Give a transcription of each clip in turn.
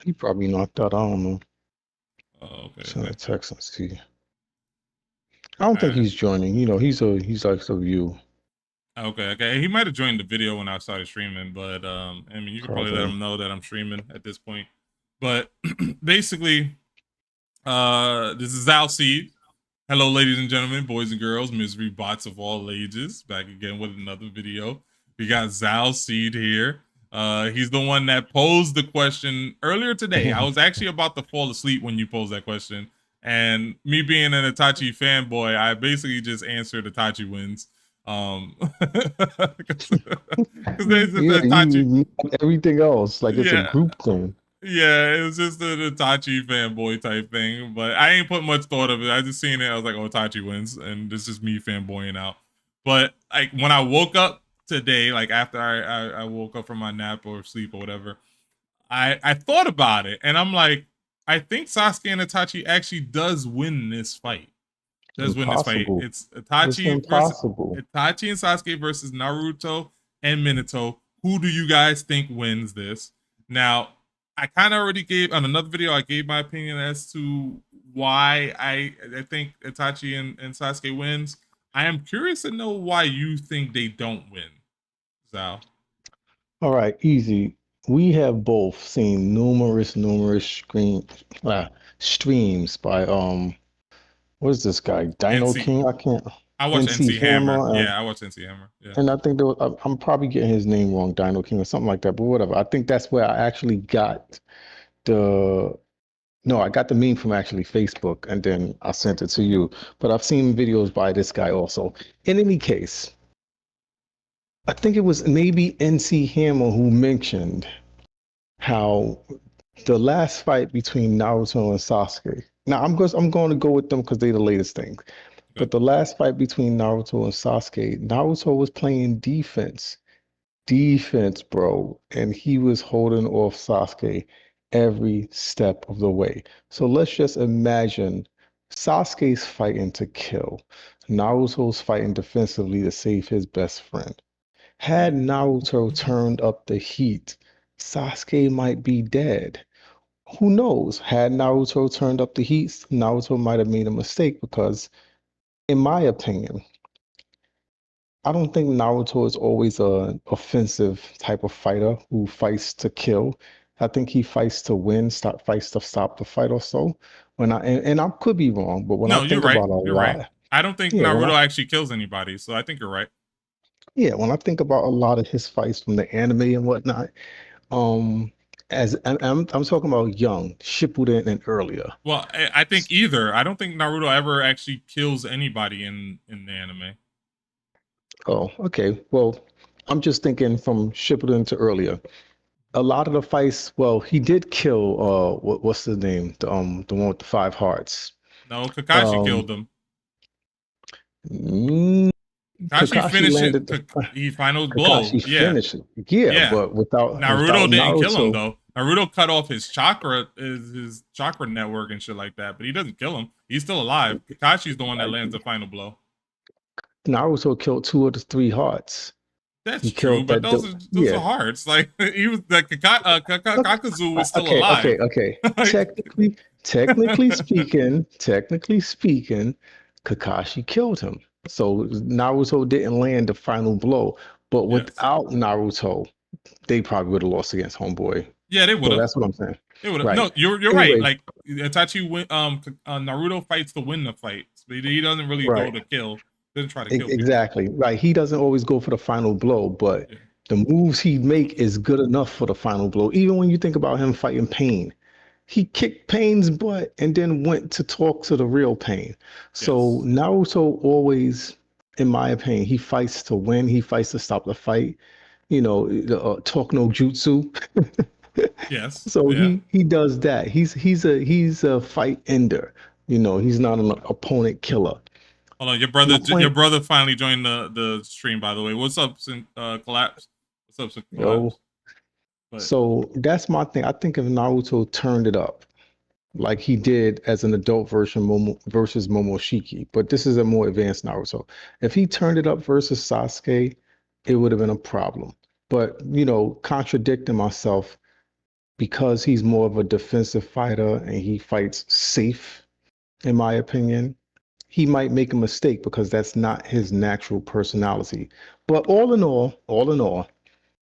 He probably knocked out. I don't know. Oh, okay, Send okay. a text and see. I don't think Uh, he's joining. He's like a view okay, okay. He might have joined the video when I started streaming, but I mean, you could probably let probably. him know that I'm streaming at this point. But basically, this is Zhaal Seed. Hello, ladies and gentlemen, boys and girls, misery bots of all ages. Back again with another video. We got Zhaal Seed here. He's the one that posed the question earlier today. I was actually about to fall asleep when you posed that question. And me being an Itachi fanboy, I basically just answered Itachi wins. Because there's just Yeah, Itachi. you everything else like it's a Yeah, group thing. yeah, it was just an Itachi fanboy type thing, but I ain't put much thought of it. I just seen it. I was like, "Oh, Itachi wins," and this is me fanboying out. But like when I woke up today, like after I woke up from my nap or sleep or whatever, I thought about it, and I'm like, I think Sasuke and Itachi actually does win this fight. Does win this fight. Impossible. It's It's Itachi versus impossible. Itachi and Sasuke versus Naruto and Minato. Who do you guys think wins this? Now, I kind of already gave on another video. I gave my opinion as to why I think Itachi and Sasuke wins. I am curious to know why you think they don't win, Zal. All right, easy. We have both seen numerous streams by what is this guy? Dino NC. King? I can't. I watched NC NC Hammer. Hammer, Yeah, I watched NC Hammer. Yeah. and I think I'm probably getting his name wrong, Dino King or something like that, but whatever. I think that's where I actually got the no, I got the meme from actually Facebook and then I sent it to you. But I've seen videos by this guy also. In any case, I think it was maybe NC Hammer who mentioned how the last fight between Naruto and Sasuke. Now I'm going to go with them because they're the latest things. Okay. But the last fight between Naruto and Sasuke, Naruto was playing defense, bro, and he was holding off Sasuke every step of the way. So let's just imagine Sasuke's fighting to kill. Naruto's fighting defensively to save his best friend. Had Naruto turned up the heat, Sasuke might be dead. Who knows? Had Naruto turned up the heat, Naruto might have made a mistake because, in my opinion, I don't think Naruto is always an offensive type of fighter who fights to kill. I think he fights to win, stop fights to stop the fight or so. And I could be wrong, but when I No, you're think right. about a You're right. lot, I don't think yeah, Naruto actually kills anybody, so I think you're right. when I think about a lot of his fights from the anime and whatnot, um, as I'm talking about young, Shippuden and earlier. Well, I think either. I don't think Naruto ever actually kills anybody in the anime. Oh, okay. Well, I'm just thinking from Shippuden to earlier. A lot of the fights, well, he did kill what's the name? The one with the five hearts. No, Kakashi Um killed him. mm, Kakashi Kakashi finished it. landed the He final blow. Kakashi Yeah, finished it. Yeah, yeah. but without Naruto didn't kill him Naruto, though. Naruto cut off his chakra network and shit like that, but he doesn't kill him. He's still alive. Kakashi's the one that like lands the final blow. Naruto killed two of the three hearts. That's He true, killed but that those are yeah. hearts. Like he was the Kakazu was still Okay, alive. okay. Like, Technically speaking, Kakashi killed him. So Naruto didn't land the final blow. But yes. without Naruto, they probably would have lost against Homeboy. Yeah, they would So have. that's what I'm saying. They would have. Right. No, you're right. Anyway, Like Itachi win. Naruto fights to win the fight. So he doesn't really go right. to kill. Doesn't try to kill people. Exactly. Right. He doesn't always go for the final blow, but Yeah. the moves he make is good enough for the final blow. Even when you think about him fighting Pain, he kicked Pain's butt and then went to talk to the real Pain. So Yes. Naruto always, in my opinion, he fights to win. He fights to stop the fight. Talk no jutsu. Yes. So Yeah. he does that. He's a fight ender. He's not an opponent killer. Hold on. My Your point, brother finally joined the stream. By the way, what's up, collapse? What's up, yo. collapse? But So that's my thing. I think if Naruto turned it up like he did as an adult version versus Momoshiki, but this is a more advanced Naruto. If he turned it up versus Sasuke, it would have been a problem. But contradicting myself, because he's more of a defensive fighter and he fights safe, in my opinion, he might make a mistake because that's not his natural personality. But all in all,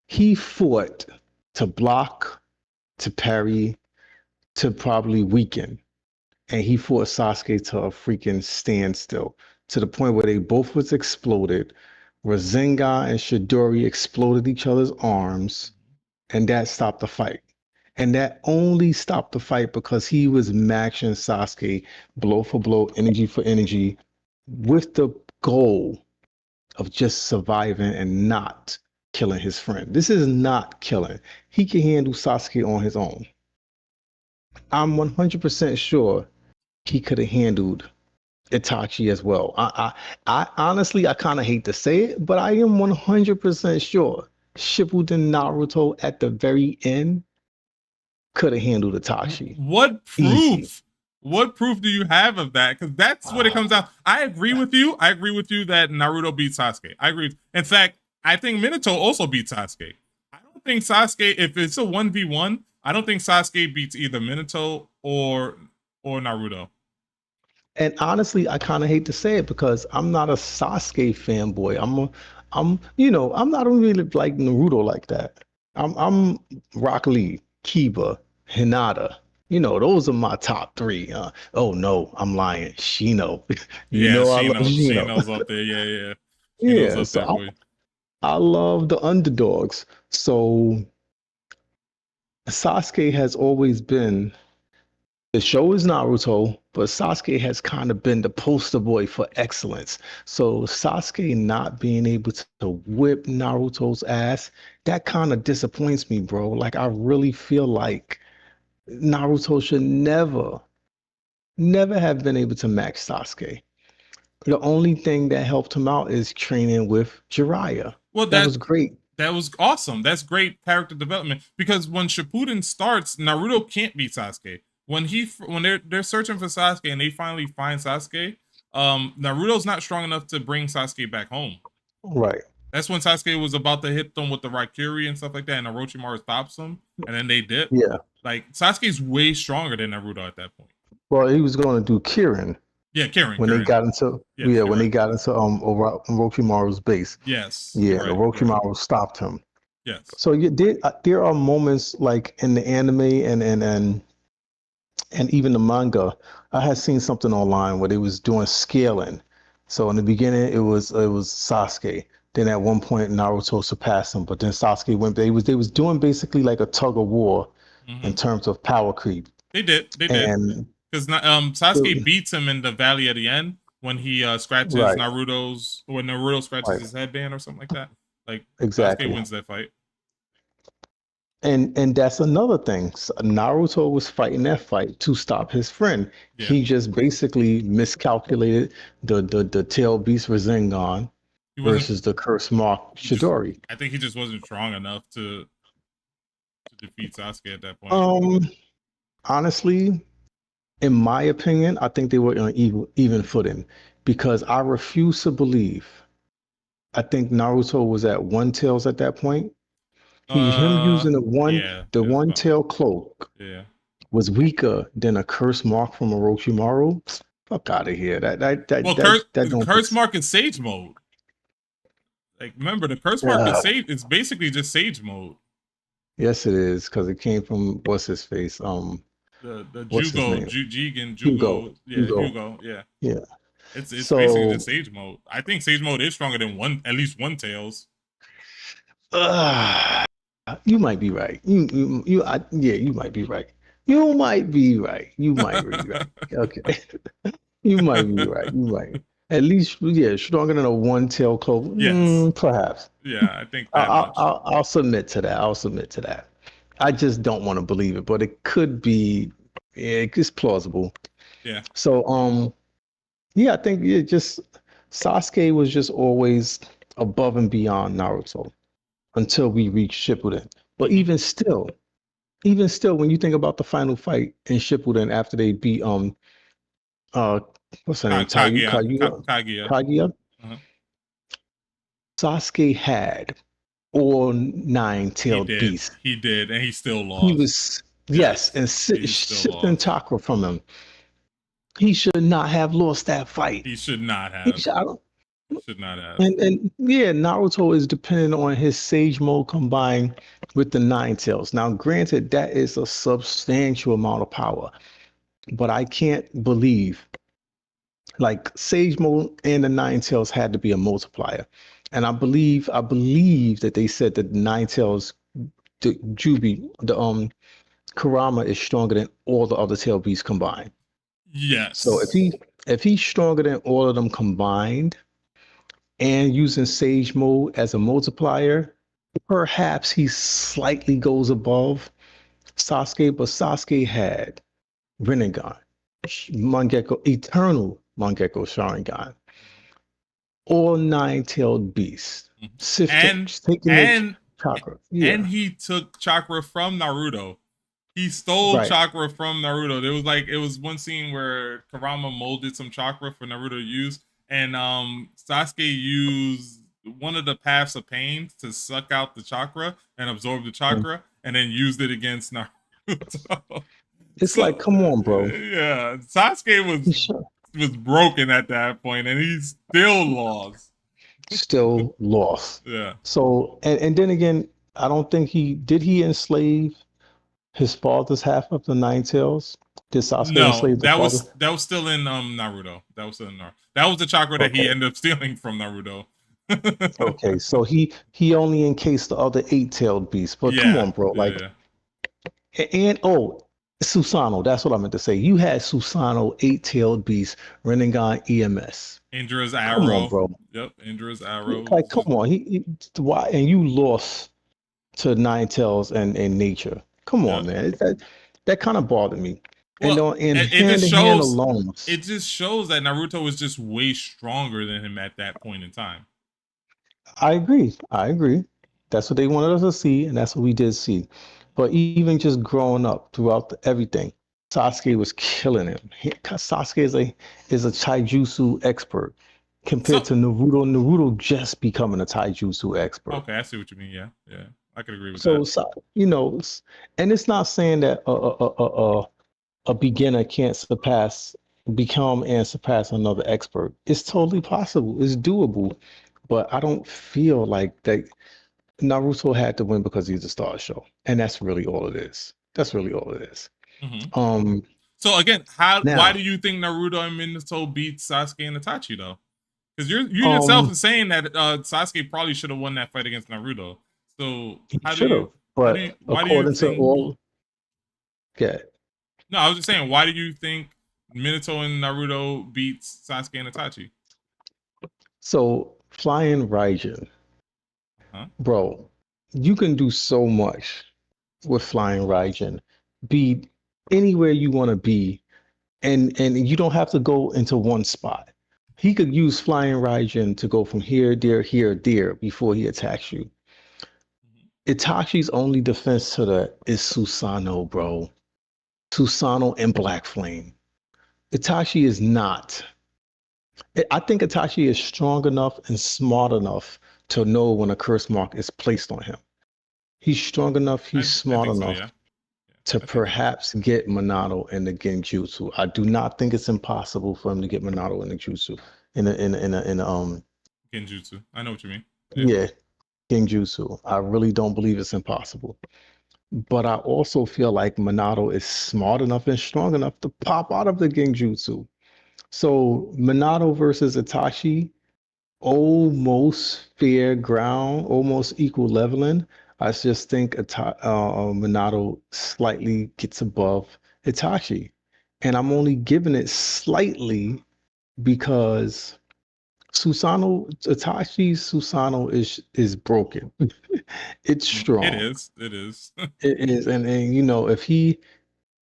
he fought to block, to parry, to probably weaken. And he fought Sasuke to a freaking standstill, to the point where they both was exploded. Rasengan and Chidori exploded each other's arms, and that stopped the fight. And that only stopped the fight because he was matching Sasuke blow for blow, energy for energy, with the goal of just surviving and not killing his friend. This is not killing. He can handle Sasuke on his own. I'm 100% sure he could have handled Itachi as well. I honestly, I kind of hate to say it, but I am 100% sure Shippuden Naruto at the very end could have handled Itachi. What Easy. proof? What proof do you have of that? Because that's what it comes down. I agree with you. I agree with you that Naruto beat Sasuke. I agree. In fact, I think Minato also beat Sasuke. I don't think Sasuke, if it's a 1v1, I don't think Sasuke beats either Minato or Naruto. And honestly, I kind of hate to say it because I'm not a Sasuke fanboy. I'm not really like Naruto like that. I'm Rock Lee, Kiba, Hinata. Those are my top three. Oh no, I'm lying. Shino. Yeah, I love Shino. Shino's up there. Yeah. Shino's Yeah, up there for you. I love the underdogs. So Sasuke has always been the show is Naruto, but Sasuke has kind of been the poster boy for excellence. So Sasuke not being able to whip Naruto's ass, that kind of disappoints me, bro. Like I really feel like Naruto should never have been able to match Sasuke. The only thing that helped him out is training with Jiraiya. Well, That was great. That was awesome. That's great character development because when Shippuden starts, Naruto can't beat Sasuke. When they're searching for Sasuke and they finally find Sasuke, Naruto's not strong enough to bring Sasuke back home. Right. That's when Sasuke was about to hit them with the Raikiri and stuff like that, and Orochimaru stops him, and then they dip. Yeah. Like Sasuke's way stronger than Naruto at that point. Well, he was going to do Kirin. Yeah, Kirin. When Kirin. they got into when they got into Orochimaru's base. Yes. Yeah, right, Orochimaru stopped him. Yes. So there are moments like in the anime and even the manga. I had seen something online where they was doing scaling. So in the beginning it was Sasuke. Then at one point Naruto surpassed him, but then Sasuke went. They was doing basically like a tug of war in terms of power creep. They did. Because Sasuke beats him in the valley at the end when he scratches Naruto scratches his headband or something like that. Like exactly. Sasuke wins that fight. And that's another thing. Naruto was fighting that fight to stop his friend. Yeah. He just basically miscalculated the tail beast Rasengan versus the curse mark Chidori. I think he just wasn't strong enough to defeat Sasuke at that point. Honestly, in my opinion, I think they were on even footing because I refuse to believe. I think Naruto was at one tails at that point. Him using the one tail cloak was weaker than a curse mark from Orochimaru. Fuck out of here. Curse mark is Sage mode. Like remember the curse mark is Sage. It's basically just Sage mode. Yes, it is because it came from what's his face. The Jugo. Yeah. It's basically just Sage mode. I think Sage mode is stronger than at least one tails. You might be right. You might be right. You might be right. Okay. You might be right. You might. At least, stronger than a one-tail cloak. Yes. Perhaps. Yeah, I think I'll submit to that. I just don't want to believe it, but it could be. It's plausible. Yeah. So, I think just Sasuke was just always above and beyond Naruto until we reach Shippuden. But even still, when you think about the final fight in Shippuden after they beat what's her name? Kaguya. Sasuke had all 9-tailed beasts. He did, and he still lost. Yes, Yes, and he still shifting lost. chakra from him. He should not have lost that fight. He should not He have. should, I don't- Should not have. and yeah, Naruto is dependent on his Sage Mode combined with the Nine Tails. Now, granted, that is a substantial amount of power, but I can't believe like Sage Mode and the Nine Tails had to be a multiplier. And I believe that they said that the Nine Tails, the Jubi, the Kurama is stronger than all the other tail beasts combined. So if Yes. he's stronger than all of them combined and using Sage Mode as a multiplier, perhaps he slightly goes above Sasuke, but Sasuke had Rinnegan, Mangekyo, Eternal Mangekyo Sharingan, all nine-tailed beasts, Mhm. sifting, And taking their and chakra. and Yeah, he took chakra from Naruto. He stole right. chakra from Naruto. There was like it was one scene where Kurama molded some chakra for Naruto to use, and Sasuke used one of the paths of pain to suck out the chakra and absorb the Mm. chakra, and then used it against Naruto. It's So like, come on, bro. yeah, Sasuke He should was broken at that point, and he still lost. still lost. Yeah. So, and then again, I don't think he enslave his father's half of the Nine Tails? Did Sasuke No, enslave the father? that was still in Naruto. That was still in Naruto. That was the chakra that he Okay. ended up stealing from Naruto. Okay. So he only encased the other eight-tailed beasts. But come Yeah, on, bro. yeah, Like, yeah. and oh, Susanoo. That's what I meant to say. You had Susanoo, eight-tailed beast, Rinnegan EMS. Indra's Come on, arrow. bro. Yep, Indra's arrow. Like, come on. Why? And you lost to Nine Tails and Nature. Come Yep. on, man. That kind of bothered me. And Well, in it hand just to hand shows. alone, It just shows that Naruto was just way stronger than him at that point in time. I agree. I agree. That's what they wanted us to see, and that's what we did see. But even just growing up throughout everything, Sasuke was killing him. Sasuke is a taijutsu expert So compared to Naruto. Naruto just becoming a taijutsu expert. okay, I see what you mean. Yeah, yeah, I could agree with So, that. and it's not saying that a beginner can't become and surpass another expert. It's totally possible. It's doable. But I don't feel like that Naruto had to win because he's the star of the show. And that's really all it is. That's really all it is. Mm-hmm. Um So again, how? Why now, do you think Naruto and Minato beat Sasuke and Itachi though? Because you yourself um is saying that Sasuke probably should have won that fight against Naruto. So he should have, why do you according to think? all, yeah. No, I was just saying, why do you think Minato and Naruto beats Sasuke and Itachi? So flying Raijin, Huh? bro, you can do so much with flying Raijin. Be anywhere you want to be, and you don't have to go into one spot. He could use flying Raijin to go from here, there before he attacks you. Itachi's only defense to that is Susanoo, bro. Susanoo and Black Flame. Itachi is not. I think Itachi is strong enough and smart enough to know when a curse mark is placed on him. He's strong enough, he's I smart think so. enough Yeah, to I think so. perhaps get Minato in the Genjutsu. I do not think it's impossible for him to get Minato in the Jutsu. Genjutsu. I know what you mean. Yeah. Yeah, Genjutsu. I really don't believe it's impossible. But I also feel like Minato is smart enough and strong enough to pop out of the Genjutsu. So Minato versus Itachi, almost fair ground, almost equal leveling. I just think Minato slightly gets above Itachi. And I'm only giving it slightly because Susanoo is broken. It's It strong. is. It is. It is. And if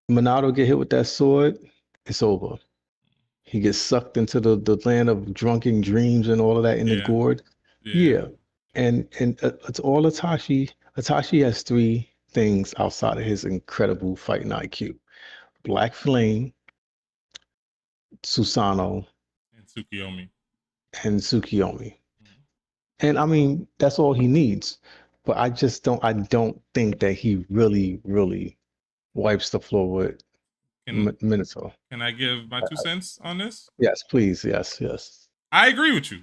Minato get hit with that sword, it's over. He gets sucked into the land of drunken dreams and all of that in the Yeah. gourd. Yeah. Yeah. And it's all Itachi. Itachi has three things outside of his incredible fighting IQ. Black Flame, Susanoo, And Tsukiyomi. and Tsukiyomi. And I mean, that's all he needs. But I don't think that he really, really wipes the floor with Can Minato. can I give my 2 cents on this? Yes, please. Yes, yes. I agree with you.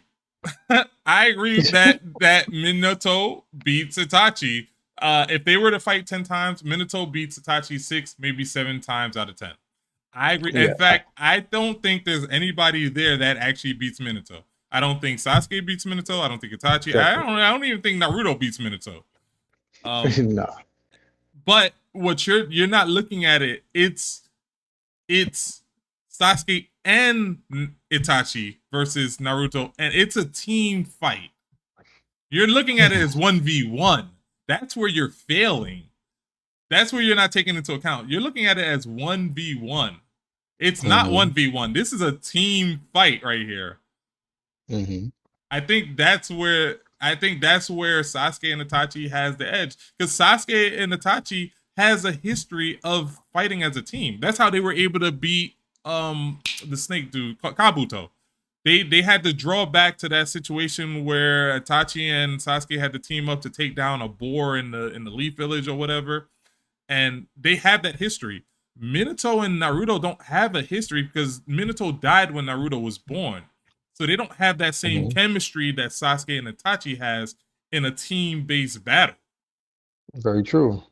I agree that Minato beats Itachi. If they were to fight 10 times, Minato beats Itachi 6, maybe 7 times out of 10. I agree. In Yeah. fact, I don't think there's anybody there that actually beats Minato. I don't think Sasuke beats Minato. I don't think Itachi. Definitely. I don't even think Naruto beats Minato. Um, Nah. but what you're not looking at it. It's Sasuke and Itachi versus Naruto, and it's a team fight. You're looking at it as 1v1. That's where you're failing. That's where you're not taking into account. You're looking at it as 1v1. It's not Hmm. 1v1. This is a team fight right here. Hmm. I think that's where Sasuke and Itachi has the edge, because Sasuke and Itachi has a history of fighting as a team. That's how they were able to beat the snake dude Kabuto. They had to draw back to that situation where Itachi and Sasuke had to team up to take down a boar in the Leaf Village or whatever, and they have that history. Minato and Naruto don't have a history because Minato died when Naruto was born. So they don't have that same Hmm. chemistry that Sasuke and Itachi has in a team-based battle. Very true.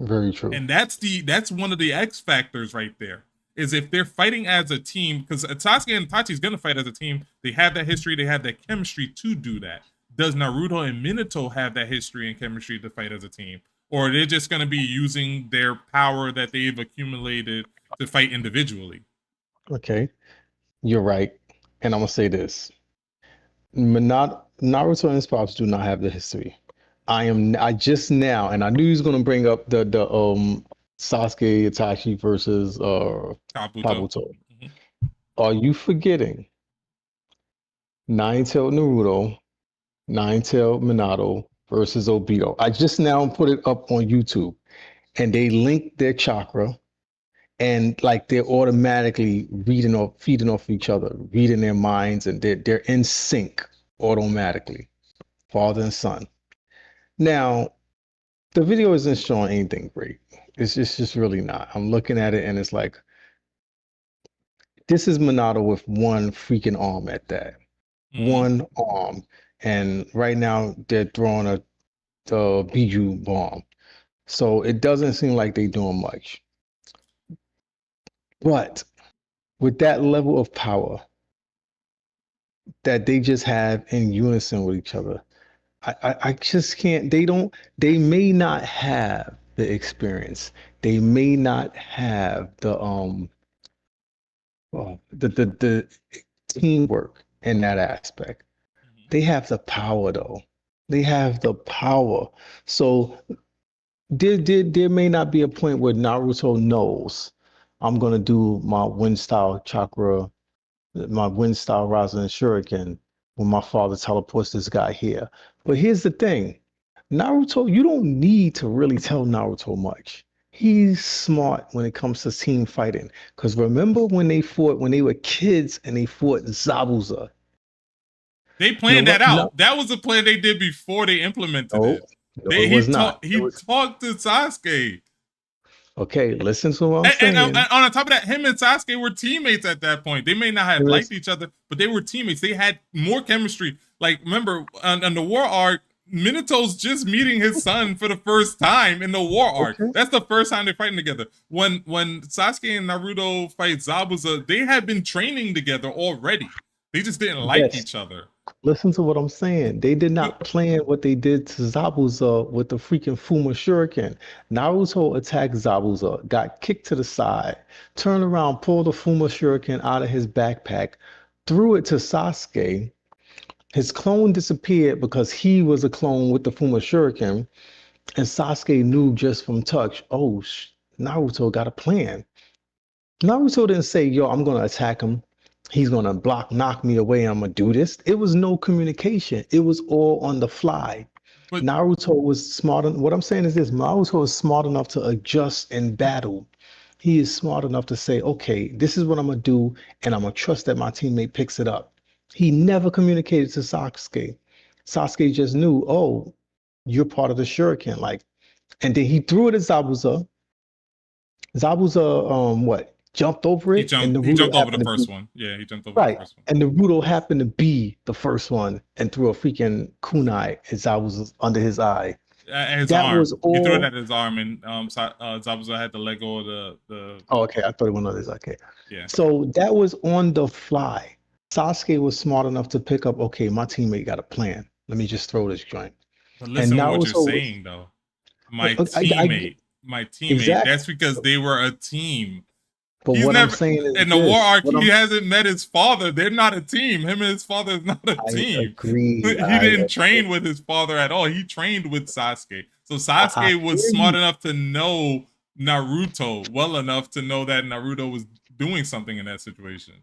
Very true. And that's one of the X factors right there. Is if they're fighting as a team, because Sasuke and Itachi is gonna fight as a team. They have that history, they have that chemistry to do that. Does Naruto and Minato have that history and chemistry to fight as a team? Or are they just gonna be using their power that they've accumulated to fight individually? Okay. You're right. And I'm gonna say this. Naruto and his pops do not have the history. I just now, and I knew he was gonna bring up the Sasuke Itachi versus Kabuto. Kabuto. Mhm. Are you forgetting Nine-Tailed Naruto, Nine-Tailed Minato versus Obito? I just now put it up on YouTube, and they link their chakra, and like they're automatically feeding off each other, reading their minds, and they're in sync automatically, father and son. Now, the video isn't showing anything great. It's just really not. I'm looking at it and it's like, this is Minato with one freaking arm at that. Mhm. One arm. And right now they're throwing a Biju bomb. So it doesn't seem like they're doing much. But with that level of power that they just have in unison with each other, I just can't. They may not have the experience. They may not have the teamwork in that aspect. Mhm. They have the power though. They have the power. So there may not be a point where Naruto knows I'm gonna do my wind style chakra, my wind style Rasen Shuriken when my father teleports this guy here. But here's the thing. Naruto, you don't need to really tell Naruto much. He's smart when it comes to team fighting. Because remember when they fought, when they were kids and they fought Zabuza? They No, planned that no, out. That was a plan they did before they implemented no, it. no, it was not. It He was talked to Sasuke. okay. Listen to what I'm saying. And on top of that, him and Sasuke were teammates at that point. They may not have liked Listen, each other, but they were teammates. They had more chemistry. Like, remember, on the war arc, Minato's just meeting his son for the first time in the war arc. okay. That's the first time they're fighting together. When Sasuke and Naruto fight Zabuza, they had been training together already. They just didn't like Yes. each other. Listen to what I'm saying. They did not plan what they did to Zabuza with the freaking Fuma Shuriken. Naruto attacked Zabuza, got kicked to the side, turned around, pulled the Fuma Shuriken out of his backpack, threw it to Sasuke. His clone disappeared because he was a clone with the Fuma Shuriken, and Sasuke knew just from touch, oh, Naruto got a plan. Naruto didn't say, yo, I'm going to attack him. He's going to knock me away. I'm going to do this. It was no communication. It was all on the fly. But Naruto was smart. What I'm saying is this: Naruto is smart enough to adjust in battle. He is smart enough to say, okay, this is what I'm going to do, and I'm going to trust that my teammate picks it up. He never communicated to Sasuke. Sasuke just knew, oh, you're part of the Shuriken. Like, and then he threw it at Zabuza. Zabuza what jumped over He it, and jumped. He Naruto jumped over the happened to first be one. Yeah, he jumped over the right, first one. and Naruto happened to be the first one and threw a freaking kunai as Zabuza under his eye. His That was arm. He threw it all. at his arm, and Zabuza had to let go of the. Oh, okay. I thought it went on this. Okay. Yeah. So that was on the fly. Sasuke was smart enough to pick up, okay, my teammate got a plan. Let me just throw this joint. But And listen to what you're Naruto was, saying, though. My I teammate, my teammate. exactly. That's because they were a team. But He's what I'm never saying is in the war this. arc. What He I'm, hasn't met his father. They're not a team. Him and his father is not a I team. agree. He didn't train with his father at all. He trained with Sasuke. So I Sasuke was hear smart you. enough to know Naruto well enough to know that Naruto was doing something in that situation.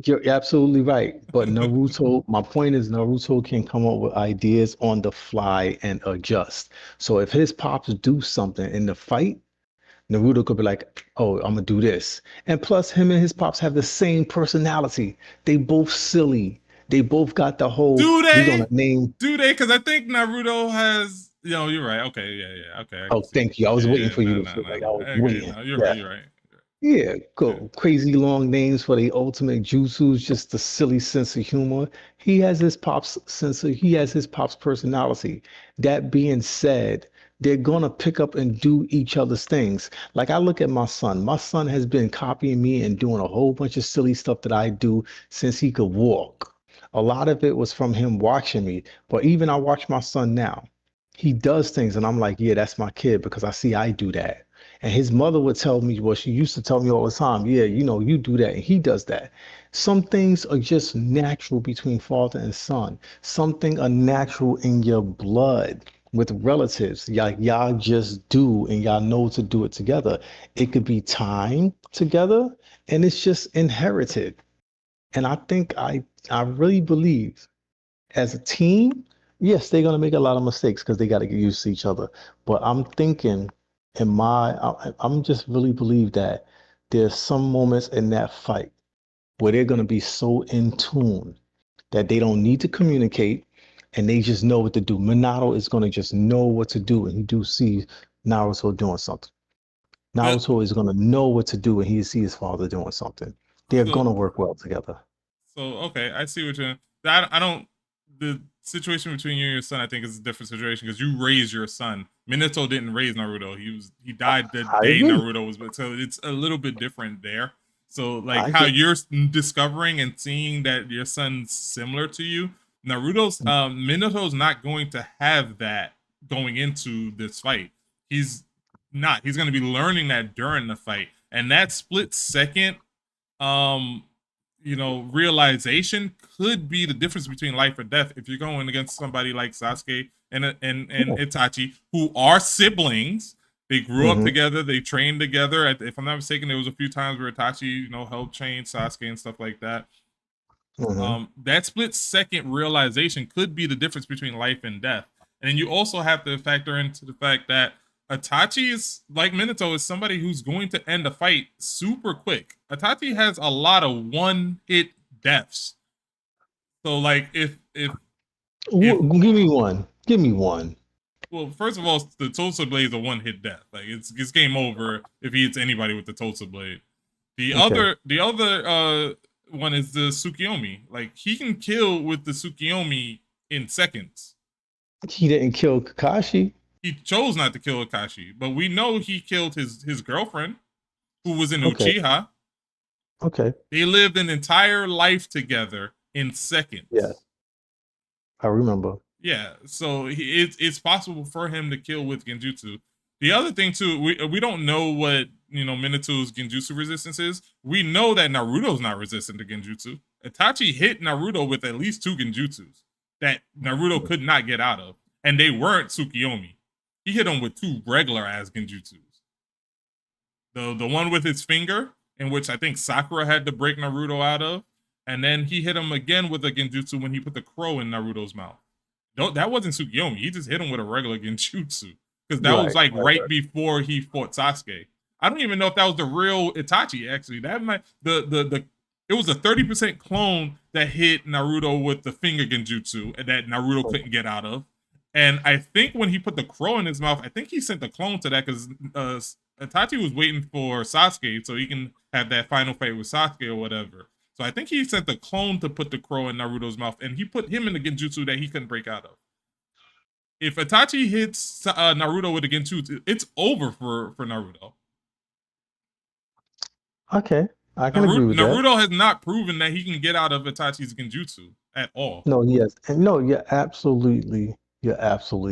You're absolutely right. But Naruto, my point is Naruto can come up with ideas on the fly and adjust. So if his pops do something in the fight, Naruto could be like, "Oh, I'm gonna do this." And plus, him and his pops have the same personality. They both silly. They both got the whole Do "we they? gonna name." Do they? Because I think Naruto has. You're right. Okay, yeah. Okay, I can Oh, see it. thank you. I was waiting Yeah, for you no, to no, feel no, like no. I was Okay, waiting. no, you're right. Yeah. You're right. Yeah, Yeah. go crazy long names for the ultimate jutsus, just the silly sense of humor. He has his pop's personality. That being said, they're gonna pick up and do each other's things. Like I look at my son. My son has been copying me and doing a whole bunch of silly stuff that I do since he could walk. A lot of it was from him watching me, but even I watch my son now. He does things and I'm like, yeah, that's my kid because I see I do that. And his mother would tell me, well, she used to tell me all the time, yeah, you do that, and he does that. Some things are just natural between father and son. Something are natural in your blood with relatives. Y'all just do, and y'all know to do it together. It could be time together, and it's just inherited. And I really believe as a team, yes, they're gonna make a lot of mistakes because they got to get used to each other. But I'm thinking, I'm just really believe that there's some moments in that fight where they're gonna be so in tune that they don't need to communicate and they just know what to do. Minato is gonna just know what to do, and he do see Naruto doing something. But Naruto is gonna know what to do, and he see his father doing something. They're so gonna work well together. So okay, I see what you're. I don't. The situation between you and your son, I think, is a different situation because you raised your son. Minato didn't raise Naruto. He died the I day agree. Naruto was. But so it's a little bit different there. So like I how agree. you're discovering and seeing that your son's similar to you. Minato's not going to have that going into this fight. He's not. He's going to be learning that during the fight, and that split second um realization could be the difference between life or death if you're going against somebody like Sasuke and Yeah. Itachi, who are siblings. They grew up Hmm. together, they trained together. If I'm not mistaken, there was a few times where Itachi, helped train Sasuke and stuff like that. Hmm. That split second realization could be the difference between life and death. And you also have to factor into the fact that Itachi is like Minato is somebody who's going to end a fight super quick. Itachi has a lot of one hit deaths. So like if Give me one. Give me one. well, first of all, the Tulsa Blade is a one hit death. Like it's game over if he hits anybody with the Tulsa Blade. The Okay. other the other one is the Tsukiyomi. Like he can kill with the Tsukiyomi in seconds. He didn't kill Kakashi. He chose not to kill Akashi, but we know he killed his girlfriend, who was in Okay. Uchiha. Okay. They lived an entire life together in Yeah, seconds. I remember. Yeah, so it's possible for him to kill with Genjutsu. The other thing too, we don't know what Minato's Genjutsu resistance is. We know that Naruto's not resistant to Genjutsu. Itachi hit Naruto with at least two Genjutsus that Naruto could not get out of, and they weren't Tsukiyomi. He hit him with two regular ass Genjutsus. The one with his finger, in which I think Sakura had to break Naruto out of, and then he hit him again with a Genjutsu when he put the crow in Naruto's mouth. No, that wasn't Tsukiyomi. He just hit him with a regular Genjutsu because that was Right, like right, right right. before he fought Sasuke. I don't even know if that was the real Itachi. Actually, that might the it was a 30% clone that hit Naruto with the finger Genjutsu and that Naruto couldn't get out of. And I think when he put the crow in his mouth, I think he sent the clone to that because Itachi was waiting for Sasuke so he can have that final fight with Sasuke or whatever. So I think he sent the clone to put the crow in Naruto's mouth, and he put him in the genjutsu that he couldn't break out of. If Itachi hits Naruto with a genjutsu, it's over for Naruto. Okay, I can agree with that. Naruto has not proven that he can get out of Itachi's genjutsu at all. No, yes, and no, you're absolutely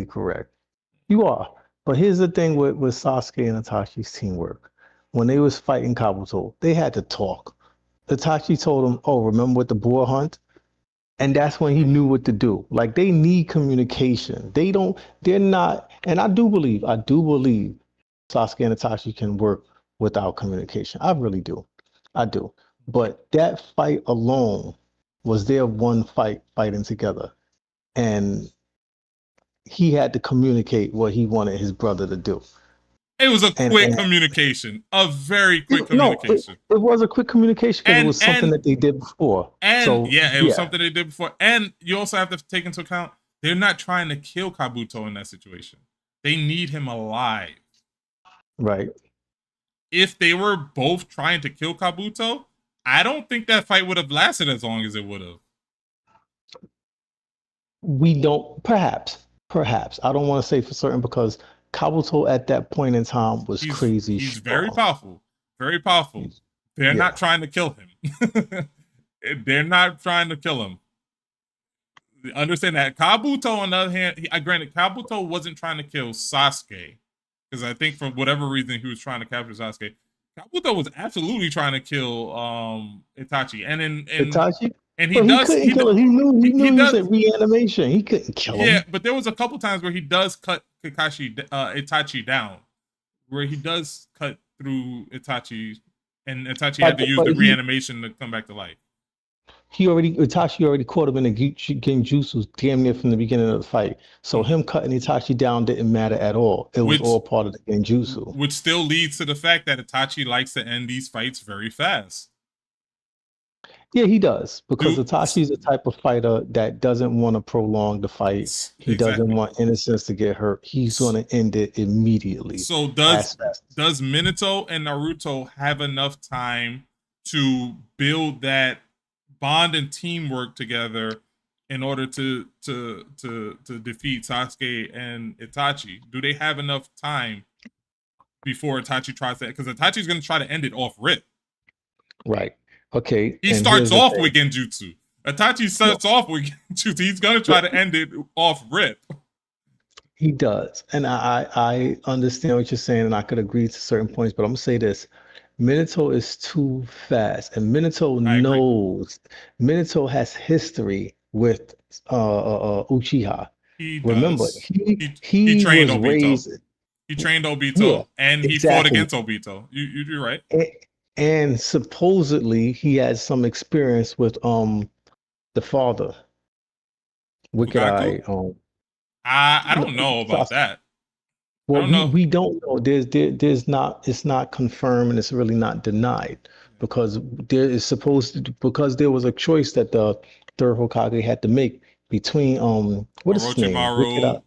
correct. You are. But here's the thing with Sasuke and Itachi's teamwork. When they was fighting Kabuto, they had to talk. Itachi told him, "Oh, remember with the boar hunt?" And that's when he knew what to do. Like they need communication. They're not, and I do believe Sasuke and Itachi can work without communication. I really do. I do. But that fight alone was their one fight fighting together. And he had to communicate what he wanted his brother to do. It was a quick And communication, a very quick no, communication. it was a quick communication because it was something that they did before. And So yeah, it was something they did before. And you also have to take into account they're not trying to kill Kabuto in that situation. They need him alive. Right. If they were both trying to kill Kabuto, I don't think that fight would have lasted as long as it would have. We don't, perhaps. I don't want to say for certain because Kabuto at that point in time was crazy. He's very powerful. Very powerful. They're not trying to kill him. They're not trying to kill him. Understand that. Kabuto, on the other hand, granted, Kabuto wasn't trying to kill Sasuke. Because I think for whatever reason he was trying to capture Sasuke. Kabuto was absolutely trying to kill Itachi. Itachi? And he couldn't kill him. He knew he was in reanimation. He couldn't kill him. Yeah, but there was a couple times where he does cut Itachi down. Where he does cut through Itachi, and Itachi had to use the reanimation to come back to life. Itachi already caught him in the genjutsu damn near from the beginning of the fight. So him cutting Itachi down didn't matter at all. It was all part of the genjutsu. Which still leads to the fact that Itachi likes to end these fights very fast. Yeah, he does. Because Itachi's the type of fighter that doesn't want to prolong the fight. He doesn't want innocents to get hurt. He's going to end it immediately. So does Minato and Naruto have enough time to build that bond and teamwork together in order to defeat Sasuke and Itachi? Do they have enough time before Itachi tries that? Because Itachi's going to try to end it off rip. Right. Okay. He starts off with genjutsu. Itachi starts off with genjutsu. He's going to try to end it off rip. He does. And I understand what you're saying, and I could agree to certain points, but I'm going to say this. Minato is too fast, and Minato knows. Minato has history with Uchiha. He Remember, does. he trained was Obito. Raised, he trained Obito, and he fought against Obito. You're right. And supposedly he had some experience with the father, Wicked Eye. I don't know about that. Well, we don't know. There's not. It's not confirmed, and it's really not denied because there is because there was a choice that the third Hokage had to make between what is his name? Fugaku.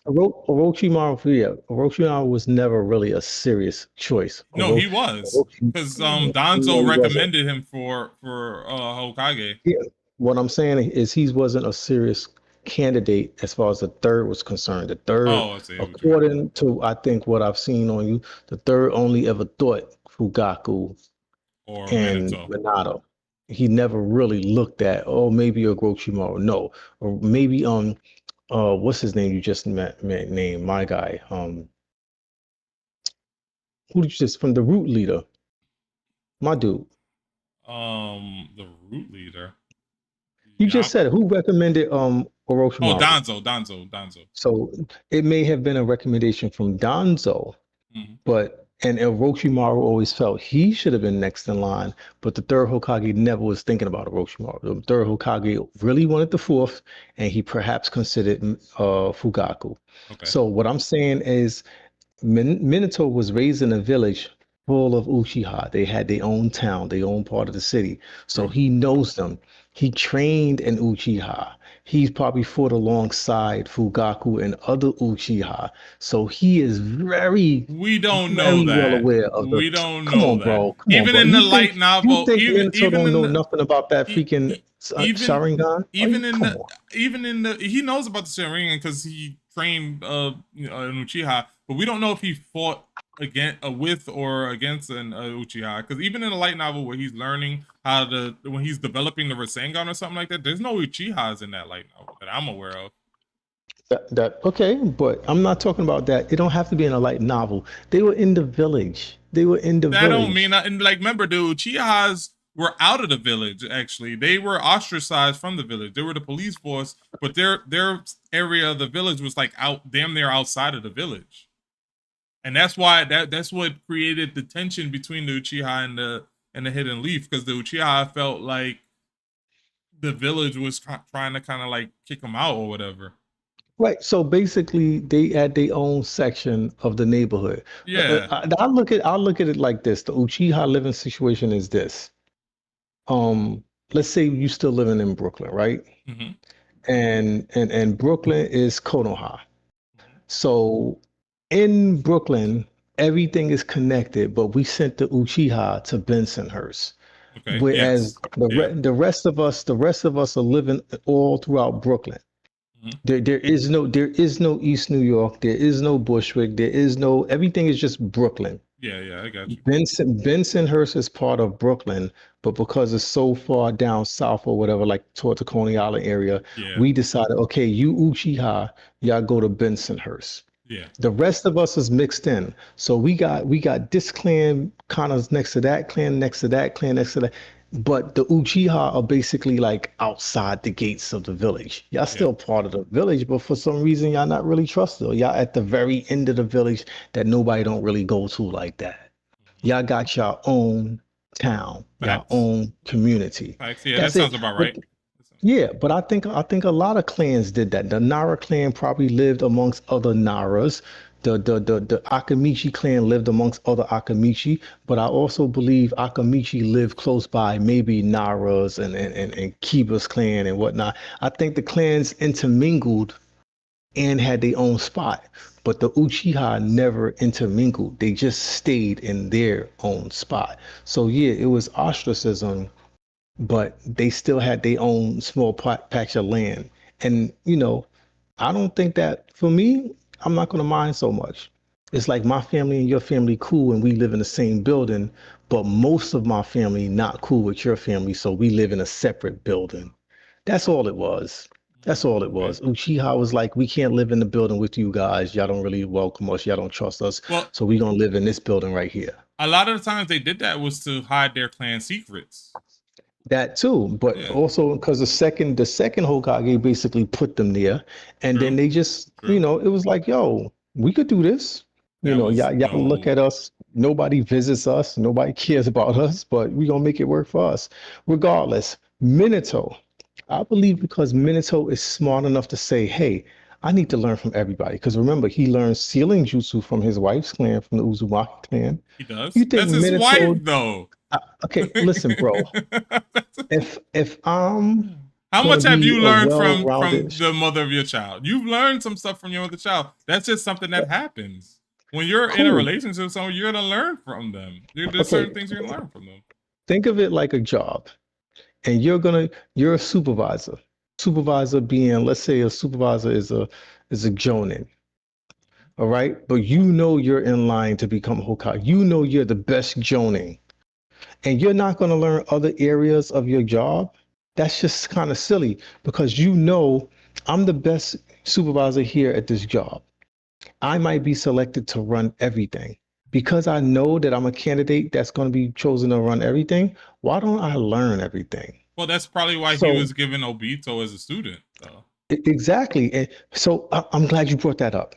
Orochimaru was never really a serious choice. No, he was because Danzo recommended him for Hokage. Yeah, what I'm saying is he wasn't a serious candidate as far as the third was concerned. The third, according to I think what I've seen on you, the third only ever thought Fugaku and Minato. He never really looked at maybe Orochimaru. No, or maybe what's his name? You just named my guy. Who did you just from the Root Leader? My dude. The Root Leader. You just said it. Who recommended Orochimaru? Oh, Danzo. So it may have been a recommendation from Danzo, but Orochimaru always felt he should have been next in line, but the third Hokage never was thinking about Orochimaru. The third Hokage really wanted the fourth, and he perhaps considered Fugaku. Okay. So what I'm saying is Minato was raised in a village full of Uchiha. They had their own town, their own part of the city. So he knows them. He trained in Uchiha. he's probably fought alongside Fugaku and other Uchiha. So he is very, We don't know very well that. aware of the. We don't Come know on, that. bro. Come on, Even bro. in the You light think you novel, think even Minato even don't in know the nothing about that e- freaking e- even Sharingan? Are you? even in Come the on. even in the he knows about the Sharingan because he trained an Uchiha, but we don't know if he fought against with or against an Uchiha. Because even in the light novel where he's learning how to when he's developing the Rasengan or something like that, there's no Uchihas in that light novel that I'm aware of. That okay, but I'm not talking about that. It don't have to be in a light novel. They were in the village. They were in the That don't mean village. nothing. Like, remember, the Uchihas were out of the village. Actually, they were ostracized from the village. They were the police force, but their area of the village was like out damn near outside of the village, and that's why that's what created the tension between the Uchiha and the Hidden Leaf because the Uchiha felt like the village was trying to kind of like kick them out or whatever. Right. So basically, they had their own section of the neighborhood. Yeah. I look at it like this. The Uchiha living situation is this. Let's say you still living in Brooklyn, right? Mm-hmm. And Brooklyn is Konoha. So in Brooklyn, everything is connected, but we sent the Uchiha to Bensonhurst. Okay. Whereas Yes. Yeah. the rest of us are living all throughout Brooklyn. Mm-hmm. There is no East New York, there is no Bushwick, there is no everything is just Brooklyn. Yeah. Yeah. I got you. Bensonhurst is part of Brooklyn, but because it's so far down south or whatever, like toward the Coney Island area, Yeah. we decided, okay, you Uchiha, y'all go to Bensonhurst. Yeah. The rest of us is mixed in. So we got this clan kind of next to that clan, next to that clan, next to that. But the Uchiha are basically like outside the gates of the village. Y'all Yeah. still part of the village, but for some reason y'all not really trusted. Y'all at the very end of the village that nobody don't really go to like that. Mm-hmm. Y'all got your own town, your Facts. own community. Facts. Yeah, that That's it. sounds about But right. yeah, but I think a lot of clans did that. The Nara clan probably lived amongst other Naras. The Akamichi clan lived amongst other Akamichi, but I also believe Akamichi lived close by maybe Nara's and Kiba's clan and whatnot. I think the clans intermingled and had their own spot, but the Uchiha never intermingled. They just stayed in their own spot. So yeah, it was ostracism, but they still had their own small patch of land. And, I don't think that for me, I'm not going to mind so much. It's like my family and your family cool and we live in the same building, but most of my family not cool with your family, so we live in a separate building. That's all it was. That's all it Okay. was. Uchiha was like, we can't live in the building with you guys. Y'all don't really welcome us. Y'all don't trust us. Well, So we gonna live in this building right here. a lot of the times they did that was to hide their clan secrets. That too, but Yeah. also because the second Hokage basically put them there, and then True. they just, True. it was like, yo, we could do this. That was Y'all look no. at us. Nobody visits us. Nobody cares about us, but we gonna make it work for us, regardless. Minato, I believe because Minato is smart enough to say, hey, I need to learn from everybody. Because remember, he learned sealing jutsu from his wife's clan, from the Uzumaki clan. He You does. think That's his wife, Minato? though. Okay, listen, bro. If I'm How gonna much have be you a learned well-rounded, from the mother of your child? You've learned some stuff from your other child. That's just something that happens when you're in a cool. relationship with someone. You're gonna learn from them. There's certain Okay, things you're gonna learn from them. think of it like a job, and you're a supervisor. Supervisor being, let's say, a supervisor is a jonin, all right. But you're in line to become Hokage. You know you're the best jonin, and you're not gonna learn other areas of your job. That's just kind of silly because I'm the best supervisor here at this job. I might be selected to run everything. Because I know that I'm a candidate that's going to be chosen to run everything, why don't I learn everything? Well, that's probably why he So, was given Obito as a student, though. exactly. And so I'm glad you brought that up.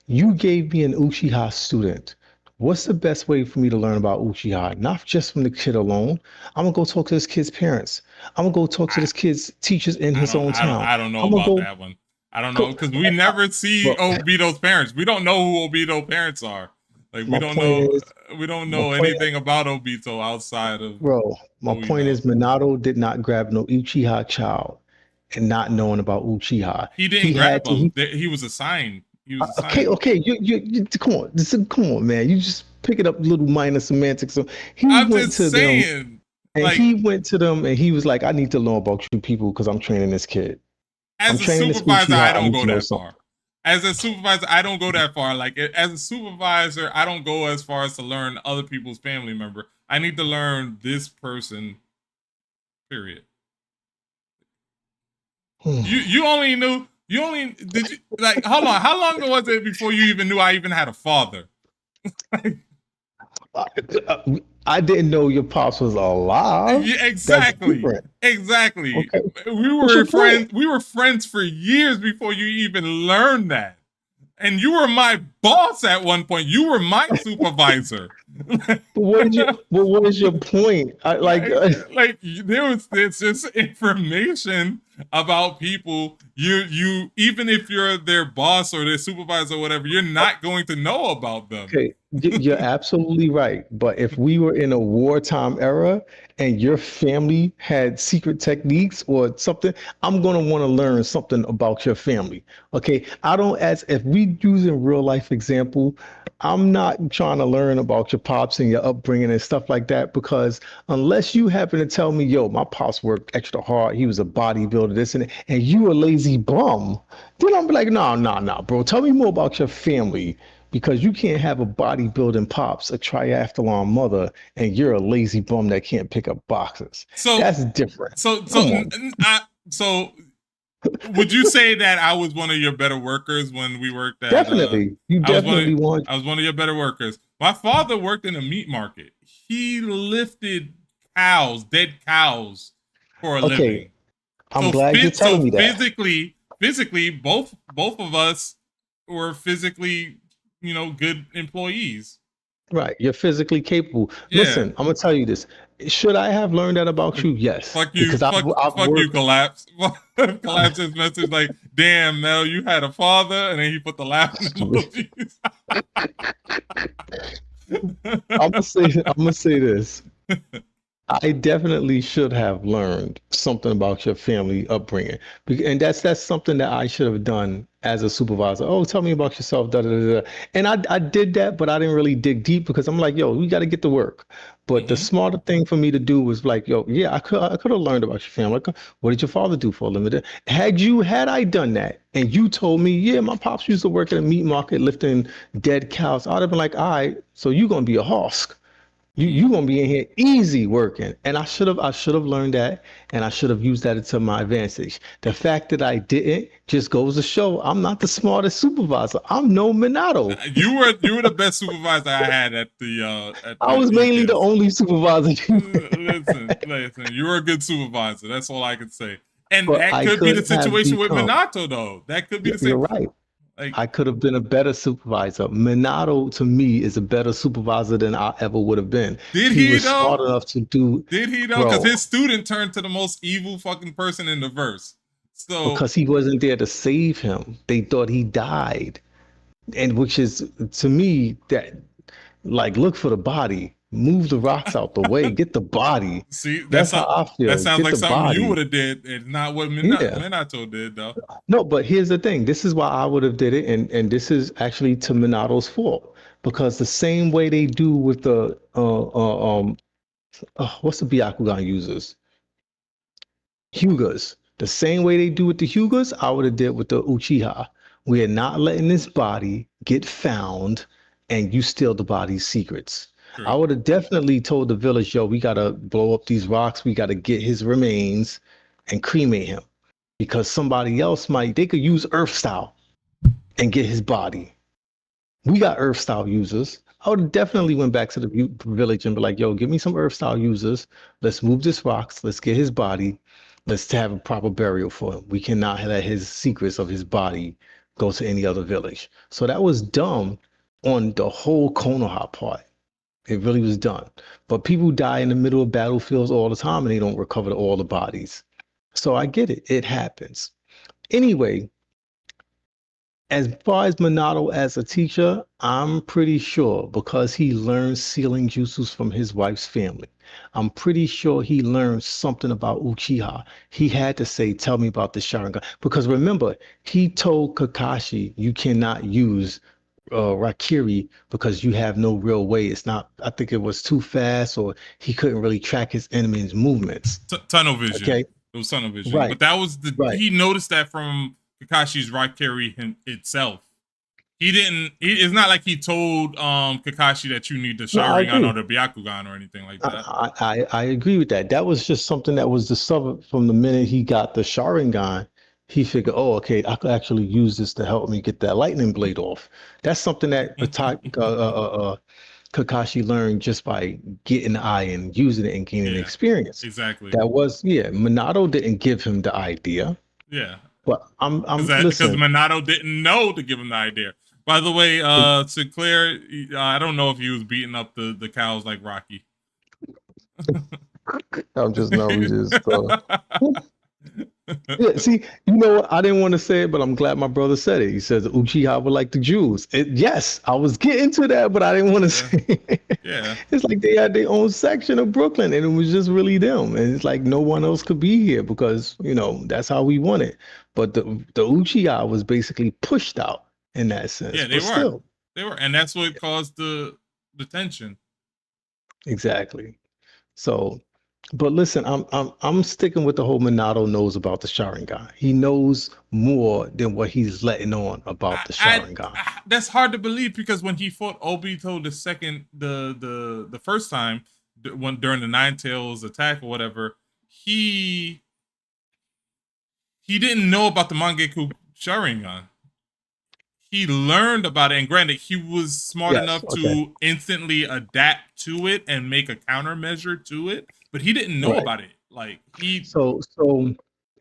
You gave me an Uchiha student. What's the best way for me to learn about Uchiha? Not just from the kid alone. I'm gonna go talk to this kid's parents. I'm gonna go talk to I, this kid's teachers in his own town. I don't know I'm gonna about go, that one. I don't know go because we never see bro. Obito's parents. We don't know who Obito's parents are. Like My point is, we don't my know point anything about Obito outside of Bro, my what we point know. is Minato did not grab no Uchiha child and not knowing about Uchiha. He didn't He had grab to. him. He was assigned. He was Okay, assigned. okay, you come on, come on, man. You just pick it up little minor semantics. So he I'm went just to them, saying, and like, he was like, I need to know about you people because I'm training this kid. I'm as a training this supervisor, I Uchiha. I don't need go to know that something. far. As a supervisor, I don't go that far. Like, as a supervisor, I don't go as far as to learn other people's family member. I need to learn this person. Period. You only knew. You only did you like. Hold on. How long was it before you even knew I even had a father? I didn't know your pops was alive. Yeah, That's exactly. different. Exactly. Okay, We what's your were point? friends. We were friends for years before you even learned that. And you were my boss at one point. You were my supervisor. But what did you? Well, what is your point? like there was this just information about people. You even if you're their boss or their supervisor or whatever, you're not going to know about them. Okay, you're absolutely right. But if we were in a wartime era and your family had secret techniques or something, I'm gonna want to learn something about your family. Okay, I don't as if we using real life example, I'm not trying to learn about your pops and your upbringing and stuff like that because unless you happen to tell me, yo, my pops worked extra hard, he was a bodybuilder, this and you a lazy bum, then I'm like, nah, bro. Tell me more about your family because you can't have a bodybuilding pops, a triathlon mother, and you're a lazy bum that can't pick up boxes. So That's different. so so Come on. so would you say that I was one of your better workers when we worked at Definitely. You I was one of definitely want. I was one of your better workers. My father worked in a meat market. He lifted cows, dead cows for a Okay, living. I'm glad you're So telling me that. physically both of us were physically, good employees. Right. You're physically capable. Yeah. Listen, I'm gonna tell you this. Should I have learned that about Like, you? Yes. fuck you, Because I've fuck you, worked. collapse. Collapse his message like, damn, Mel, you had a father, and then he put the laughing emojis. I'm gonna say this. I definitely should have learned something about your family upbringing, and that's something that I should have done as a supervisor. Oh, tell me about yourself, da da da. Da. And I did that, but I didn't really dig deep because I'm like, yo, we got to get to work. But the Mm-hmm. smarter thing for me to do was like, yo, yeah, I could have learned about your family. Like, what did your father do for a living? Had I done that, and you told me, yeah, my pops used to work at a meat market lifting dead cows, I'd have been like, all right, so you're gonna be a horse. You Mm-hmm. gonna be in here easy working, and I should have learned that, and I should have used that to my advantage. The fact that I didn't just goes to show I'm not the smartest supervisor. I'm no Minato. You were the best supervisor I had at I the was mainly the UPS. only supervisor you Listen, you were a good supervisor. That's all I can say. And but that I could be the could have situation with become. Minato, though. That could be the same. You're right. Like, I could have been a better supervisor. Minato to me is a better supervisor than I ever would have been. did He he was smart though? enough to do, Did he though? Because bro, his student turned to the most evil fucking person in the verse. So because he wasn't there to save him. They thought he died. And which is to me that like look for the body, move the rocks out the way, get the body. see, That's how I that feel. sounds Get like the something you body. would have did, and not what Yeah. Minato did though. No, but here's the thing. This is why I would have did it, and this is actually to Minato's fault because the same way they do with the what's the Byakugan users? Hyugas. The same way they do with the Hyugas, I would have did with the Uchiha. We are not letting this body get found and you steal the body's secrets. I True. would have definitely told the village, yo, we gotta blow up these rocks, we gotta get his remains and cremate him. Because somebody else might, they could use Earth style and get his body. We got Earth style users. I would have definitely went back to the village and be like, yo, give me some Earth style users. Let's move this rocks. Let's get his body. Let's have a proper burial for him. We cannot let his secrets of his body go to any other village. So that was dumb on the whole Konoha part. It really was done. But people die in the middle of battlefields all the time and they don't recover all the bodies. So I get it. It happens. Anyway, as far as Minato as a teacher, I'm pretty sure because he learned sealing jutsus from his wife's family. I'm pretty sure he learned something about Uchiha. He had to say, "Tell me about the Sharingan." Because remember, he told Kakashi, "You cannot use Rakiri because you have no real way. It's not, I think it was too fast or he couldn't really track his enemy's movements." Tunnel vision. Okay. It was tunnel vision, Right. but that was Right. he noticed that from Kakashi's Raikiri itself. He didn't. It's not like he told Kakashi that you need the No, I Sharingan or agree. the Byakugan or anything like that. I agree with that. That was just something that was discovered from the minute he got the Sharingan. He figured, oh, okay, I could actually use this to help me get that lightning blade off. That's something that Kakashi learned just by getting the eye and using it and gaining Yeah, experience. exactly. That was, yeah, Minato didn't give him the idea, Yeah, but I'm because listen. Minato didn't know to give him the idea. By the way, Sinclair, I don't know if he was beating up the cows like Rocky. I'm just no, we just yeah, see, you know what? I didn't want to say it, but I'm glad my brother said it. He says Uchiha were like the Jews. Yes, I was getting to that, but I didn't want to say it. Yeah. It's like they had their own section of Brooklyn, and it was just really them. And it's like no one else could be here because, that's how we want it. But the Uchiha was basically pushed out in that sense. Yeah, But still, they were, and that's what caused the tension. exactly. So, but listen, I'm sticking with the whole Minato knows about the Sharingan. He knows more than what he's letting on about the Sharingan. That's hard to believe because when he fought Obito the second the first time when during the Nine Tails attack or whatever, he didn't know about the Mangekyou Sharingan. He learned about it, and granted, he was smart Yes, enough okay. to instantly adapt to it and make a countermeasure to it, but he didn't know Right. about it. Like he, So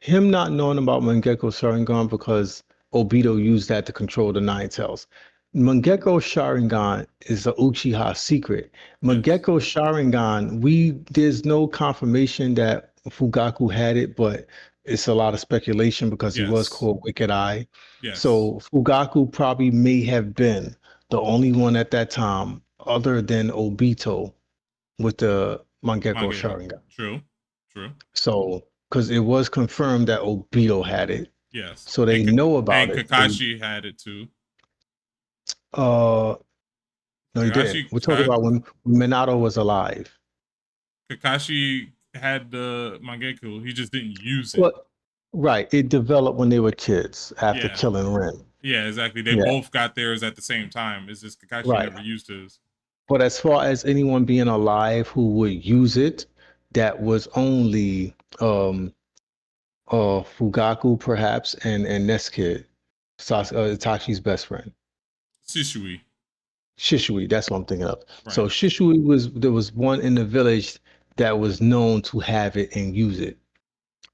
him not knowing about Mangekyo Sharingan because Obito used that to control the Nine Tails. Mangekyo Sharingan is a Uchiha secret. yes, Mangekyo Sharingan, there's no confirmation that Fugaku had it, but it's a lot of speculation because he was yes, called Wicked Eye. yes, So Fugaku probably may have been the only one at that time, other than Obito, with the Mangekyo Mangekyou. Sharingan. True, true. So, because it was confirmed that Obito had it, Yes, so they know about and it. They, Kakashi had it too. uh, no, he didn't. Kakashi We're talking had about when Minato was alive. Kakashi had the Mangekyou. He just didn't use it. But right, it developed when they were kids after Yeah, killing Ren. yeah, exactly. They Yeah, both got theirs at the same time. It's just Kakashi right. never used his. But as far as anyone being alive who would use it, that was only Fugaku perhaps and Neski, Itachi's best friend. Shishui. Shishui, that's what I'm thinking of. So Right. Shishui there was one in the village that was known to have it and use it.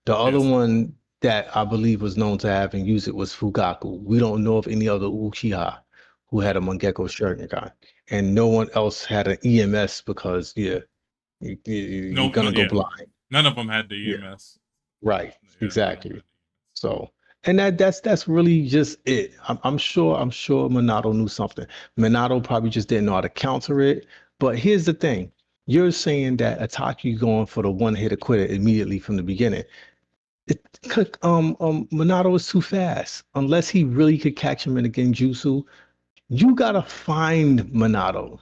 The other Yes. one that I believe was known to have and use it was Fugaku. We don't know of any other Uchiha who had a Mangekyo Sharingan. And no one else had an EMS because you're No, gonna go yeah. blind. None of them had the Yeah, EMS. right. Yeah, none of them Exactly. had the EMS. So, and that's really just it. I'm sure Minato knew something. Minato probably just didn't know how to counter it. But here's the thing: you're saying that Itachi going for the one hit quitter immediately from the beginning. Minato is too fast. Unless he really could catch him in the genjutsu, you gotta find Minato.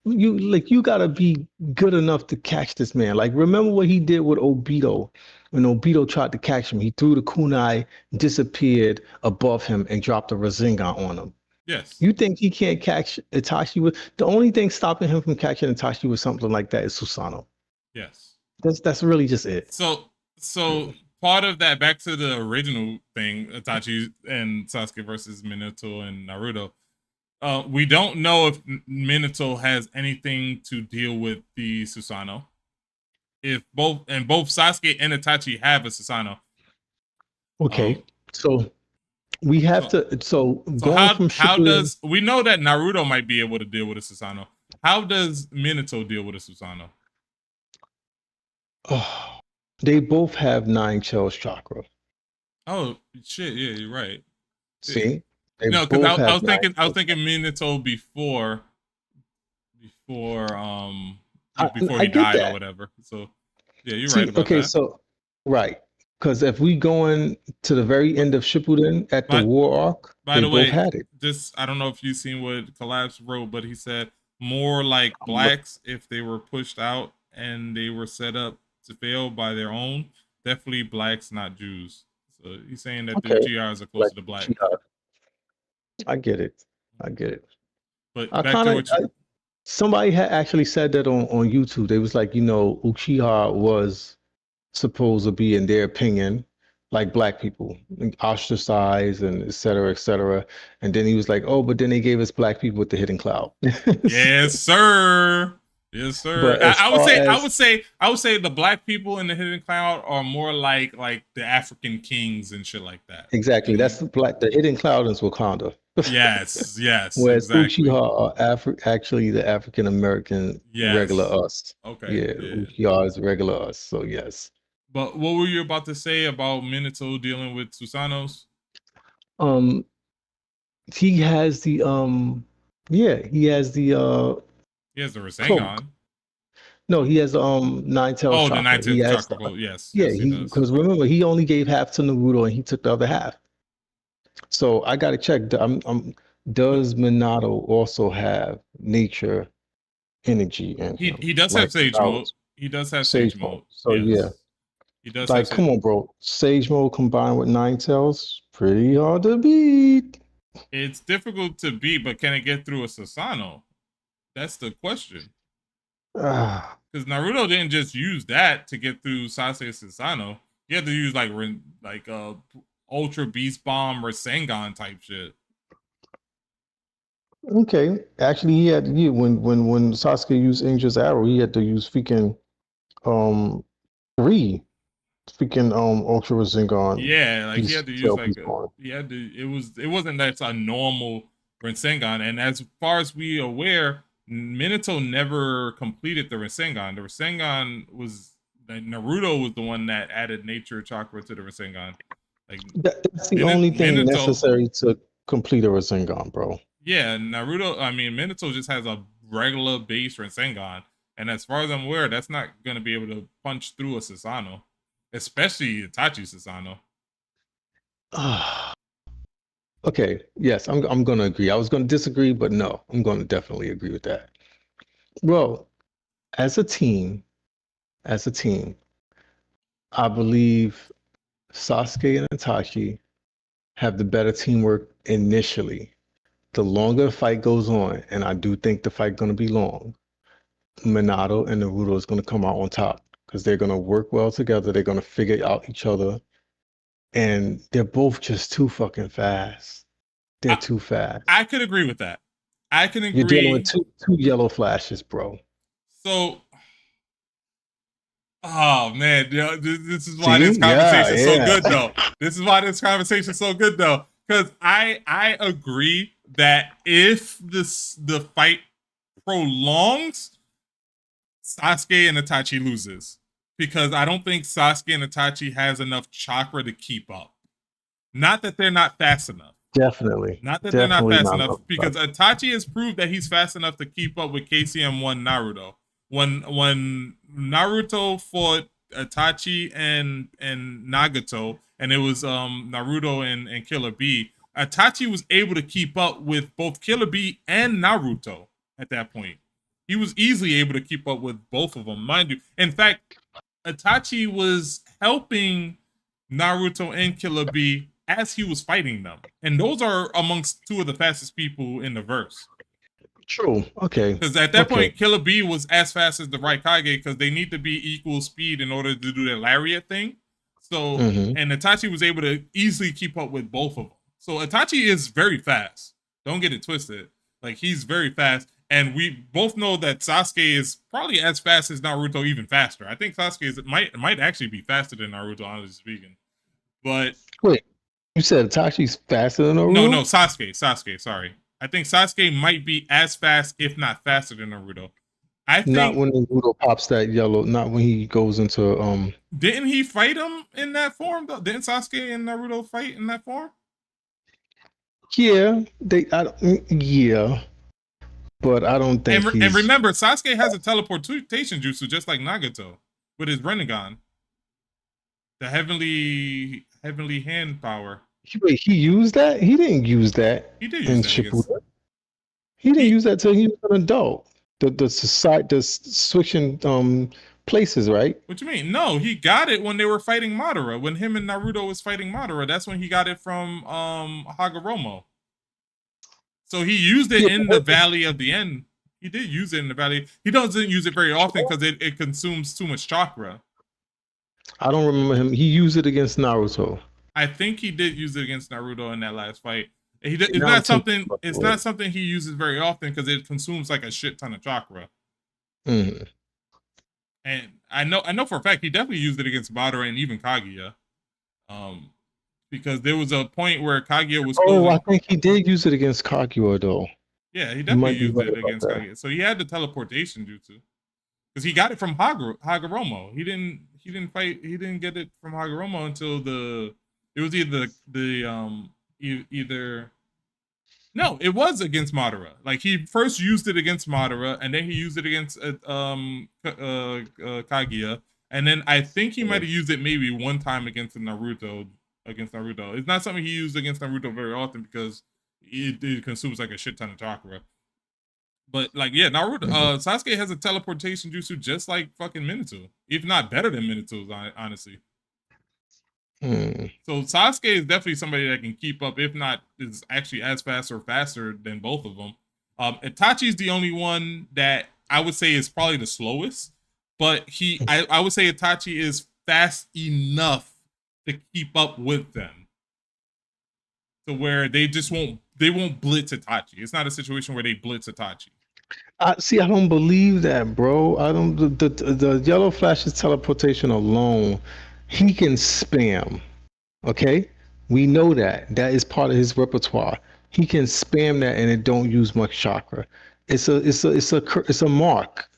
You gotta be good enough to catch this man. Like remember what he did with Obito when Obito tried to catch him. He threw the kunai, disappeared above him, and dropped a Rasengan on him. Yes. You think he can't catch Itachi with the only thing stopping him from catching Itachi with something like that is Susanoo. Yes. That's really just it. So part of that, back to the original thing, Itachi and Sasuke versus Minato and Naruto. We don't know if Minato has anything to deal with the Susanoo. If both Sasuke and Itachi have a Susanoo. Okay, so we have So to. So so going from how Shippuden, does we know that Naruto might be able to deal with a Susanoo? How does Minato deal with a Susanoo? oh, they both have nine shells chakra. Oh shit! Yeah, you're right. It, See? They No, because both I have was nine thinking tails. Minato before before I he get died or that. whatever. So yeah, you're right See, about okay, that. so right, because if we going to the very But end of Shippuden at the but war arc, by they the both way, had it. just I don't know if you've seen what Collapse wrote, but he said more like I'm look, blacks if they were pushed out and they were set up to fail by their own. Definitely blacks, not Jews. So he's saying that the okay, Uchihas are like closer to black. Uchiha. I get it. I get it. But I back kind to of what you somebody had actually said that on YouTube. They was like, Uchiha was supposed to be, in their opinion, like black people, like ostracized and et cetera, et cetera. And then he was like, oh, but then they gave us black people with the hidden cloud. Yes, sir. Yes, sir. But as far as I would say the black people in the Hidden Cloud are more like the African kings and shit like that. exactly, You know? that's the hidden cloud is Wakanda. Yes, yes, Whereas Uchiha exactly. are actually the African American regular Yes. us. Okay. Yeah, Yeah. Uchiha is regular us. So yes. But what were you about to say about Minato dealing with Susanos? Um, he has the yeah, he has the He has the cloak. Rasengan. No, he has nine tails Oh, the chakra. He Nineteenth has Chakra Coat. Yes, yeah, yes, he he does. because remember he only gave half to Naruto and he took the other half. So I gotta check. But Does Minato also have nature energy in he him? does have Like Sage Mode. Naruto, He does have Sage Sage Mode. Mode. So yeah. Yes, he does have Like, Sage. come on, bro. Sage Mode combined with Nine Tails, pretty hard to beat. It's difficult to beat, but can it get through a Sasano? That's the question. Ah, Because Naruto didn't just use that to get through Sasuke Sasano. He had to use like Ultra Beast Bomb or Sengon type shit. okay. Actually, he had to use when Sasuke used Angel's Arrow, he had to use freaking um three freaking Ultra Rasengan Yeah, like he had Beast to use Tail like Beast Born. he had to. It wasn't that's a normal Rasengan, and as far as we aware, Minato never completed the Rasengan. The Rasengan was Naruto was the one that added Nature Chakra to the Rasengan. Like That's the only thing Minato, necessary to complete a Rasengan, bro. yeah, Naruto. I mean, Minato just has a regular base Rasengan, and as far as I'm aware, that's not gonna be able to punch through a Sasano, especially Itachi Sasano. Ah, okay, yes, I'm gonna agree. I was gonna disagree, but no, I'm gonna definitely agree with that. Well, as a team, as a team, I believe Sasuke and Itachi have the better teamwork initially. The longer the fight goes on, and I do think the fight going to be long, Minato and Naruto is going to come out on top because they're going to work well together. They're going to figure out each other, and they're both just too fucking fast. They're too fast. I could agree with that. I can You're dealing with agree. two yellow flashes, bro. So, oh man, this is why this See? Yeah, conversation is so good, yeah. though. This is why this conversation is so good, though, because I agree that if the fight prolongs, Sasuke and Itachi loses because I don't think Sasuke and Itachi has enough chakra to keep up. Not that they're not fast enough. Definitely. Not that they're not Definitely fast not enough, enough. because Itachi has proved that he's fast enough to keep up with KCM1 Naruto. When Naruto fought Itachi and Nagato, and it was Naruto and Killer B, Itachi was able to keep up with both Killer B and Naruto at that point. He was easily able to keep up with both of them, mind you. In fact, Itachi was helping Naruto and Killer B as he was fighting them. And those are amongst two of the fastest people in the verse. True. Okay. Because at that point, Killer B was as fast as the Raikage because they need to be equal speed in order to do their lariat thing. So, and Itachi was able to easily keep up with both of them. So Itachi is very fast. Don't get it twisted. Like, he's very fast. And we both know that Sasuke is probably as fast as Naruto, even faster. I think Sasuke might actually be faster than Naruto, honestly speaking. But wait, you said Itachi's faster than no, Naruto? Sasuke. Sorry, I think Sasuke might be as fast, if not faster, than Naruto. I Not think when Naruto pops that yellow. Not when he goes into didn't he fight him in that form though? Didn't Sasuke and Naruto fight in that form? Yeah, yeah, but I don't think And he's. remember, Sasuke has a teleportation jutsu just like Nagato with his Rinnegan, the heavenly hand power. Wait, he used that? He didn't use that He did use in that against Shippuden. He didn't he. use that till he was an adult. The society, switching places, right? What you mean? No, he got it when they were fighting Madara. When him and Naruto was fighting Madara, that's when he got it from Hagoromo. So he used it Yeah, in the Valley of the End. He did use it in the Valley. He doesn't use it very often because it consumes too much chakra. I don't remember him. He used it against Naruto. I think he did use it against Naruto in that last fight. See, It's now I'm not thinking something. about It's it. not something he uses very often because it consumes like a shit ton of chakra. Mhm. And I know for a fact he definitely used it against Madara and even Kaguya. Um, because there was a point where Kaguya was Oh, I closing. think he did use it against Kaguya though. Yeah, he You definitely might be used right it about against that. Kaguya. So he had the teleportation jutsu because he got it from Hagoromo. He didn't fight. He didn't get it from Hagoromo until the. It was either either no, it was against Madara. Like he first used it against Madara, and then he used it against Kaguya, and then I think he might have used it maybe one time against Naruto. Against Naruto, it's not something he used against Naruto very often because it consumes like a shit ton of chakra. But like, yeah, Naruto, Sasuke has a teleportation jutsu just like fucking Minato, if not better than Minato's, honestly. Hmm. So Sasuke is definitely somebody that can keep up, if not is actually as fast or faster than both of them. Itachi's the only one that I would say is probably the slowest, but I would say Itachi is fast enough to keep up with them, to where they won't blitz Itachi. It's not a situation where they blitz Itachi. I see. I don't believe that, bro. I don't. The Yellow Flash's teleportation alone, he can spam. Okay, we know that. That is part of his repertoire. He can spam that, and it don't use much chakra. It's a mark,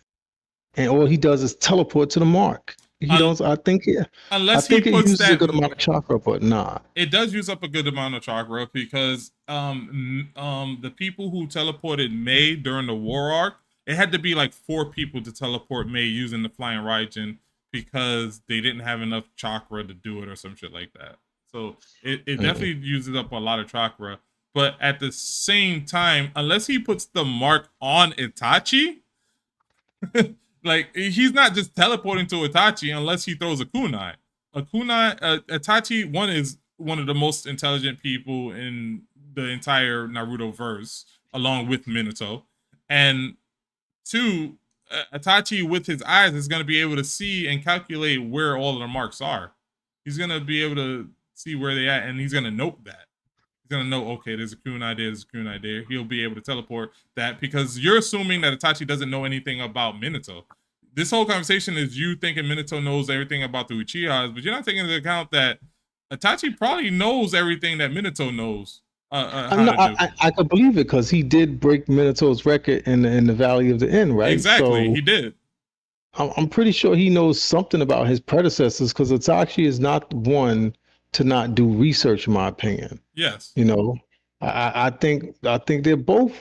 and all he does is teleport to the mark. He Un- don't. I think. Yeah, I Unless he think it puts uses a that, good amount of chakra, but nah. it does use up a good amount of chakra because the people who teleported May during the war arc, it had to be like 4 people to teleport May using the flying Raijin because they didn't have enough chakra to do it or some shit like that. So it Mm. definitely uses up a lot of chakra. But at the same time, unless he puts the mark on Itachi, like he's not just teleporting to Itachi unless he throws a kunai. A kunai, Itachi one is one of the most intelligent people in the entire Naruto verse, along with Minato, and two, Itachi with his eyes is going to be able to see and calculate where all of the marks are. He's going to be able to see where they at, and he's going to note that. He's gonna know, okay, there's a kunai there, there's a kunai there. He'll be able to teleport that because you're assuming that Itachi doesn't know anything about Minato. This whole conversation is you thinking Minato knows everything about the Uchihas, but you're not taking into account that Itachi probably knows everything that Minato knows I'm how to not, do. I could believe it because he did break Minato's record in the Valley of the End, right? Exactly, So he did. I'm pretty sure he knows something about his predecessors because Itachi is not one to not do research, in my opinion. Yes. You know, I think they're both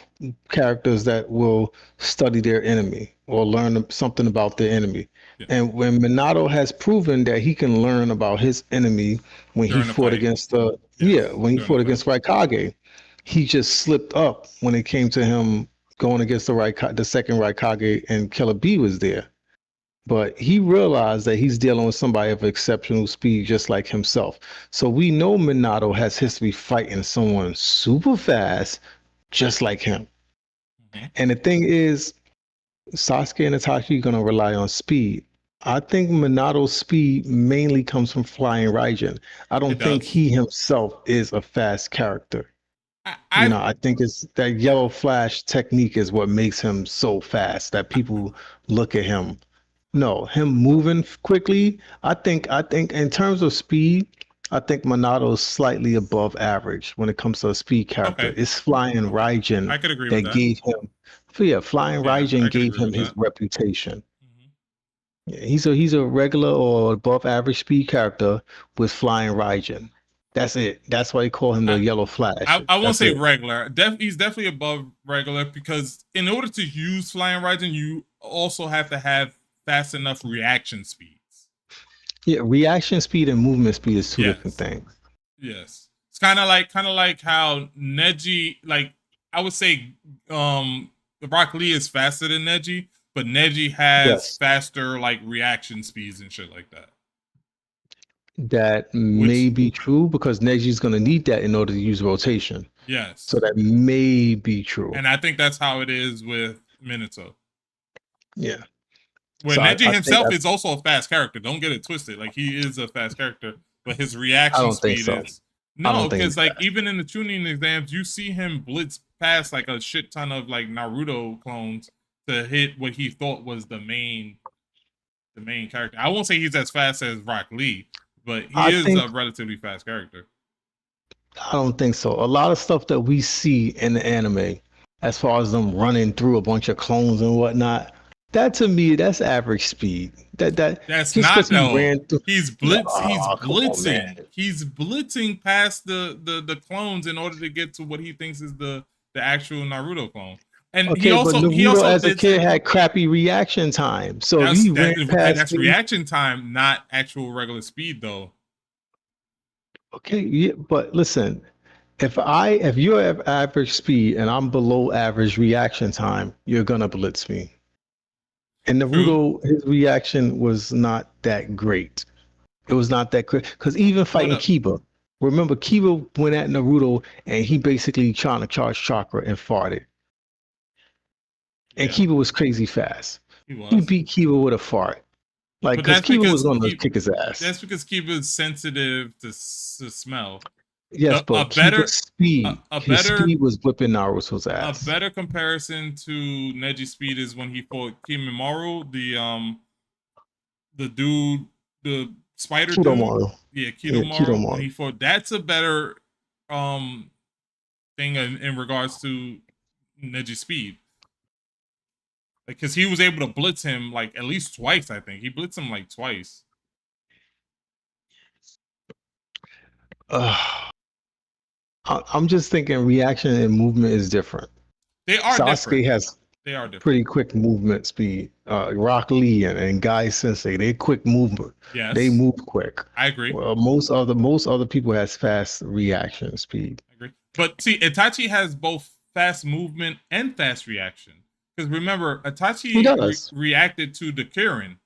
characters that will study their enemy or learn something about their enemy. Yeah. And when Minato has proven that he can learn about his enemy when he During the fought fight. against the Yes. when he During the fought fight. against Raikage, he just slipped up when it came to him going against the second Raikage, and Killer B was there. But he realized that he's dealing with somebody of exceptional speed, just like himself. So we know Minato has history fighting someone super fast, just like him. Mm-hmm. And the thing is, Sasuke and Itachi are going to rely on speed. I think Minato's speed mainly comes from flying Raijin. I don't think he himself is a fast character. I think it's that yellow flash technique is what makes him so fast that people look at him. No, him moving quickly. I think in terms of speed, I think Minato's slightly above average when it comes to a speed character. Okay. It's flying Raijin I could agree with that that. gave him, yeah, flying Raijin I could gave agree him with his that. reputation. Yeah, he's a regular or above average speed character with flying Raijin. That's it. That's why they call him the I, Yellow Flash. I won't That's say it. regular. He's definitely above regular because in order to use Flying Raijin, you also have to have fast enough reaction speeds. Yeah, reaction speed and movement speed is two different Yes. things. Yes. It's kind of like how Neji, like I would say Rock Lee is faster than Neji, but Neji has Yes. faster like reaction speeds and shit like that. That may Which be true because Neji's going to need that in order to use rotation. So yes. that may be true. And I think that's how it is with Minato. Yeah. Where So Neji I think himself is also a fast character. Don't get it twisted. Like he is a fast character, but his I reaction don't think speed so. is I no, don't think because he's like fast. even in the tuning exams, you see him blitz past like a shit ton of like Naruto clones to hit what he thought was the main character. I won't say he's as fast as Rock Lee, but he I is think a relatively fast character. I don't think so. A lot of stuff that we see in the anime, as far as them running through a bunch of clones and whatnot, that to me, that's average speed. That That's just because not he though. ran through. He's No, blitz. He's come on, man. blitzing. He's blitzing past the clones in order to get to what he thinks is the actual Naruto clone. And Okay, but he Naruto also as a did kid had crappy reaction time. So if he ran past that's me, reaction time, not actual regular speed though. okay, yeah, but listen, if you're at average speed and I'm below average reaction time, you're gonna blitz me. And True. Naruto, his reaction was not that great. It was not that quick because even What fighting up? Kiba, remember Kiba went at Naruto and he basically trying to charge chakra and farted. And Yeah, Kiba was crazy fast. he He was. beat Kiba with a fart, like But because Kiba was gonna kick his ass. that's because Kiba is sensitive to smell. Yes, A but Kiba's better speed, a his better speed was whipping Naruto's a ass. better comparison to Neji Speed is when he fought Kimimaro, the dude, the spider dude. Kidomaru, Yeah, yeah, Kidomaru. When Kidomaru. he fought, that's a better um thing in regards to Neji Speed. Because he was able to blitz him like at least twice, I think. He blitzed him like twice. I'm just thinking reaction and movement is different. They are Sasuke different. has They are different. pretty quick movement speed. Rock Lee and Guy Sensei, they quick movement. Yes. They move quick. I agree. Well, most other people has fast reaction speed. I agree. But see, Itachi has both fast movement and fast reaction. Because remember, He Itachi does. reacted to the Kirin.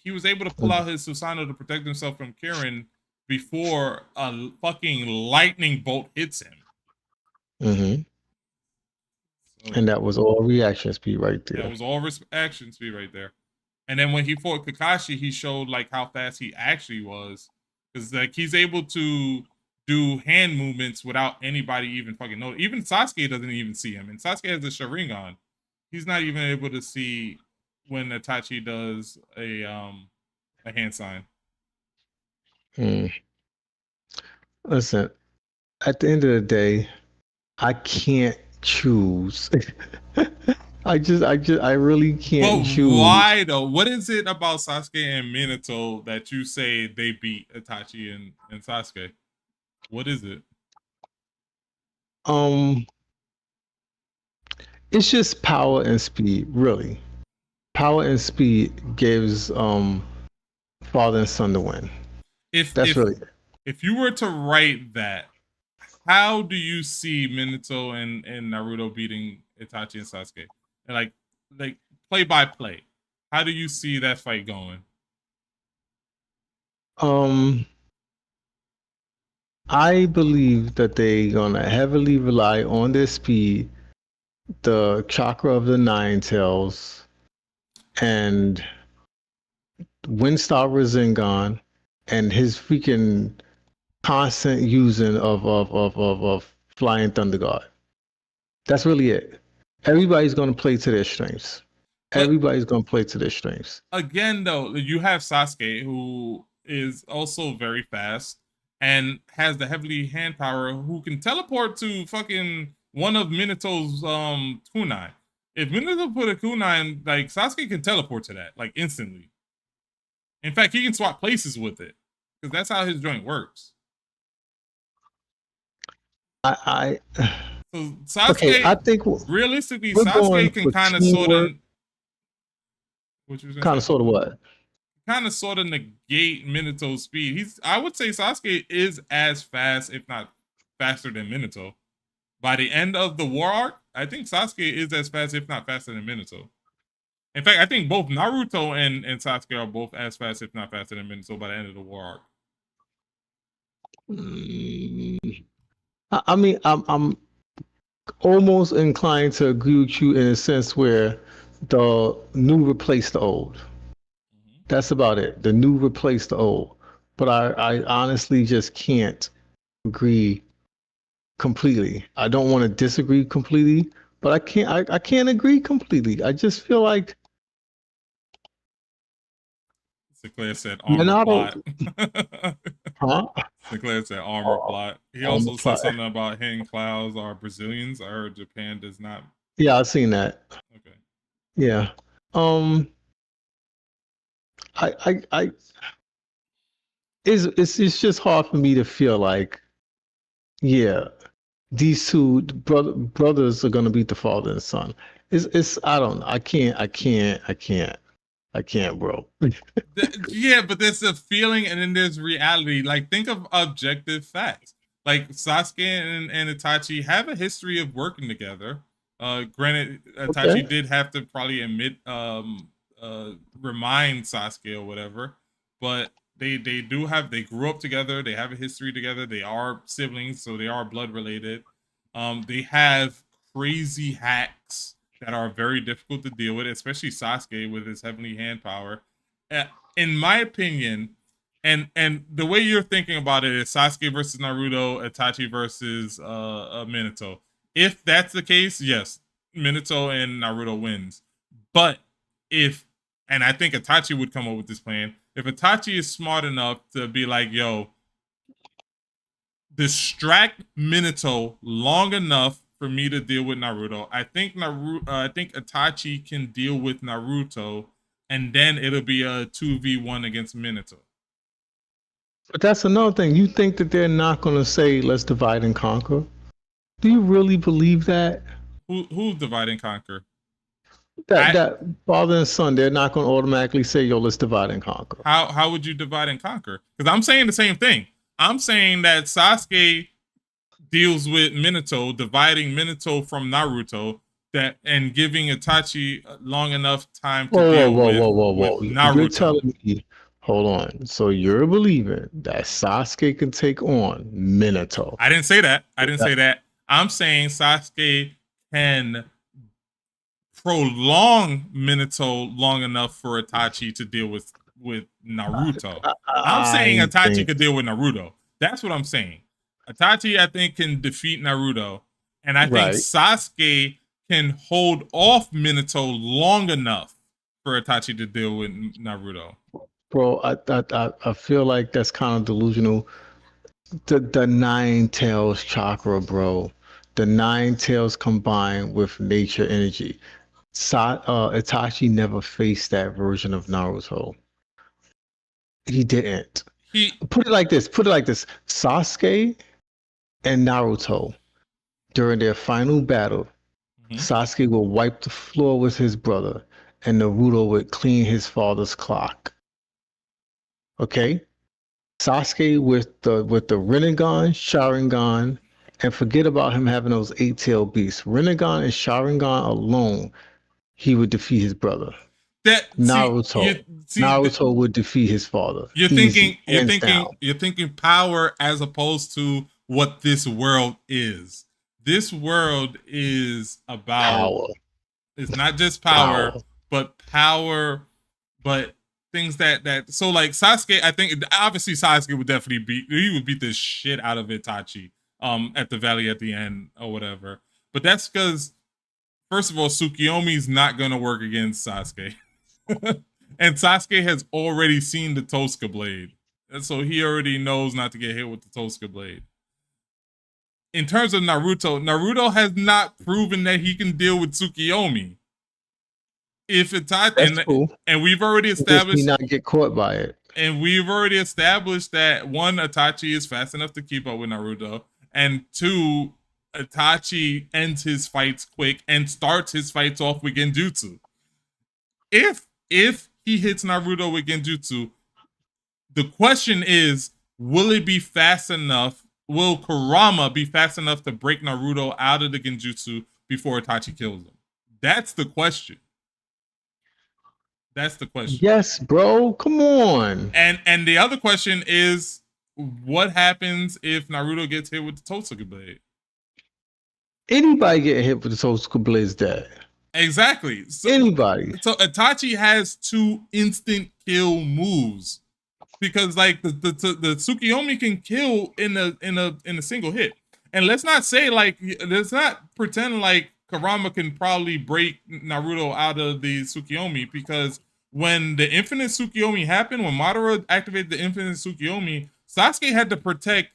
He was able to pull out his Susanoo to protect himself from Kirin before a fucking lightning bolt hits him. Mm-hmm. So, and that was all reaction speed right there. That was all reaction speed right there. And then when he fought Kakashi, he showed like how fast he actually was. Because like he's able to do hand movements without anybody even fucking know. Even Sasuke doesn't even see him. And Sasuke has the Sharingan. He's not even able to see when Itachi does a hand sign. Listen, at the end of the day, I can't choose. I really can't choose. Why though? What is it about Sasuke and Minato that you say they beat Itachi and Sasuke? What is it? It's just power and speed, really. Power and speed gives father and son to win. If you were to write that, how do you see Minato and Naruto beating Itachi and Sasuke? And like play by play. How do you see that fight going? I believe that they're gonna heavily rely on their speed, the chakra of the Nine Tails, and Windstar Rasengan, and his freaking constant using of Flying Thunder God. That's really it. Everybody's gonna play to their strengths. Everybody's gonna play to their strengths. Again, though, you have Sasuke, who is also very fast and has the heavily hand power, who can teleport to fucking one of Minato's kunai. If Minato put a kunai, like Sasuke can teleport to that like instantly. In fact, he can swap places with it because that's how his joint works. I So okay. I Sasuke, think realistically, we're going Sasuke can for kind of sort of teamwork. what you was gonna Kind of, say, sort of what? kind of sort of negate Minato's speed. I would say Sasuke is as fast, if not faster than Minato. By the end of the war arc, I think Sasuke is as fast, if not faster than Minato. In fact, I think both Naruto and Sasuke are both as fast, if not faster than Minato by the end of the war arc. Mm, I mean, I'm almost inclined to agree with you in a sense where the new replaced the old. That's about it. The new replaced the old. But I honestly just can't agree completely. I don't want to disagree completely, but I can't agree completely. I just feel like Sinclair said armor Minato, plot. huh? Sinclair said armor Uh, plot. He on the also said plot. something about hidden clouds are Brazilians. I heard Japan does not. Yeah, I've seen that. Okay. Yeah. Um, I it's just hard for me to feel like, yeah, these two brothers are gonna beat the father and son. It's I don't know. I can't, bro. Yeah, but there's a feeling and then there's reality. Like, think of objective facts. Like, Sasuke and Itachi have a history of working together. Granted, Itachi Okay. did have to probably remind Sasuke or whatever, but they do have, they grew up together. They have a history together. They are siblings, so they are blood related. They have crazy hacks that are very difficult to deal with, especially Sasuke with his heavenly hand power. Uh, in my opinion, and the way you're thinking about it is Sasuke versus Naruto, Itachi versus Minato. If that's the case, yes, Minato and Naruto wins. But if, and I think Itachi would come up with this plan, if Itachi is smart enough to be like, yo, distract Minato long enough for me to deal with Naruto. I think Itachi can deal with Naruto, and then it'll be a 2v1 against Minato. But that's another thing. You think that they're not gonna say let's divide and conquer? Do you really believe that? Who's divide and conquer? That father and son, they're not gonna automatically say, yo, let's divide and conquer. How would you divide and conquer? Because I'm saying the same thing. I'm saying that Sasuke deals with Minato, dividing Minato from Naruto, that and giving Itachi long enough time to deal with You're Naruto. telling me, hold on. So you're believing that Sasuke can take on Minato? I didn't say that. I didn't say that. I'm saying Sasuke can prolong Minato long enough for Itachi to deal with Naruto. I'm saying Itachi could deal with Naruto. That's what I'm saying. Itachi, I think, can defeat Naruto, and I think Sasuke can hold off Minato long enough for Itachi to deal with Naruto. Bro, I feel like that's kind of delusional. The nine tails chakra, bro. The nine tails combined with nature energy. Itachi never faced that version of Naruto. He didn't. Put it like this. Sasuke and Naruto, during their final battle, Sasuke will wipe the floor with his brother, and Naruto would clean his father's clock. Okay? Sasuke with the Rinnegan, Sharingan, and forget about him having those eight-tailed beasts. Rinnegan and Sharingan alone, he would defeat his brother. Naruto would defeat his father. You're Easy, you're thinking power as opposed to what this world is. This world is about power. It's not just power, but things that so like Sasuke, I think obviously Sasuke would definitely beat the shit out of Itachi at the valley at the end or whatever. But that's because first of all, Tsukiyomi's not gonna work against Sasuke. And Sasuke has already seen the Tosca blade. And so he already knows not to get hit with the Tosca blade. In terms of Naruto, Naruto has not proven that he can deal with Tsukiyomi. If Itachi, cool. And we've already established he not get caught by it. And we've already established that one, Itachi is fast enough to keep up with Naruto, and two, Itachi ends his fights quick and starts his fights off with Genjutsu. If he hits Naruto with Genjutsu, the question is, will it be fast enough? Will Kurama be fast enough to break Naruto out of the Genjutsu before Itachi kills him? That's the question. That's the question. Yes, bro. Come on. And the other question is, what happens if Naruto gets hit with the Totsuka blade? Anybody get hit with the Totsuka blade is dead. Exactly. Anybody. So Itachi has 2 instant kill moves because like the Tsukiyomi can kill in a single hit. And let's not say like, let's not pretend like Kurama can probably break Naruto out of the Tsukiyomi, because when the infinite Tsukiyomi happened, when Madara activated the infinite Tsukiyomi, Sasuke had to protect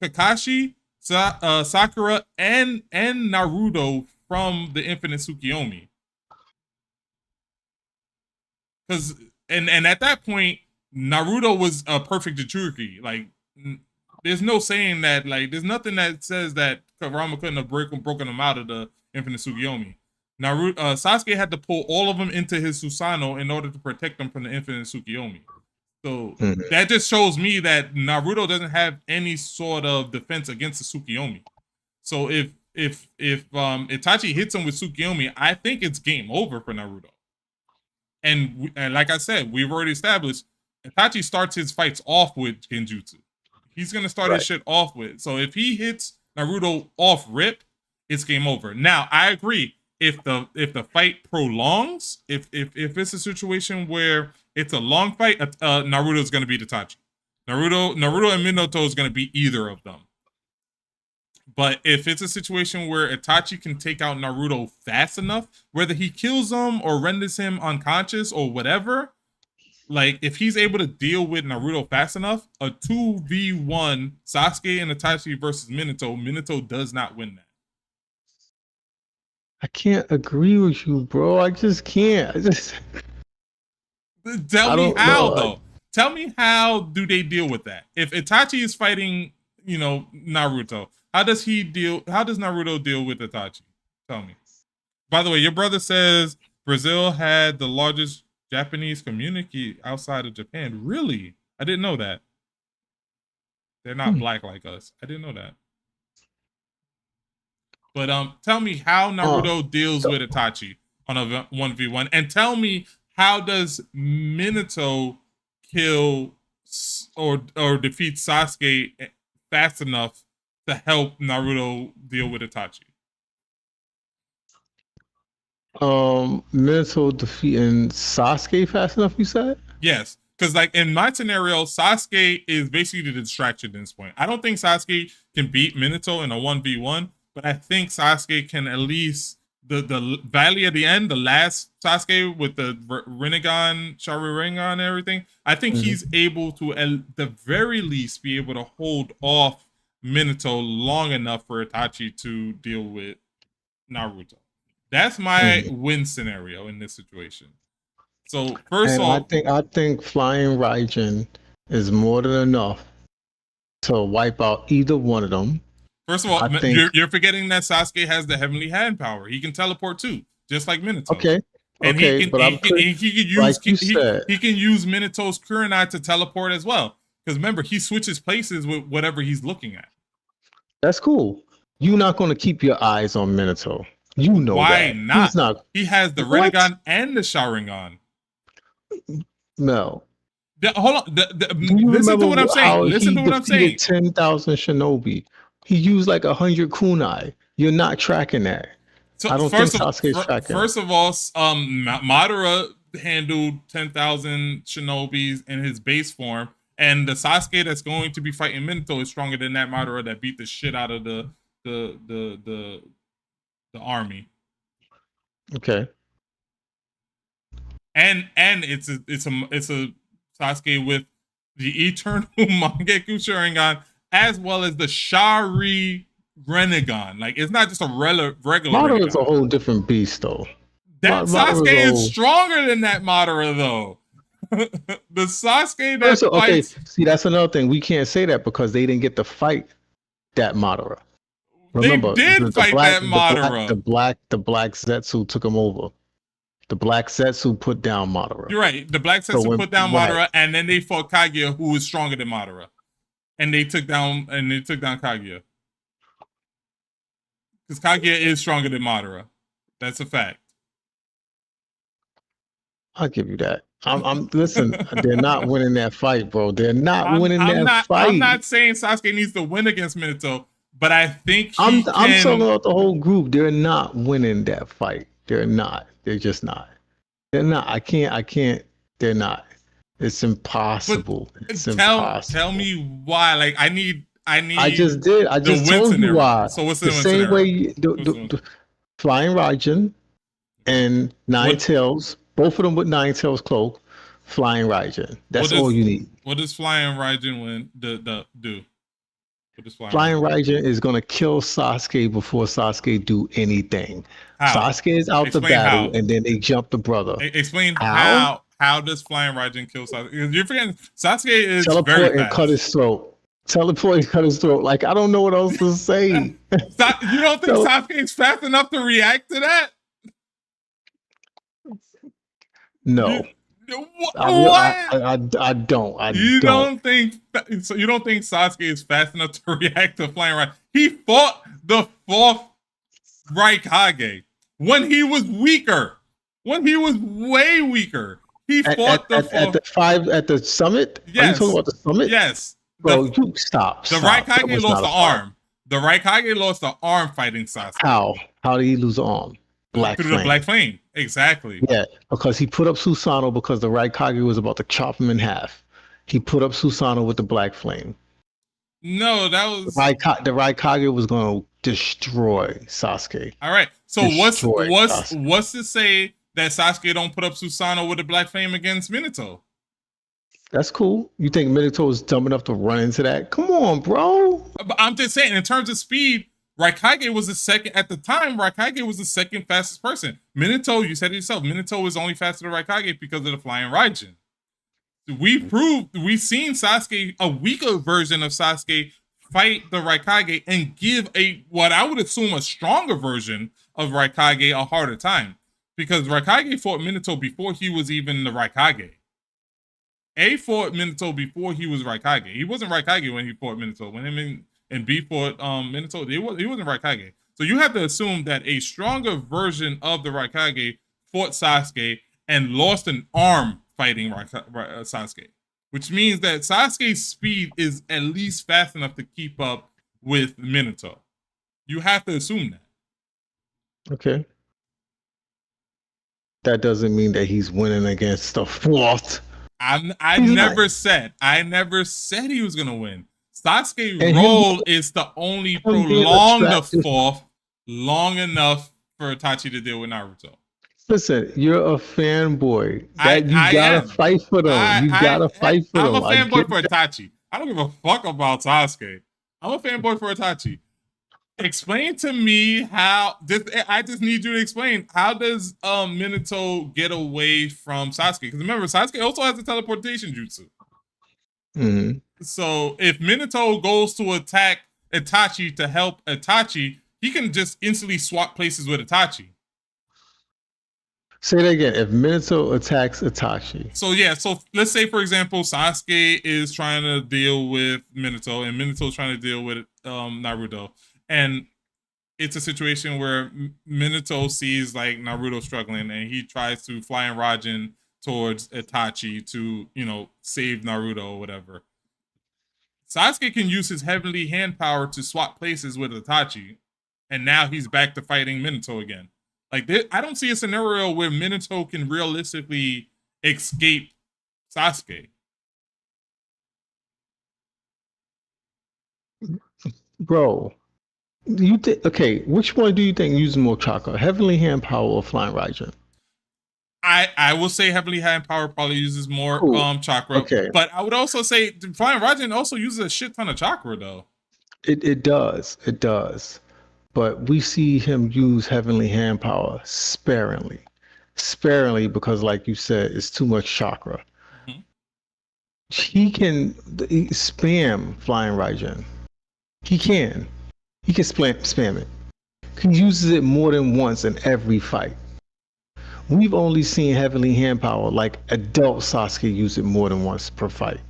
Kakashi, Sakura, and Naruto from the infinite Tsukiyomi. Because and at that point, Naruto was a perfect Jinchuriki. Like, there's no saying that, like, there's nothing that says that Kurama couldn't have broken him out of the infinite Tsukiyomi. Naruto, Sasuke had to pull all of them into his Susanoo in order to protect them from the infinite Tsukiyomi. So that just shows me that Naruto doesn't have any sort of defense against the Tsukiyomi. So if Itachi hits him with Tsukiyomi, I think it's game over for Naruto. And like I said, we've already established Itachi starts his fights off with Genjutsu. He's gonna start his shit off with. So if he hits Naruto off rip, it's game over. Now I agree. If the fight prolongs, if it's a situation where it's a long fight, Naruto is gonna beat Itachi. Naruto and Minato is gonna beat either of them. But if it's a situation where Itachi can take out Naruto fast enough, whether he kills him or renders him unconscious or whatever, like if he's able to deal with Naruto fast enough, a 2v1 Sasuke and Itachi versus Minato does not win that. I can't agree with you, bro. I just can't. Tell me how, though. Tell me how do they deal with that? If Itachi is fighting, Naruto, how does Naruto deal with Itachi? Tell me. By the way, your brother says Brazil had the largest Japanese community outside of Japan. Really? I didn't know that. They're not black like us. I didn't know that. But tell me how Naruto deals with Itachi on a 1v1, and tell me how does Minato kill or defeat Sasuke fast enough to help Naruto deal with Itachi? Minato defeating Sasuke fast enough, you said? Yes, because like in my scenario, Sasuke is basically the distraction at this point. I don't think Sasuke can beat Minato in a 1v1, but I think Sasuke can at least the valley at the end, the last Sasuke with the Rinnegan, Sharingan and everything. I think he's able to at the very least be able to hold off Minato long enough for Itachi to deal with Naruto. That's my win scenario in this situation. So first of all, I think flying Raijin is more than enough to wipe out either one of them. First of all, you're forgetting that Sasuke has the heavenly hand power. He can teleport too, just like Minato. Okay. And he can use Minato's Kurenai to teleport as well. Because remember, he switches places with whatever he's looking at. That's cool. You're not going to keep your eyes on Minato. You know why that. not? He's not. He has the Rinnegan and the Sharingan. No. Hold on. Listen to what I'm saying. Listen to what I'm saying. 10,000 shinobi. He used like 100 kunai. You're not tracking that. So I don't think Sasuke's tracking. First of all, Madara handled 10,000 shinobis in his base form, and the Sasuke that's going to be fighting Minato is stronger than that Madara that beat the shit out of the army. Okay. And it's a Sasuke with the eternal Mangekyou Sharingan as well as the Shari Rinnegan. Like, it's not just a regular Madara is a whole different beast, though. That Sasuke is stronger than that Madara, though. The Sasuke that fights... See, that's another thing. We can't say that because they didn't get to fight that Madara. They Remember, did fight that Madara. the black Zetsu took him over. The black Zetsu put down Madara. You're right. The Black So Setsu when put down right, Madara, and then they fought Kaguya, who was stronger than Madara, and they took down Kaguya because Kaguya is stronger than Madara. That's a fact. I'll give you that. I'm listen. They're not winning that fight, bro. They're not winning that fight. I'm not saying Sasuke needs to win against Minato, but I think I'm talking about the whole group. They're not winning that fight. They're not. They're just not. They're not. I can't. They're not. It's impossible. It's impossible. Tell me why. Like I need. I just did. I just told you why. So what's the same way? The Flying Raijin and Nine Tails. Both of them with Nine Tails cloak. Flying Raijin. That's all you need. What does Flying Raijin do? Flying Raijin is going to kill Sasuke before Sasuke do anything. How? Sasuke is out the battle, and then they jump the brother. Explain how. How does Flying Raijin kill Sasuke? You're forgetting Sasuke is teleport very fast. And cut his throat. Teleport and cut his throat. Like I don't know what else to say. You don't think Sasuke is fast enough to react to that? No. What? I don't. You don't think Sasuke is fast enough to react to Flying Raijin? He fought the fourth Raikage when he was weaker. When he was way weaker. He fought at the summit? Yes. Are you talking about the summit? Yes. Bro, you stop. The Raikage lost the arm. The Raikage lost the arm fighting Sasuke. How? How did he lose the arm? Through the Black Flame. Exactly. Yeah, because he put up Susanoo because the Raikage was about to chop him in half. He put up Susanoo with the Black Flame. No, that was the Raikage was going to destroy Sasuke. All right. So what's to say that Sasuke don't put up Susanoo with the Black Flame against Minato? That's cool. You think Minato is dumb enough to run into that? Come on, bro. But I'm just saying, in terms of speed, Raikage was the second at the time. Raikage was the second fastest person. Minato, you said it yourself. Minato is only faster than Raikage because of the Flying Raijin. We've seen Sasuke, a weaker version of Sasuke, fight the Raikage and give what I would assume a stronger version of Raikage a harder time, because Raikage fought Minato before he was even the Raikage. A fought Minato before he was Raikage. He wasn't Raikage when he fought Minato. When him and B fought Minato, he wasn't Raikage. So you have to assume that a stronger version of the Raikage fought Sasuke and lost an arm fighting Sasuke, which means that Sasuke's speed is at least fast enough to keep up with Minato. You have to assume that. Okay. That doesn't mean that he's winning against the fourth. I never said he was gonna win. Sasuke's role is to only prolong the fourth long enough for Itachi to deal with Naruto. Listen, you're a fanboy. You gotta fight for them. You gotta fight for them. I'm a fanboy for Itachi. I don't give a fuck about Sasuke. I'm a fanboy for Itachi. Explain to me how. I just need you to explain, how does Minato get away from Sasuke? Because remember, Sasuke also has a teleportation jutsu. Mm-hmm. So if Minato goes to attack Itachi to help Itachi, he can just instantly swap places with Itachi. Say that again. If Minato attacks Itachi. So yeah, so let's say, for example, Sasuke is trying to deal with Minato and Minato's trying to deal with Naruto. And it's a situation where Minato sees like Naruto struggling and he tries to fly in Raijin towards Itachi to, save Naruto or whatever. Sasuke can use his heavenly hand power to swap places with Itachi. And now he's back to fighting Minato again. Like, I don't see a scenario where Minato can realistically escape Sasuke. Bro, which one do you think uses more chakra? Heavenly hand power or Flying Raijin? I will say Heavenly Hand power probably uses more chakra. Okay. But I would also say Flying Raijin also uses a shit ton of chakra though. It does. It does. But we see him use Heavenly Hand power sparingly. Sparingly because, like you said, it's too much chakra. Mm-hmm. He can spam Flying Raijin. He can. He can spam it. He uses it more than once in every fight. We've only seen heavenly hand power like adult Sasuke use it more than once per fight.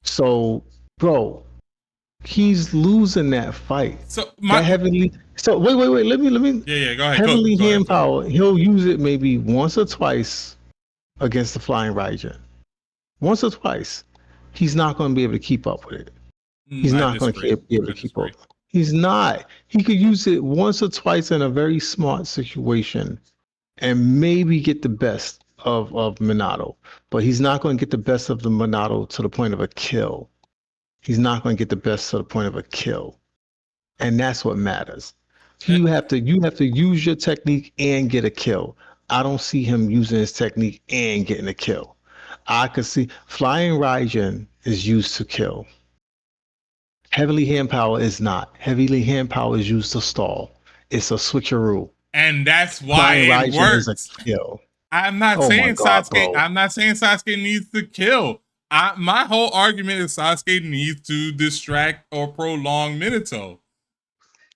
So, bro, he's losing that fight. So That heavenly. So wait. Let me. Yeah. Go ahead. Heavenly Go ahead. hand power. He'll use it maybe once or twice against the flying Raijin. Once or twice. He's not going to be able to keep up with it. He's I not going to disagree. be able to keep up. He's not. He could use it once or twice in a very smart situation and maybe get the best of Minato. But he's not going to get the best of the Minato to the point of a kill. He's not going to get the best to the point of a kill. And that's what matters. You have to use your technique and get a kill. I don't see him using his technique and getting a kill. I could see flying Raijin is used to kill. Heavily hand power is not. Heavily hand power is used to stall. It's a switcheroo. And that's why it works. Is a kill. I'm not saying Sasuke. I'm not saying Sasuke needs to kill. My whole argument is Sasuke needs to distract or prolong Minato.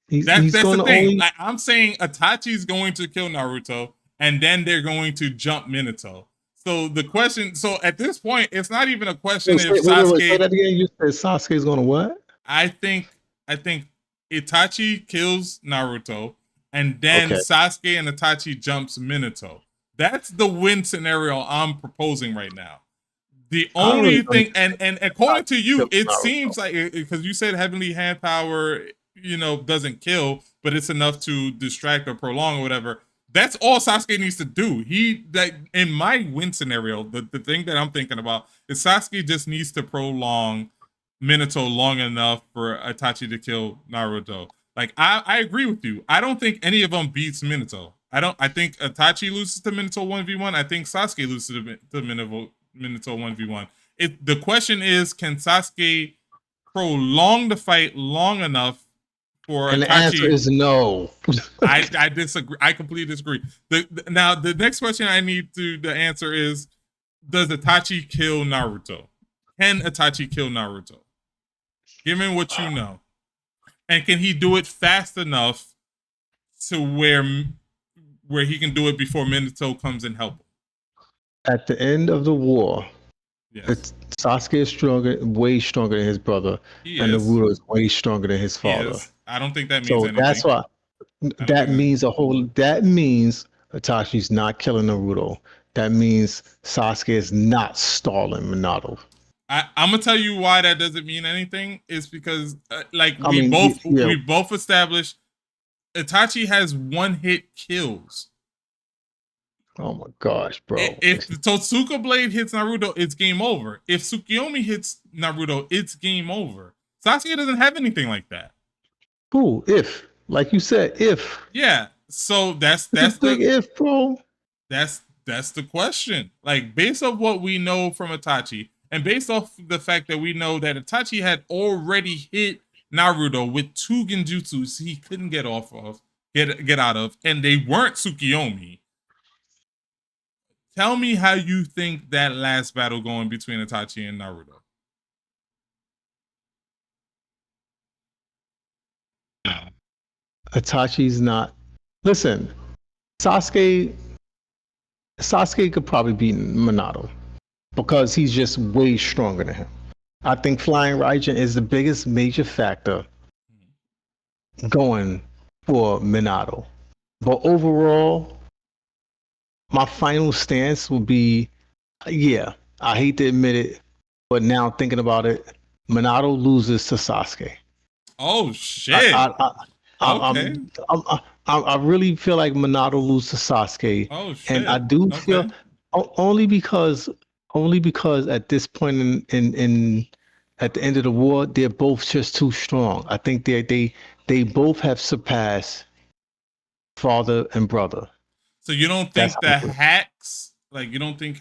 That's the thing. Like, I'm saying Itachi's going to kill Naruto, and then they're going to jump Minato. So the question, so at this point, it's not even a question if Sasuke. Say that again. You said Sasuke's going to what? I think Itachi kills Naruto, and then Sasuke and Itachi jumps Minato. That's the win scenario I'm proposing right now. The only thing, and according to you, it seems like, because you said heavenly hand power, doesn't kill, but it's enough to distract or prolong or whatever. That's all Sasuke needs to do. In my win scenario, the thing that I'm thinking about is Sasuke just needs to prolong Minato long enough for Itachi to kill Naruto. Like, I agree with you. I don't think any of them beats Minato. I think Itachi loses to Minato 1v1. I think Sasuke loses to Minato 1v1. The question is, can Sasuke prolong the fight long enough for and Itachi? The answer is no. I disagree. I completely disagree. Now, the next question I need to answer is, does Itachi kill Naruto? Can Itachi kill Naruto? Given what you know. And can he do it fast enough to where he can do it before Minato comes and help him? At the end of the war, Sasuke is way stronger than his brother, and Naruto is way stronger than his father. I don't think that means anything. That's why that means Itachi's not killing Naruto. That means Sasuke is not stalling Minato. I'm gonna tell you why that doesn't mean anything. Is because we both established Itachi has one-hit kills. Oh my gosh, bro! If the Totsuka blade hits Naruto, it's game over. If Tsukiyomi hits Naruto, it's game over. Sasuke doesn't have anything like that. Cool. If, like you said, if. Yeah. So that's the big if, bro. That's the question. Like, based off what we know from Itachi, and based off the fact that we know that Itachi had already hit Naruto with 2 genjutsus he couldn't get out of, and they weren't Tsukiyomi. Tell me how you think that last battle going between Itachi and Naruto. Itachi's not. Listen, Sasuke could probably beat Minato because he's just way stronger than him. I think flying Raijin is the biggest major factor going for Minato. But overall, my final stance will be, I hate to admit it, but now thinking about it, Minato loses to Sasuke. Oh shit! I really feel like Minato loses to Sasuke. Oh shit! And I do feel only because at this point in at the end of the war, they're both just too strong. I think they both have surpassed father and brother. So you don't think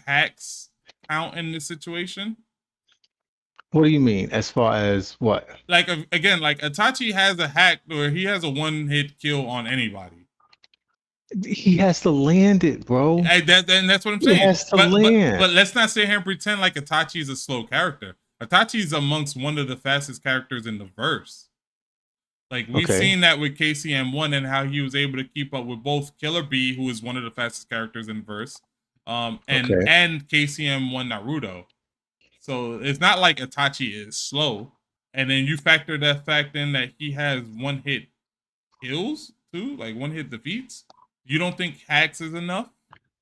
hacks count in this situation? What do you mean? As far as what? Like, again, like Itachi has a hack where he has a one-hit kill on anybody. He has to land it, bro. And that's what I'm saying. He has to land. But let's not sit here and pretend like Itachi is a slow character. Itachi's amongst one of the fastest characters in the verse. Like we've Okay. seen that with KCM1 and how he was able to keep up with both Killer B, who is one of the fastest characters in the verse, Okay. and KCM1 Naruto. So it's not like Itachi is slow. And then you factor that fact in that he has one hit kills too, like one hit defeats. You don't think hacks is enough?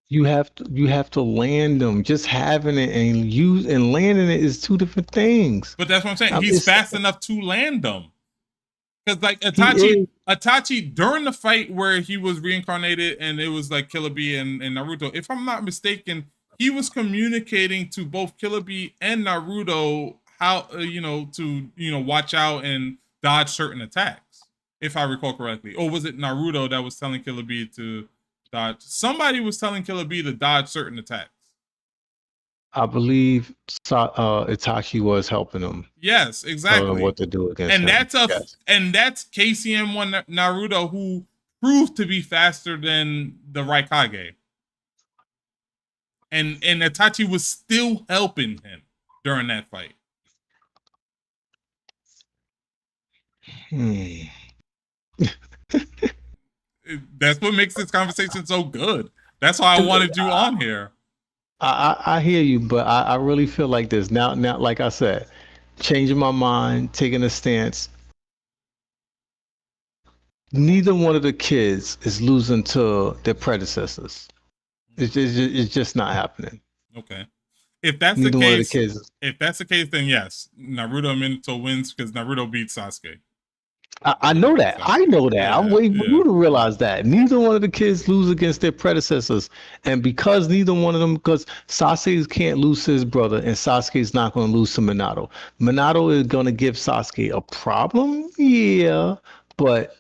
You have to land them. Just having it and use and landing it is two different things. But that's what I'm saying. He's It's fast enough to land them. Because like he is. Itachi during the fight where he was reincarnated and it was like Killer B and Naruto, if I'm not mistaken, he was communicating to both Killer B and Naruto how to watch out and dodge certain attacks, if I recall correctly. Or was it Naruto that was telling Killer B to dodge? Somebody was telling Killer B to dodge certain attacks. I believe Itachi was helping him. Yes, exactly. Telling him what to do against and him. that's KCM1 Naruto, who proved to be faster than the Raikage. And Itachi was still helping him during that fight. That's what makes this conversation so good. That's why I wanted you on here. I hear you, but I really feel like this now. Like I said, changing my mind, taking a stance. Neither one of the kids is losing to their predecessors. It's just not happening. Okay. If that's Neither the one of the case, kids. if that's the case, then yes, Naruto Minato wins because Naruto beats Sasuke. I know that. I know that. Yeah, I'm waiting for you to realize that. Neither one of the kids lose against their predecessors. And because neither one of them, because Sasuke can't lose to his brother, and Sasuke's not going to lose to Minato. Minato is going to give Sasuke a problem. Yeah. But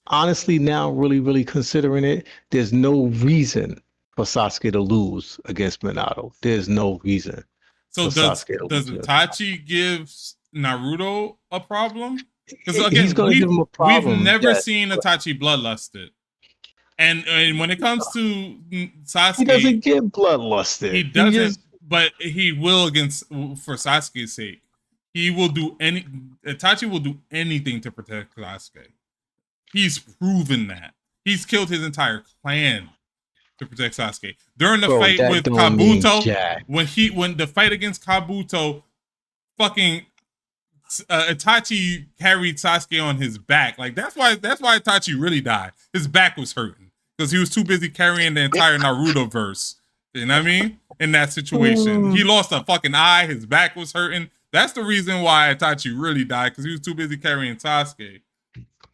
honestly, now really considering it, there's no reason for Sasuke to lose against Minato. There's no reason. So does Itachi give Naruto a problem? Because again, he's gonna give him a problem. We've never seen Itachi bloodlusted. And when it comes to Sasuke, he doesn't get bloodlusted. He doesn't, but he will for Sasuke's sake. He will do Itachi will do anything to protect Sasuke. He's proven that. He's killed his entire clan to protect Sasuke. During the fight with Kabuto, when the fight against Kabuto, fucking Itachi carried Sasuke on his back. Like that's why Itachi really died. His back was hurting because he was too busy carrying the entire Naruto verse. You know what I mean? In that situation, he lost a fucking eye. His back was hurting. That's the reason why Itachi really died, because he was too busy carrying Sasuke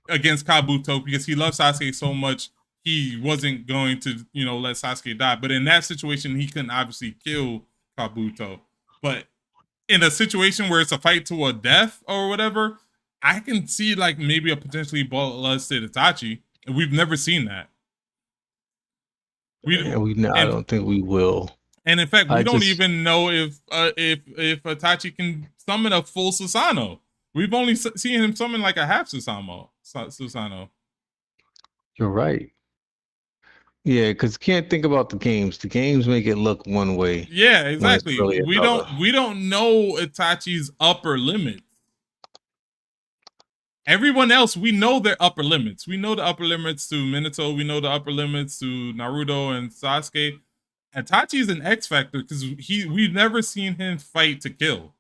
against Kabuto, because he loved Sasuke so much he wasn't going to let Sasuke die. But in that situation, he couldn't obviously kill Kabuto. But in a situation where it's a fight to a death or whatever, I can see like maybe a potentially bloodlusted Itachi. And we've never seen that. I don't think we will. And in fact, we don't even know if Itachi can summon a full Susanoo. We've only seen him summon like a half Susanoo. You're right. Yeah, because you can't think about the games. The games make it look one way. Yeah, exactly. Really we don't know Itachi's upper limits. Everyone else, we know their upper limits. We know the upper limits to Minato. We know the upper limits to Naruto and Sasuke. Itachi is an X factor because we've never seen him fight to kill.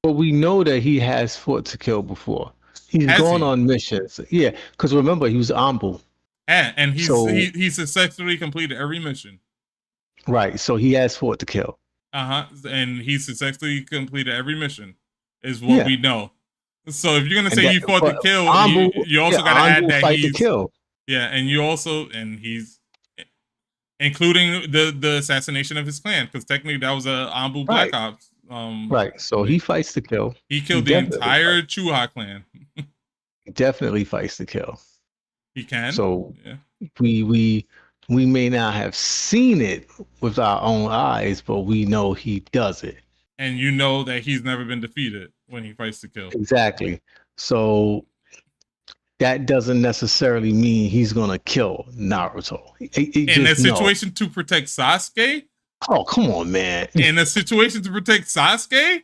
But we know that he has fought to kill before. He's gone on missions. Yeah, because remember, he was Ambu. And he successfully completed every mission. Right, so he has fought to kill. And he successfully completed every mission, is what we know. So if you're gonna say he fought to kill, you also gotta add that he's kill. Yeah, and he's including the assassination of his clan, because technically that was a Ambu Black Ops. Right, so he fights to kill. He killed the entire Chuha clan. He definitely fights to kill. He can. So we may not have seen it with our own eyes, but we know he does it. And you know that he's never been defeated when he fights to kill. Exactly. So that doesn't necessarily mean he's gonna kill Naruto. It In a just no. situation to protect Sasuke, Oh, come on, man. in a situation to protect Sasuke,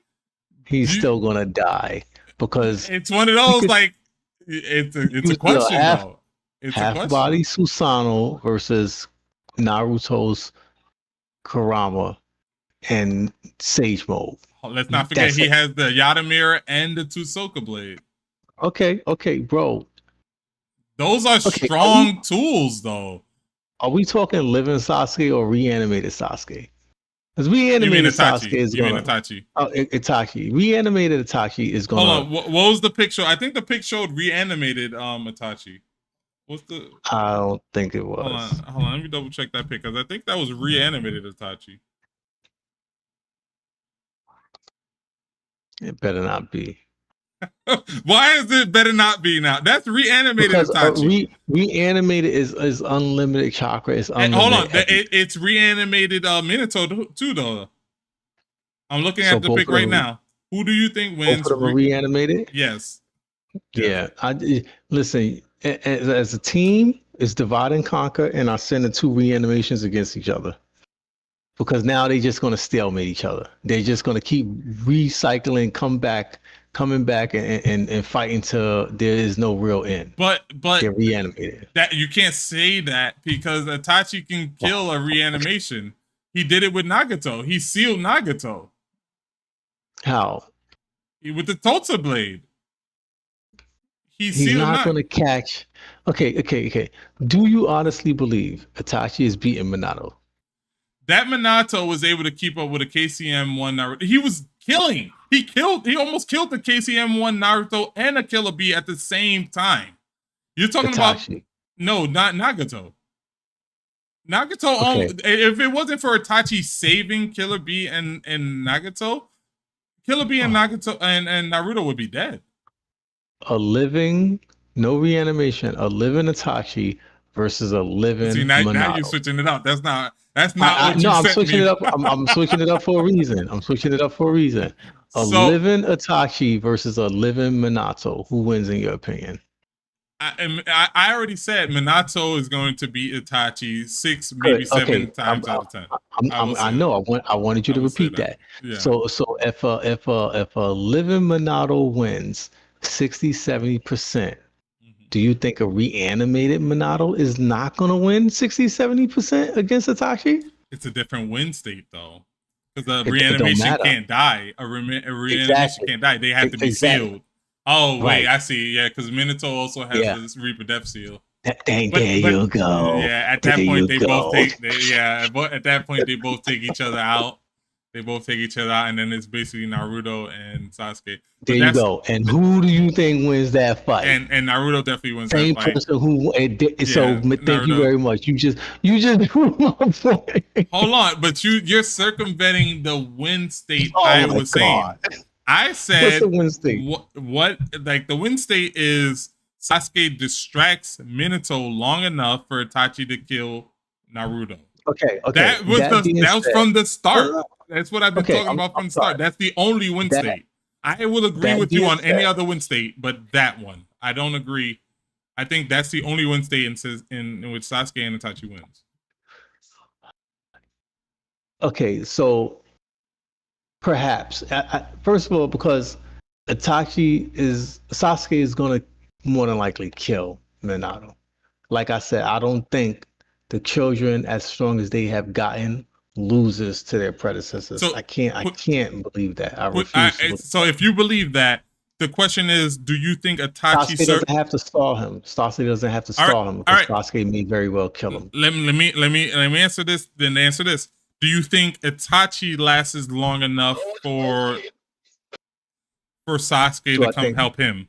He's you, still gonna die because it's one of you those could like it's a use the question though. It's a half body question. Susanoo versus Naruto's Kurama and Sage Mode. Let's not forget That's he it. has the Yada mirror and the Tusoka blade. Okay, bro. Those are Okay, strong tools, though. are we talking living Sasuke or reanimated Sasuke? Because You mean reanimated Sasuke Itachi? is You mean gonna Itachi? Itachi. Reanimated Itachi is Hold gonna. on. What was the picture? I think the pic showed reanimated Itachi. What's the? I don't think it Hold on. was. Hold on. Let me double check that pic because I think that was reanimated Itachi. It better not be. Why is it better not be now? That's reanimated Because Itachi. reanimated is unlimited chakra. It's Hold on. unlimited everything. It's reanimated Minato too, though. I'm looking So at the both pic of right them, now. Who do you think both of wins? them are reanimated. Yes. Yes. Yeah, listen. As a team, it's divide and conquer, and I send the two reanimations against each other because now they're just going to stalemate each other. They're just going to keep recycling, coming back, and fighting till there is no real end. But They're reanimated. that you can't say that because Itachi can kill a reanimation. He did it with Nagato. He sealed Nagato. How? With the Totsu blade. He's not going to catch. Okay. Do you honestly believe Itachi is beating Minato? That Minato was able to keep up with a KCM1 Naruto. He was killing. He almost killed the KCM1 Naruto and a Killer Bee at the same time. You're talking Itachi. about no, not Nagato. Nagato, Okay. If it wasn't for Itachi saving Killer Bee and Nagato, Killer Bee and Nagato and Naruto would be dead. A living, no reanimation, a living Itachi versus a living Minato. Now you're switching it up. That's not what you no, said. I'm switching it up. I'm switching it up for a reason. A living Itachi versus a living Minato. Who wins in your opinion? I already said Minato is going to beat Itachi 6, maybe 7 times out of 10. I know. I wanted you to repeat that. Yeah. So if a living Minato wins 60-70%, do you think a reanimated Minato is not going to win 60-70% against Itachi? It's a different win state though, because the reanimation can't die. A reanimation can't die. They have to be sealed. Oh wait, right. I see. Yeah, because Minato also has this Reaper Death Seal. There you go. Yeah, at that point they both take. At that point they both take each other out. They both take each other out, and then it's basically Naruto and Sasuke. There you go. And who do you think wins that fight? And Naruto definitely wins that fight. Same person who. So thank you very much. You just proved my point. Hold on, but you're circumventing the win state. I was saying. I said, what's the win state? What like the win state is Sasuke distracts Minato long enough for Itachi to kill Naruto. Okay. That was from the start. That's what I've been talking about from the start. That's the only win state. I will agree with you on any other win state, but that one I don't agree. I think that's the only win state in which Sasuke and Itachi wins. Okay, so. Perhaps. First of all, because Sasuke is going to more than likely kill Minato. Like I said, I don't think the children, as strong as they have gotten, loses to their predecessors. So I can't believe that. I refuse. So if you believe that, the question is, do you think Itachi doesn't have to stall him? Sasuke doesn't have to stall him because Sasuke may very well kill him. Let me answer this. Then answer this. Do you think Itachi lasts long enough for Sasuke to come help him?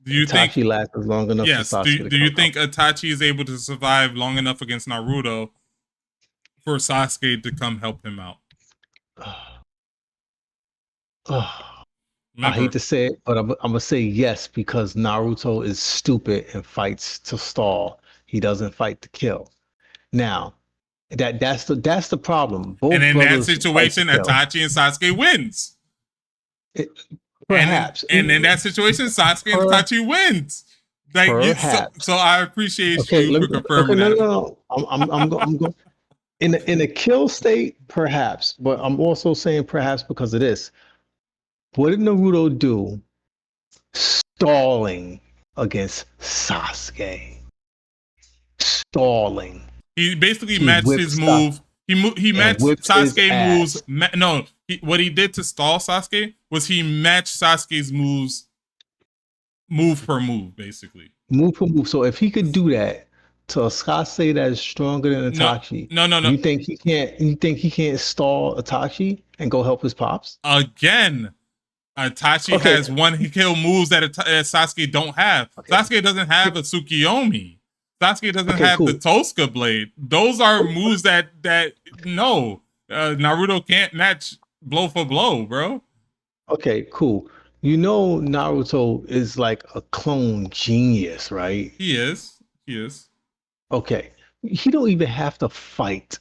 Do you think Itachi lasts long enough? Yes. For Sasuke do you think Itachi is able to survive long enough against Naruto for Sasuke to come help him out? I hate to say it, but I'm gonna say yes because Naruto is stupid and fights to stall. He doesn't fight to kill. Now. That's the problem. And in that situation, Itachi and Sasuke wins. Perhaps. And in that situation, Sasuke and Per, Itachi wins. Like you, perhaps. so I appreciate Okay, you for okay, confirming no, no, that. no. I'm going in a kill state, perhaps, but I'm also saying perhaps because of this. What did Naruto do stalling against Sasuke? Stalling. He basically He matched whipped his Sasuke move. He and matched whipped his Sasuke moves. ass. No, what he did to stall Sasuke was he matched Sasuke's moves move for move, basically. Move for move. So if he could do that to a Sasuke that is stronger than No, Itachi, no. you think he can't? You think he can't stall Itachi and go help his pops? Again, Itachi Okay, has one kill moves that Sasuke don't have. okay, Sasuke doesn't have a Tsukiyomi. Sasuke doesn't okay, have the cool. Tosca blade. Those are moves that no Naruto can't match blow for blow, bro. Okay, cool. You know Naruto is like a clone genius, right? He is. He is. Okay. He don't even have to fight.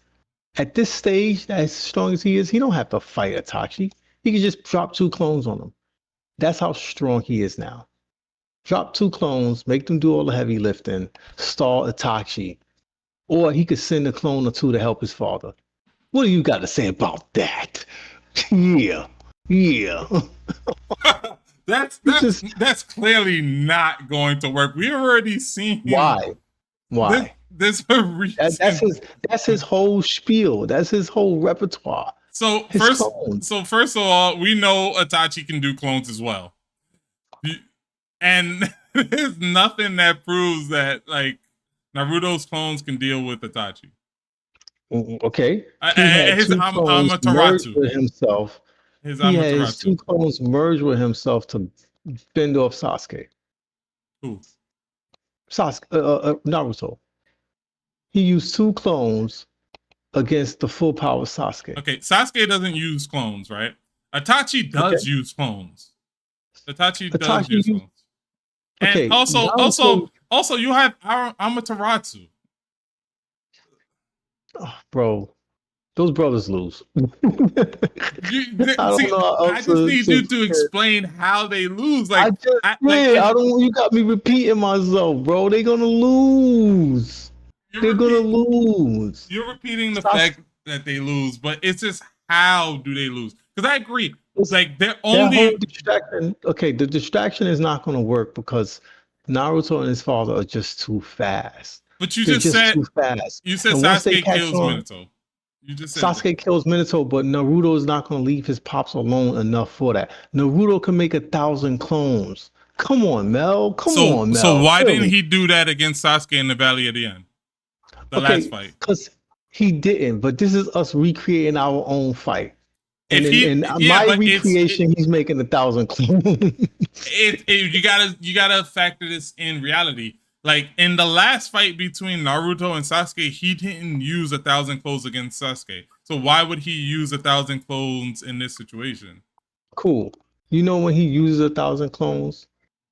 At this stage, as strong as he is, he don't have to fight Itachi. He can just drop two clones on him. That's how strong he is now. Drop two clones, make them do all the heavy lifting, stall Itachi, or he could send a clone or two to help his father. What do you got to say about that? Yeah, yeah. that's It's just that's clearly not going to work. We already seen why? Why? this a reason. That's his whole spiel. That's his whole repertoire. So His clones. first of all, we know Itachi can do clones as well, and there's nothing that proves that like Naruto's clones can deal with Itachi. Okay. He had His two clones merge Amaterasu. with himself. His He had his Amaterasu. two clones merge with himself to fend off Sasuke. Who? Naruto. He used two clones against the full power Sasuke. Okay, Sasuke doesn't use clones, right? Itachi does use clones. Itachi does use clones. And Okay, also, you have Amaterasu. Oh, bro, those brothers lose. I don't know. I just need you to explain how they lose. Like, I don't. You got me repeating myself, bro. They're gonna lose. They're gonna lose. You're repeating the fact that they lose, but it's just how do they lose? Because I agree. It's like they're only that whole distraction. Okay, the distraction is not gonna work because Naruto and his father are just too fast. But you just said too fast. You said Sasuke kills Minato. You just said Sasuke kills Minato, but Naruto is not going to leave his pops alone enough for that. Naruto can make 1,000 clones. Come on, Mel. Come on, Mel. So why didn't he do that against Sasuke in the Valley of the End? The last fight. Because he didn't. But this is us recreating our own fight. And in my recreation, he's making 1,000 clones. You gotta factor this in reality. Like in the last fight between Naruto and Sasuke, he didn't use 1,000 clones against Sasuke. So why would he use 1,000 clones in this situation? Cool. You know when he uses 1,000 clones,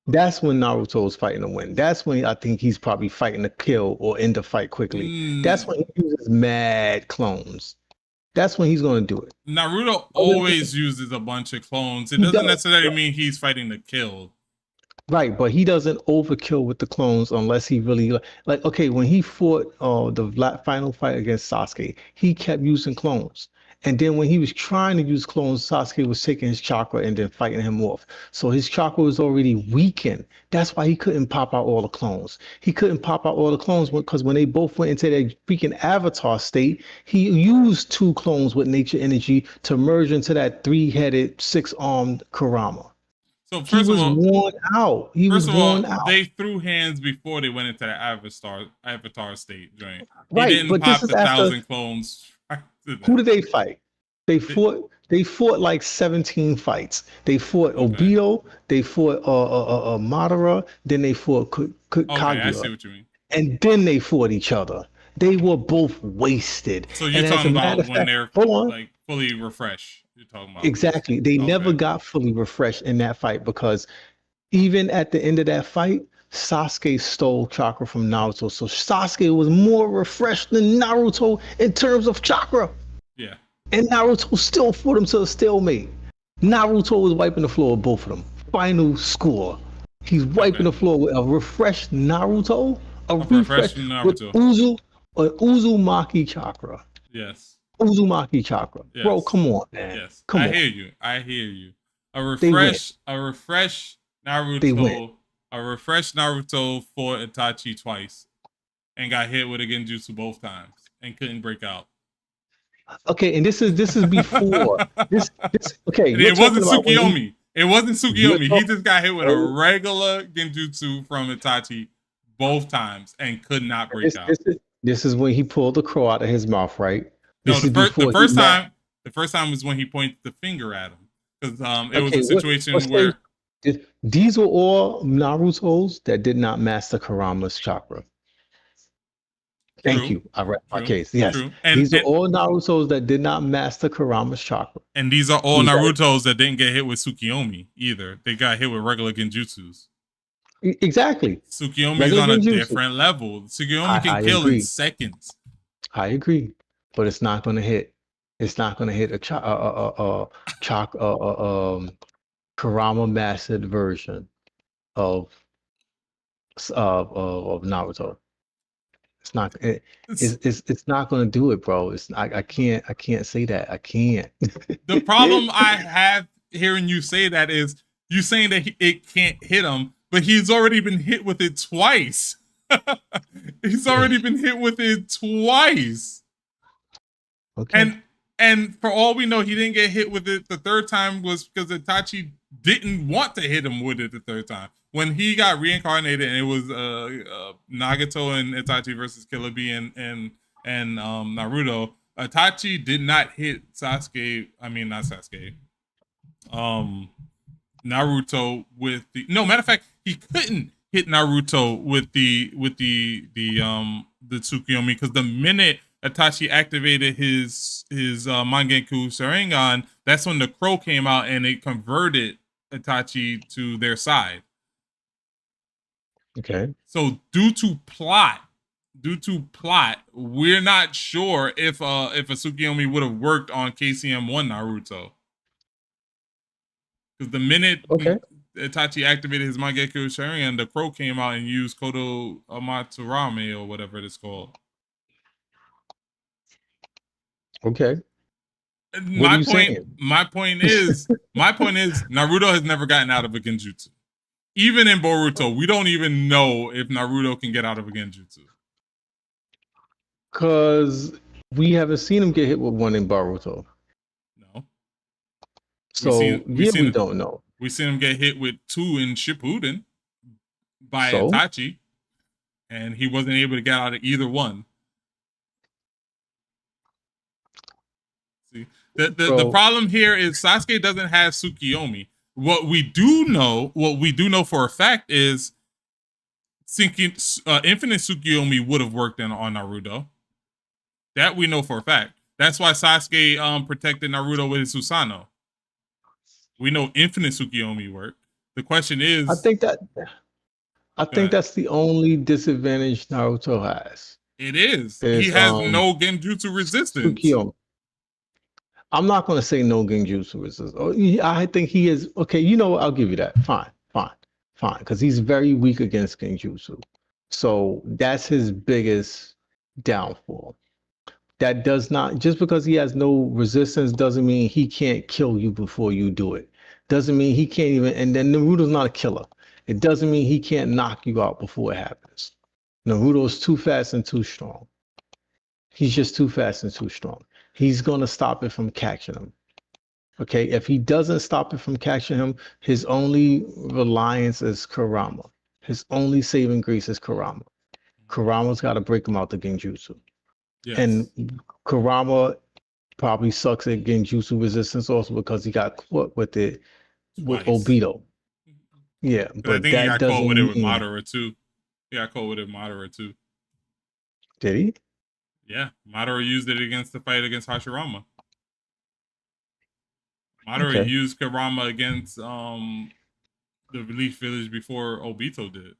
that's when Naruto is fighting to win. That's when I think he's probably fighting to kill or end the fight quickly. That's when he uses mad clones. That's when he's going to do it. Naruto always uses a bunch of clones. It doesn't necessarily mean he's fighting to kill. Right, but he doesn't overkill with the clones unless he really like. Okay, when he fought the final fight against Sasuke, he kept using clones. And then when he was trying to use clones, Sasuke was taking his chakra and then fighting him off. So his chakra was already weakened. That's why he couldn't pop out all the clones. He couldn't pop out all the clones because when they both went into their freaking avatar state, he used two clones with nature energy to merge into that three-headed, six-armed Kurama. So first he was worn out. He was worn out. They threw hands before they went into the avatar state joint. Right, he didn't pop the 1,000 clones. Who did they fight? They fought like 17 fights. They fought Obito, they fought Madara, then they fought Kaguya. I see what you mean. And then they fought each other. They were both wasted. So you're talking about when they're like fully refreshed. You're talking about exactly. They never got fully refreshed in that fight because even at the end of that fight, Sasuke stole chakra from Naruto. So Sasuke was more refreshed than Naruto in terms of chakra. Yeah. And Naruto still fought him to a stalemate. Naruto was wiping the floor with both of them. Final score. He's wiping Okay. the floor with a refreshed Naruto, a For a fresh refresh with Naruto. Uzumaki chakra. Yes. Uzumaki chakra. Bro, Yes. come on, man. Yes. Come I on. hear you. I hear you. A They win. refresh They win. Naruto a refresh Naruto for Itachi twice and got hit with a genjutsu both times and couldn't break out. Okay, and this is before this. Okay, And you're it wasn't talking about when he. Tsukiyomi. It wasn't You're Tsukiyomi. He talking. just got hit with a Oh, regular genjutsu from Itachi both times and could not break this out. this is this is when he pulled the crow out of his mouth, right? No, This is the before he first met. time was when he pointed the finger at him because it was Okay, a what situation stage? where These were all Naruto's that did not master Kurama's chakra. Thank true, you. I read my true, case. Yes, true, these are all Naruto's that did not master Kurama's chakra. and these are all These are Naruto's that didn't get hit with Tsukiyomi either. They got hit with regular genjutsus. exactly Tsukiyomi is regular on a genjutsu. different level. Tsukiyomi can I kill in agree. seconds. I agree, but it's not going to hit. It's not going to hit Kurama mastered version of of Naruto. It's not. It's not going to do it, bro. It's I can't say that. I can't. The problem I have hearing you say that is you saying that it can't hit him, but he's already been hit with it twice. He's already been hit with it twice. Okay. And for all we know, he didn't get hit with it the third time was because Itachi didn't want to hit him with it the third time. When he got reincarnated and it was Nagato and Itachi versus Killer Bee and Naruto, Itachi did not hit Sasuke. I mean, not Sasuke. Naruto with matter of fact, he couldn't hit Naruto with the Tsukiyomi because the minute Itachi activated his Mangekyou Sharingan, that's when the crow came out and it converted Itachi to their side. Okay. So due to plot, we're not sure if a Tsukiyomi would have worked on KCM1 Naruto. Because the minute Itachi activated his Mangekyou Sharingan, the crow came out and used Kodo Amaturame or whatever it's called. Okay. My point is Naruto has never gotten out of a genjutsu. Even in Boruto, we don't even know if Naruto can get out of a genjutsu. Because we haven't seen him get hit with one in Boruto. No. So we don't know. We seen him get hit with 2 in Shippuden by Itachi, and he wasn't able to get out of either one. See, the problem here is Sasuke doesn't have Tsukiyomi. What we do know for a fact is Infinite Tsukiyomi would have worked on Naruto. That we know for a fact. That's why Sasuke protected Naruto with his Susanoo. We know Infinite Tsukiyomi worked. The question is, I think that's the only disadvantage Naruto has. It is. He has no genjutsu resistance. Tsukiyomi. I'm not going to say no genjutsu resistance. I think he is okay. You know what? I'll give you that. Fine, because he's very weak against genjutsu. So that's his biggest downfall. That does not, just because he has no resistance doesn't mean he can't kill you before you do it. Doesn't mean he can't even, and then Naruto's not a killer. It doesn't mean he can't knock you out before it happens. Naruto's too fast and too strong. He's just too fast and too strong. He's going to stop it from catching him. Okay, if he doesn't stop it from catching him, his only reliance is Kurama. His only saving grace is Kurama. Kurama's got to break him out the genjutsu. Yes. And Kurama probably sucks at genjutsu resistance also because he got caught with it with Obito. Yeah, but I think he got caught with it with Madara too. He got caught with it with Madara too. Did he? Yeah, Madara used it against the fight against Hashirama. Madara used Kurama against the Leaf Village before Obito did.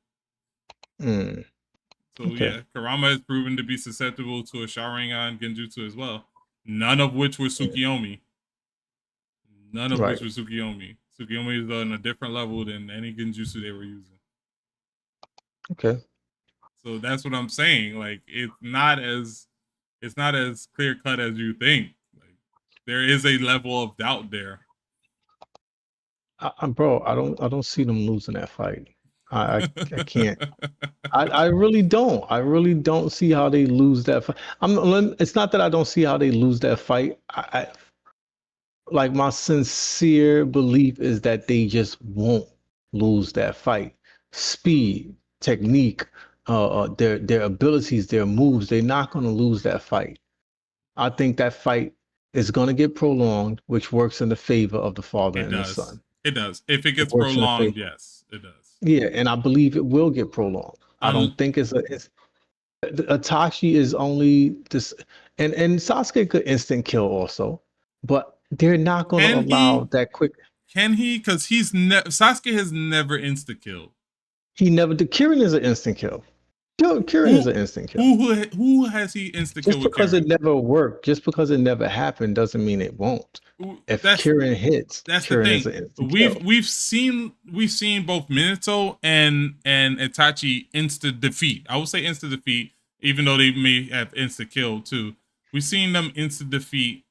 So yeah, Kurama has proven to be susceptible to a Sharingan genjutsu as well. None of which were Tsukiyomi. None of which Right. was Tsukiyomi. Tsukiyomi is on a different level than any genjutsu they were using. Okay. So that's what I'm saying. Like it's not as clear cut as you think. Like there is a level of doubt there. Bro, I don't see them losing that fight. I can't. I really don't. I really don't see how they lose that fight. It's not that I don't see how they lose that fight. Like my sincere belief is that they just won't lose that fight. Speed, technique, their abilities, their moves, they're not going to lose that fight. I think that fight is going to get prolonged, which works in the favor of the father It and the does. son. It does. If it It gets works in the prolonged, favor. yes, it does. Yeah, and I believe it will get prolonged. I don't Un- think it's Itachi is only this, and Sasuke could instant kill also, but they're not going to can allow he? that quick. Can he? Because Sasuke has never insta killed. He never did. Kirin is an instant kill. Kirin is Who an instant kill. who has he insta Just killed with because it Karen? never worked, just because it never happened, doesn't mean it won't. If That's Kirin hits, that's the Kirin is thing. an instant kill. We've seen both Minato and Itachi insta defeat. I would say insta defeat, even though they may have insta kill too. We've seen them insta defeat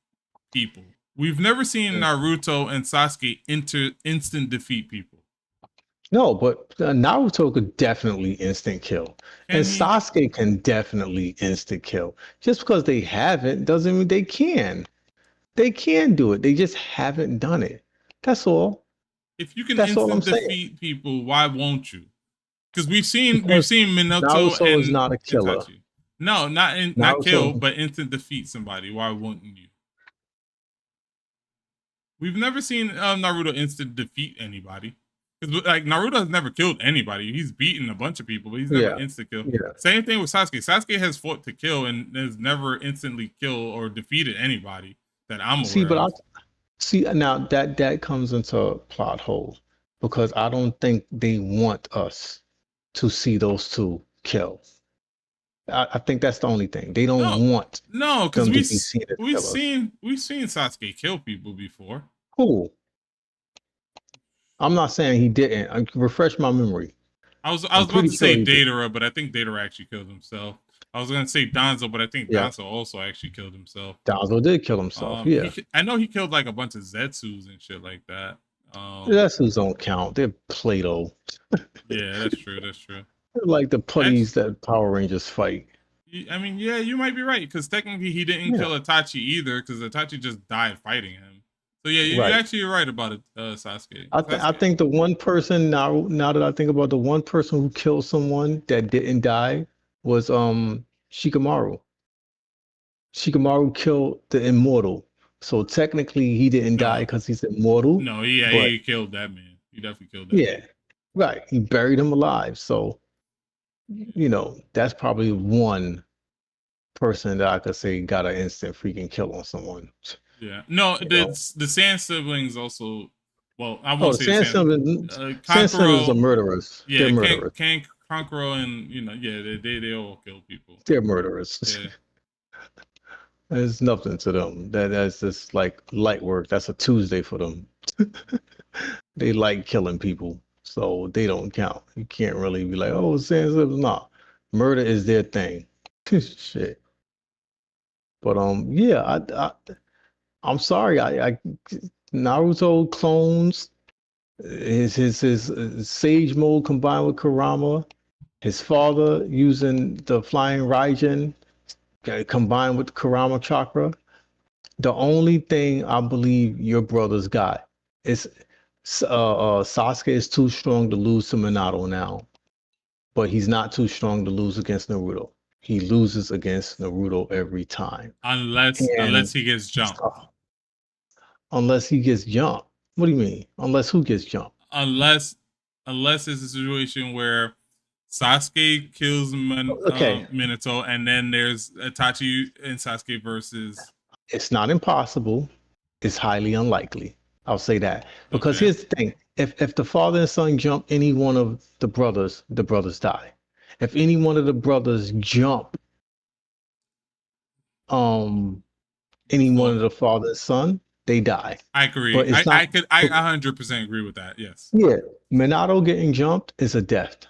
people. We've never seen Mm. Naruto and Sasuke instant defeat people. No, but Naruto could definitely instant kill, and Can he? Sasuke can definitely instant kill. Just because they haven't doesn't mean they can. They can do it. They just haven't done it. That's all. If you can That's all I'm instant saying. defeat people, why won't you? Because we've Because seen Minato Naruto is and not a killer. Itachi. No, not kill, Naruto, but instant defeat somebody. Why wouldn't you? We've never seen Naruto instant defeat anybody. Because like Naruto has never killed anybody. He's beaten a bunch of people, but he's never yeah, instant kill. yeah. Same thing with Sasuke. Sasuke has fought to kill and has never instantly killed or defeated anybody that I'm See, aware but I of. see now that comes into a plot hole because I don't think they want us to see those two kill. I think that's the only thing. They No, don't want no, because them to be seen as killers. we've seen Sasuke kill people before. Cool. I'm not saying he didn't. I refresh my memory. I I'm was about pretty to sure say he did. Datara, but I think Datara actually killed himself. I was gonna say Danzo, but I think Yeah, Danzo also actually killed himself. Danzo did kill himself. Yeah, I know he killed like a bunch of Zetsus and shit like that. that's who don't count. They're Play-Doh. Yeah, that's true. That's true. They're like the Actually, putties that Power Rangers fight. I mean, yeah, you might be right because technically he didn't Yeah, kill Itachi either because Itachi just died fighting him. So yeah, you right. actually are right about it, Sasuke. I Sasuke. think the one person now that I think about the one person who killed someone that didn't die was Shikamaru. Shikamaru killed the immortal. So technically he didn't die No, because he's immortal, no, yeah, but he killed that man. He definitely killed that yeah, man. right. He buried him alive. So, that's probably one person that I could say got an instant freaking kill on someone. Yeah. No, You know. the Sand siblings also. Well, I Oh, won't the say the Sand. Sand Siblings are Kankuro. murderers. They're Yeah, murderers. Kankuro and yeah, they all kill people. They're murderers. Yeah. There's nothing to them. That's just like light work. That's a Tuesday for them. They like killing people, so they don't count. You can't really be like, oh, Sand Siblings. Nah, murder is their thing. Shit. But yeah, I'm sorry. I Naruto clones, his Sage Mode combined with Kurama, his father using the Flying Raijin combined with the Kurama Chakra. The only thing I believe your brothers got is Sasuke is too strong to lose to Minato now, but he's not too strong to lose against Naruto. He loses against Naruto every time, Unless and he gets jumped. unless he gets jumped. What do you mean? Unless who gets jumped? Unless it's a situation where Sasuke kills Okay, Minato, and then there's Itachi and Sasuke versus. it's not impossible. It's highly unlikely. I'll say that because Okay. here's the thing: if the father and son jump any one of the brothers die. If any one of the brothers jump, any one Before. of the father and son, they die. I agree. But it's not. I 100% agree with that. Yes. Yeah, Minato getting jumped is a death.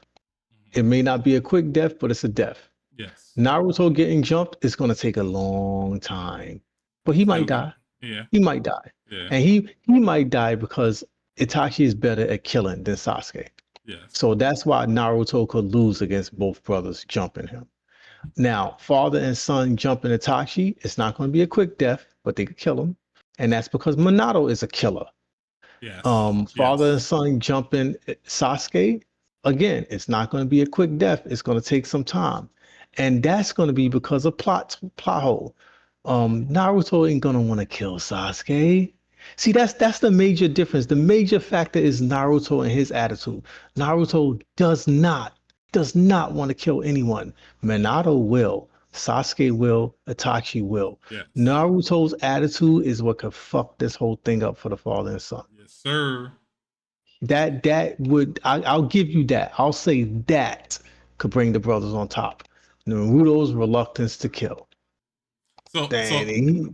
It may not be a quick death, but it's a death. Yes. Naruto getting jumped is going to take a long time, but he might Still good. die. Yeah. He might die, Yeah. and he might die because Itachi is better at killing than Sasuke. Yes. So that's why Naruto could lose against both brothers jumping him. Now, father and son jumping Itachi, it's not going to be a quick death, but they could kill him, and that's because Minato is a killer. Yes. Father and Yes. son jumping Sasuke, again, it's not going to be a quick death. It's going to take some time. And that's going to be because of plot hole. Naruto ain't gonna want to kill Sasuke. See, that's the major difference. The major factor is Naruto and his attitude. Naruto does not want to kill anyone. Minato will. Sasuke will. Itachi will. Yes. Naruto's attitude is what could fuck this whole thing up for the father and son. Yes, sir. That would I'll give you that. I'll say that could bring the brothers on top. Naruto's reluctance to kill. So so Danny,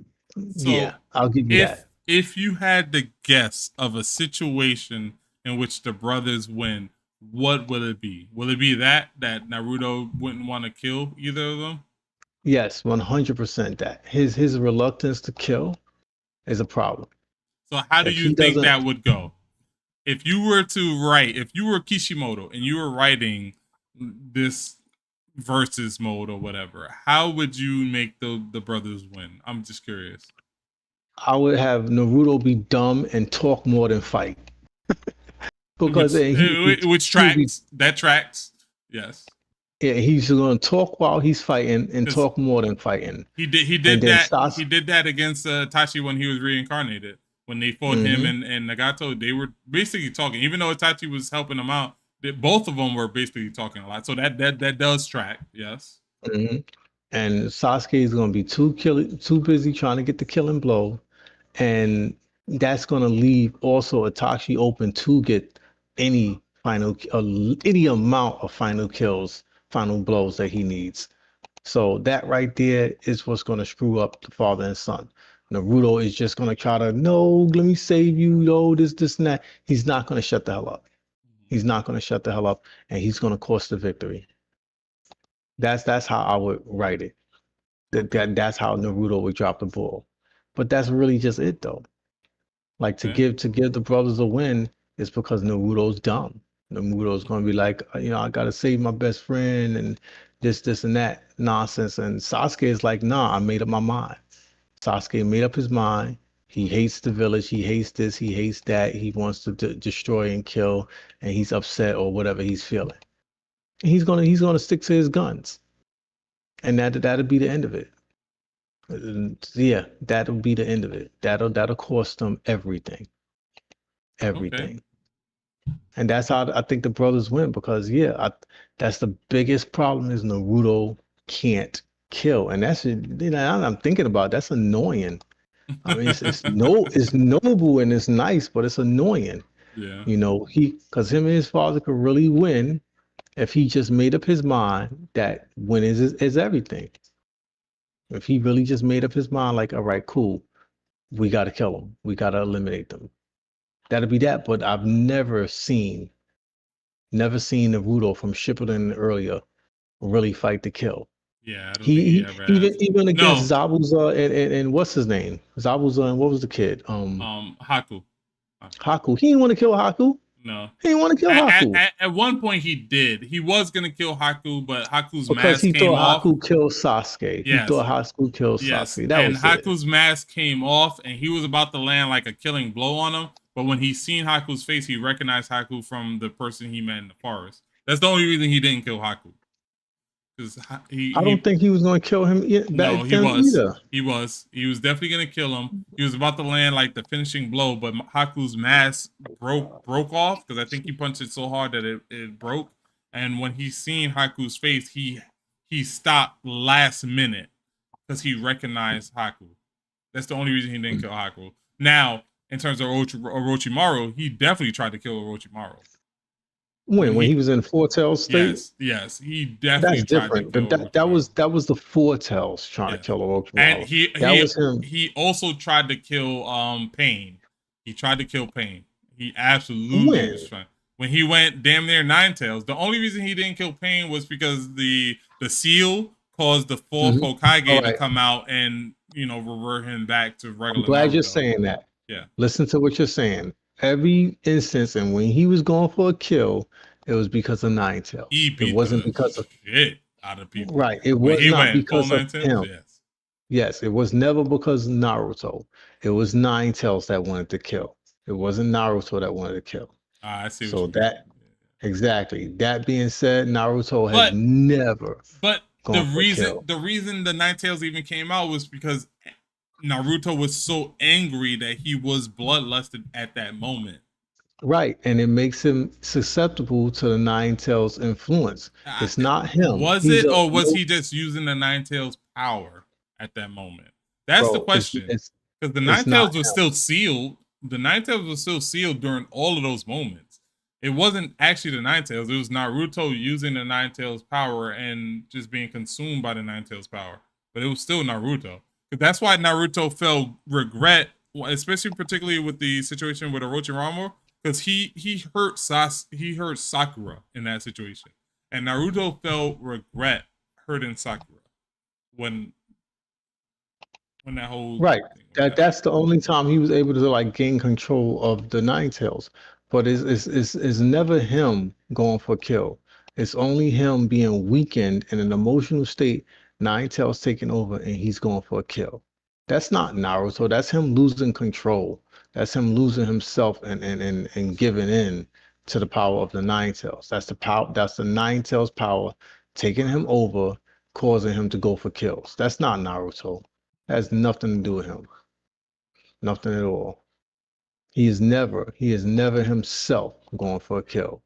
so yeah, I'll give you that. if you had to guess of a situation in which the brothers win, what will it be? Will it be that Naruto wouldn't want to kill either of them? Yes, 100% that. His reluctance to kill is a problem. So how do If you he think doesn't, that would go? If you were to write, if you were Kishimoto and you were writing this versus mode or whatever, how would you make the brothers win? I'm just curious. I would have Naruto be dumb and talk more than fight. Because Which he'll be tracks, that tracks. Yes. yeah, he's going to talk while he's fighting and Because talk more than fighting. he And did then that Sas, against Itachi when he was reincarnated. When they fought him hmm and Nagato, they were basically talking. Even though Itachi was helping them out, both of them were basically talking a lot. So that does track. Yes. hmm and Sasuke is going to be too busy trying to get the killing blow, and that's going to leave also Itachi open to get any any amount of final kills, final blows that he needs. So that right there is what's going to screw up the father and son. Naruto is just going to try to, no, let me save you, yo, this, and that. He's not going to shut the hell up. He's not going to shut the hell up, and he's going to cost the victory. That's how I would write it. Okay. That's how Naruto would drop the ball. But that's really just it, though. Like Okay. to give the brothers a win is because Naruto's dumb. Naruto's gonna be like, I gotta save my best friend and this, and that nonsense. And Sasuke is like, nah, I made up my mind. Sasuke made up his mind. He hates the village. He hates this. He hates that. He wants to destroy and kill, and he's upset or whatever he's feeling. He's gonna stick to his guns, and that'll be the end of it. Yeah, that'll be the end of it. That'll cost them everything, Okay. everything. And that's how I think the brothers win because yeah, that's the biggest problem is Naruto can't kill, and that's now I'm thinking about that's annoying. I mean, it's noble and it's nice, but it's annoying. Yeah. Because him and his father could really win if he just made up his mind that winning is everything. If he really just made up his mind, like, all right, cool, we got to kill them, we got to eliminate them. That'll be that. But I've never seen Naruto from Shippuden earlier really fight to kill. Yeah, I don't think he He ever has. even against No. Zabuza and what's his name? Zabuza and what was the kid? Haku. Haku. He didn't want to kill Haku. No. He didn't want to kill Haku At one point he did. He was gonna kill Haku, but Haku's because mask he came thought off. Haku killed Sasuke. He Yes. thought Haku killed Yes. Sasuke. That And was it. Haku's mask came off and he was about to land like a killing blow on him. But when he seen Haku's face, he recognized Haku from the person he met in the forest. That's the only reason he didn't kill Haku. Because I don't think he was going to kill him no, back he then was. either. He was definitely gonna kill him. He was about to land like the finishing blow, but Haku's mask broke off because I think he punched it so hard that it broke. And when he seen Haku's face, he stopped last minute because he recognized Haku. That's the only reason he didn't kill Haku. Now, in terms of Orochimaru, he definitely tried to kill Orochimaru. When he was in Four Tails state, yes, he definitely that's tried to different. kill That was Orochimaru. that was the Four Tails trying to Yes, kill and Orochimaru. he That he was him. he also tried to kill Pain. He tried to kill Pain. He absolutely was When? trying. When he went damn near Nine Tails, the only reason he didn't kill Pain was because the seal caused the fourth Mhm. All Hokage to right. come out and revert him back to I'm regular glad you're Naruto. saying that. Yeah, Listen to what you're saying. Every instance, and when he was going for a kill, it was because of Nine he Tails. It beat wasn't the because of shit out of people. right. It When was he not went full because of Nine Tails, him. yes. Yes, it was never because of Naruto. It was Nine Tails that wanted to kill. It wasn't Naruto that wanted to kill. I see what So you mean. that exactly. That being said, Naruto has But never but the gone for a reason kill. the reason the Nine Tails even came out was because Naruto was so angry that he was bloodlusted at that moment. Right, and it makes him susceptible to the Nine Tails influence. Uh, It's not him. was He's it, a or was no, he just using the Nine Tails power at that moment? That's the bro. question. Because the Nine It's not Tails was him. still sealed. The Nine Tails was still sealed during all of those moments. It wasn't actually the Nine Tails. It was Naruto using the Nine Tails power and just being consumed by the Nine Tails power. But it was still Naruto. That's why Naruto felt regret, especially particularly with the situation with Orochimaru, because he hurt Sakura in that situation, and Naruto felt regret hurting Sakura when that whole Right. thing was happening. That's the only time he was able to like gain control of the Nine Tails. But it's never him going for kill. It's only him being weakened in an emotional state, Nine Tails taking over, and he's going for a kill. That's not Naruto. That's him losing control. That's him losing himself and giving in to the power of the Nine Tails. That's the power. That's the Nine Tails power taking him over, causing him to go for kills. That's not Naruto. Has nothing to do with him. Nothing at all. He is never himself going for a kill.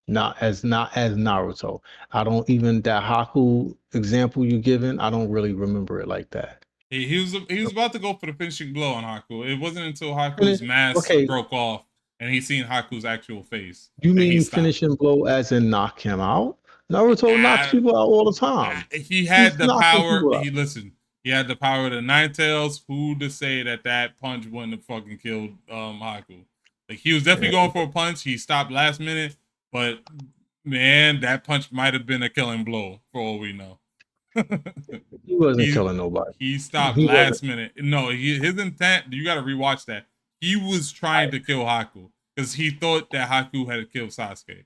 Not as Naruto. I don't even that Haku example you given, I don't really remember it like that. He was about to go for the finishing blow on Haku. It wasn't until Haku's Finish, mask okay, broke off and he seen Haku's actual face you that he mean stopped. finishing blow as in knock him out? Naruto knocks I, people out all the time. he had He's the knocking power. people out. He listened. He had the power of the Nine Tails. Who to say that punch wouldn't have fucking killed Haku? Like he was definitely going for a punch. He stopped last minute, but man, that punch might have been a killing blow for all we know. He wasn't he killing nobody. he stopped He wasn't. last minute. No, his intent. You got to rewatch that. He was trying to kill Haku because he thought that Haku had killed Sasuke.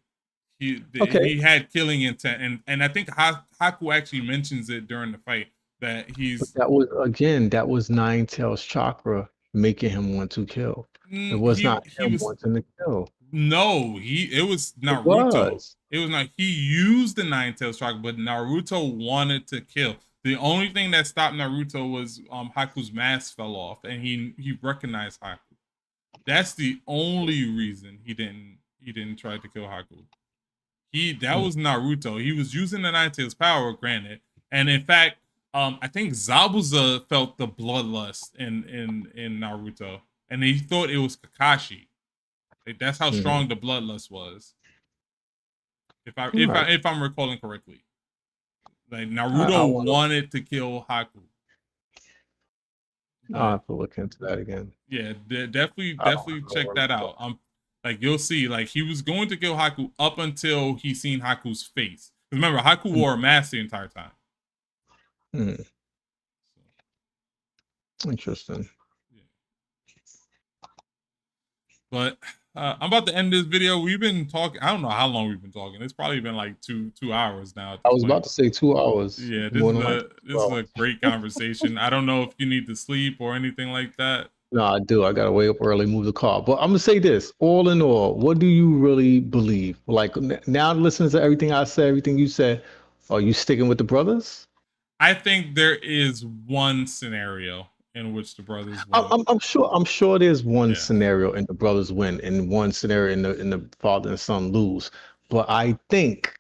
Okay. He had killing intent, and I think Haku actually mentions it during the fight that But he's that was Nine Tails chakra making him want to kill. It was not he him was wanting to kill. no it was It Naruto. was. It was not he used the Nine Tails chakra, but Naruto wanted to kill. The only thing that stopped Naruto was Haku's mask fell off, and he recognized Haku. That's the only reason he didn't try to kill Haku. That was Naruto. He was using the Nine Tails power, granted, and in fact, I think Zabuza felt the bloodlust in Naruto, and he thought it was Kakashi. Like, that's how strong the bloodlust was. Right. If I'm recalling correctly, like I Naruto want to. wanted to kill Haku, I'll but have to look into that again. yeah, I don't, definitely I don't check that remember. out. Like you'll see, like he was going to kill Haku up until he seen Haku's face. Remember, Haku wore a mask the entire time. Hmm. Interesting. Yeah. But I'm about to end this video. We've been talking. I don't know how long we've been talking. It's probably been like 2 hours now at I this was point. about to say 2 hours, Yeah, more than like this is 12 a hours. great conversation. I don't know if you need to sleep or anything like that. No, I do. I gotta wake up early, move the car. But I'm gonna say this: all in all, what do you really believe? Like now, listening to everything I said, everything you said, are you sticking with the brothers? I think there is one scenario in which the brothers I'm, win. I'm, I'm sure. I'm sure there's one Yeah. scenario in the brothers win, and one scenario in the father and son lose. But I think,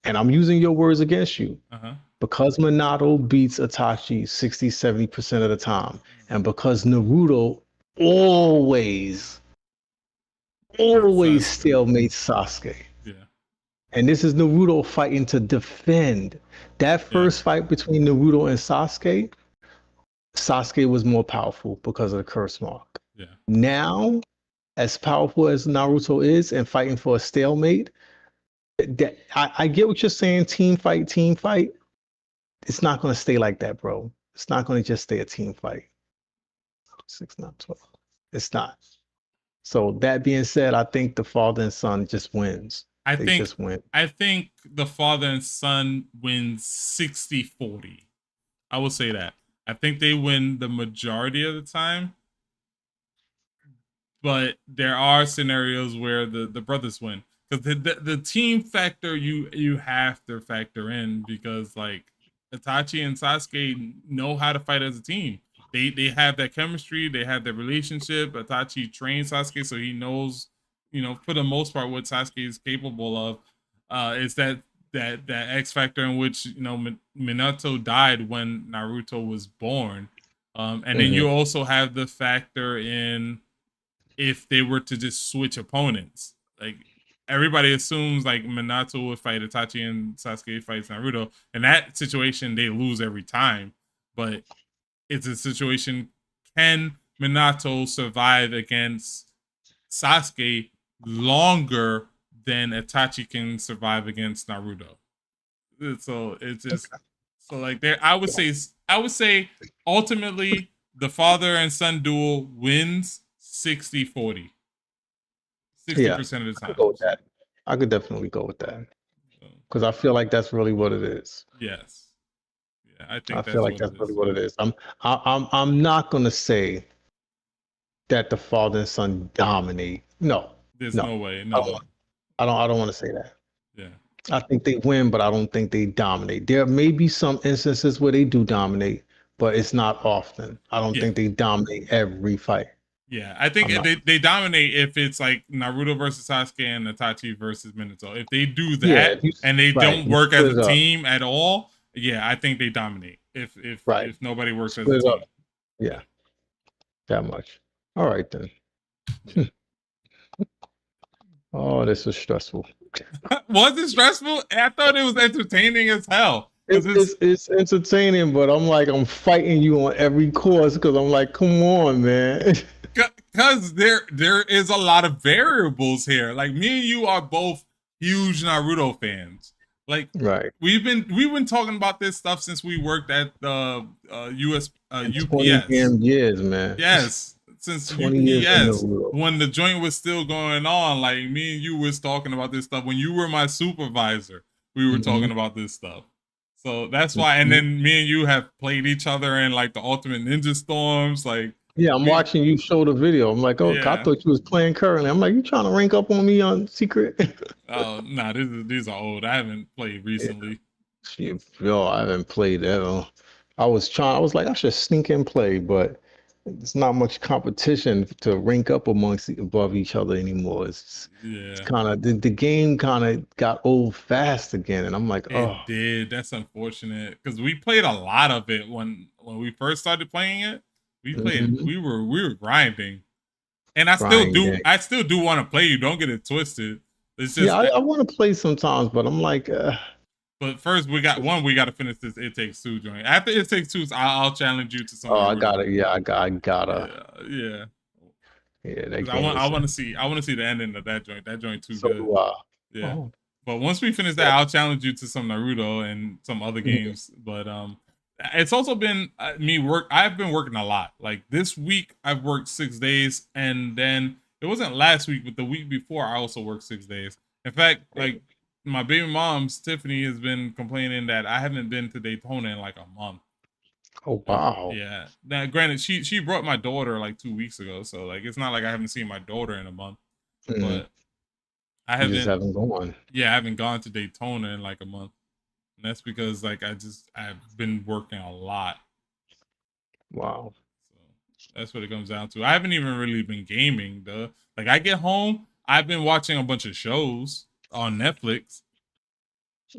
and I'm using your words against you, Uh-huh. because Minato beats Itachi 60, 70% of the time, and because Naruto always, Beat always Sasuke. stalemates Sasuke. Yeah. And this is Naruto fighting to defend. That Yeah, first fight between Naruto and Sasuke, Sasuke was more powerful because of the curse mark. yeah. Now, as powerful as Naruto is and fighting for a stalemate, I get what you're saying, team fight. It's not going to stay like that, bro. It's not going to just stay a team fight. 6, not 12. It's not. So that being said, I think the father and son just wins. I They think just win. I think the father and son wins 60-40. I will say that. I think they win the majority of the time, but there are scenarios where the brothers win because the team factor you have to factor in because like Itachi and Sasuke know how to fight as a team. They have that chemistry. They have that relationship. Itachi trains Sasuke, so he knows, for the most part, what Sasuke is capable of. It's that X factor in which Minato died when Naruto was born, and then you also have the factor in if they were to just switch opponents. Like everybody assumes like Minato would fight Itachi and Sasuke fights Naruto. In that situation, they lose every time. But it's a situation, can Minato survive against Sasuke longer than Itachi can survive against Naruto? So it's just so like there I would say ultimately the father and son duel wins 60-40. Yeah, 60% of the I could go with times. that. I could definitely go with that So, because I feel like that's really what it is. yes. Yeah, I I think feel that's like what it that's really is. what it is. I'm not gonna say that the father and son dominate. No, There's no, no way. I don't. No. I don't want to say that. Yeah. I think they win, but I don't think they dominate. There may be some instances where they do dominate, but it's not often. I don't Yeah. think they dominate every fight. Yeah. I think I'm not. they dominate if it's like Naruto versus Sasuke and Itachi versus Minato. If they do Yeah, that if you and they right, don't you work as split a it up. team at all, yeah, I think they dominate. If Right, if nobody works as a split it up. team. Yeah, Yeah. that much. All right then. Yeah. Oh, this is stressful. Was it stressful? I thought it was entertaining as hell. Because It's entertaining, but I'm fighting you on every course because I'm like, come on, man. because there is a lot of variables here. Like me and you are both huge Naruto fans. Like Right. we've been talking about this stuff since we worked at the US And 20 UPS. damn years, man. Yes, since 20 years in UPS Naruto. when the joint was still going on. Like me and you was talking about this stuff when you were my supervisor. We were Hmm. talking about this stuff. So that's why. And then me and you have played each other in like the Ultimate Ninja Storms. Like Yeah, I'm we, watching you show the video. I'm like, oh, I yeah. thought you was playing currently. I'm like, you trying to rank up on me on secret? Oh, nah, these are old. I haven't played Yeah. recently. Yo, I haven't played that. I was like, I should sneak and play, but there's not much competition to rank up above each other anymore. It's Yeah, kind of the game kind of got old fast again, and I'm like, oh, it did. That's unfortunate because we played a lot of it when we first started playing it. We played. mhm, We were grinding, and I still do. grinding. I still do want to play you. Don't get it twisted. It's Yeah, just. I want to play sometimes, but I'm like, But first, we got one. We got to finish this It Takes Two joint. After It Takes Two, I'll challenge you to some oh, I Naruto. gotta, yeah, I gotta, Yeah, yeah. yeah, that Because game I is want to see. I want to see the ending of that joint. That joint too so good. do I. Yeah. Oh, But once we finish that, yeah. I'll challenge you to some Naruto and some other Mhm. games. But it's also been me work. I've been working a lot. Like this week, I've worked 6 days, and then it wasn't last week, but the week before, I also worked 6 days. In fact, like my baby mom's Tiffany has been complaining that I haven't been to Daytona in like a month. Oh, And wow. yeah, now granted, she brought my daughter like 2 weeks ago, so like it's not like I haven't seen my daughter in a month, Mhm. but I You just haven't. haven't gone. Yeah, I haven't gone to Daytona in like a month. And that's because like I've been working a lot. Wow. So that's what it comes down to. I haven't even really been gaming though. Like I get home, I've been watching a bunch of shows on Netflix.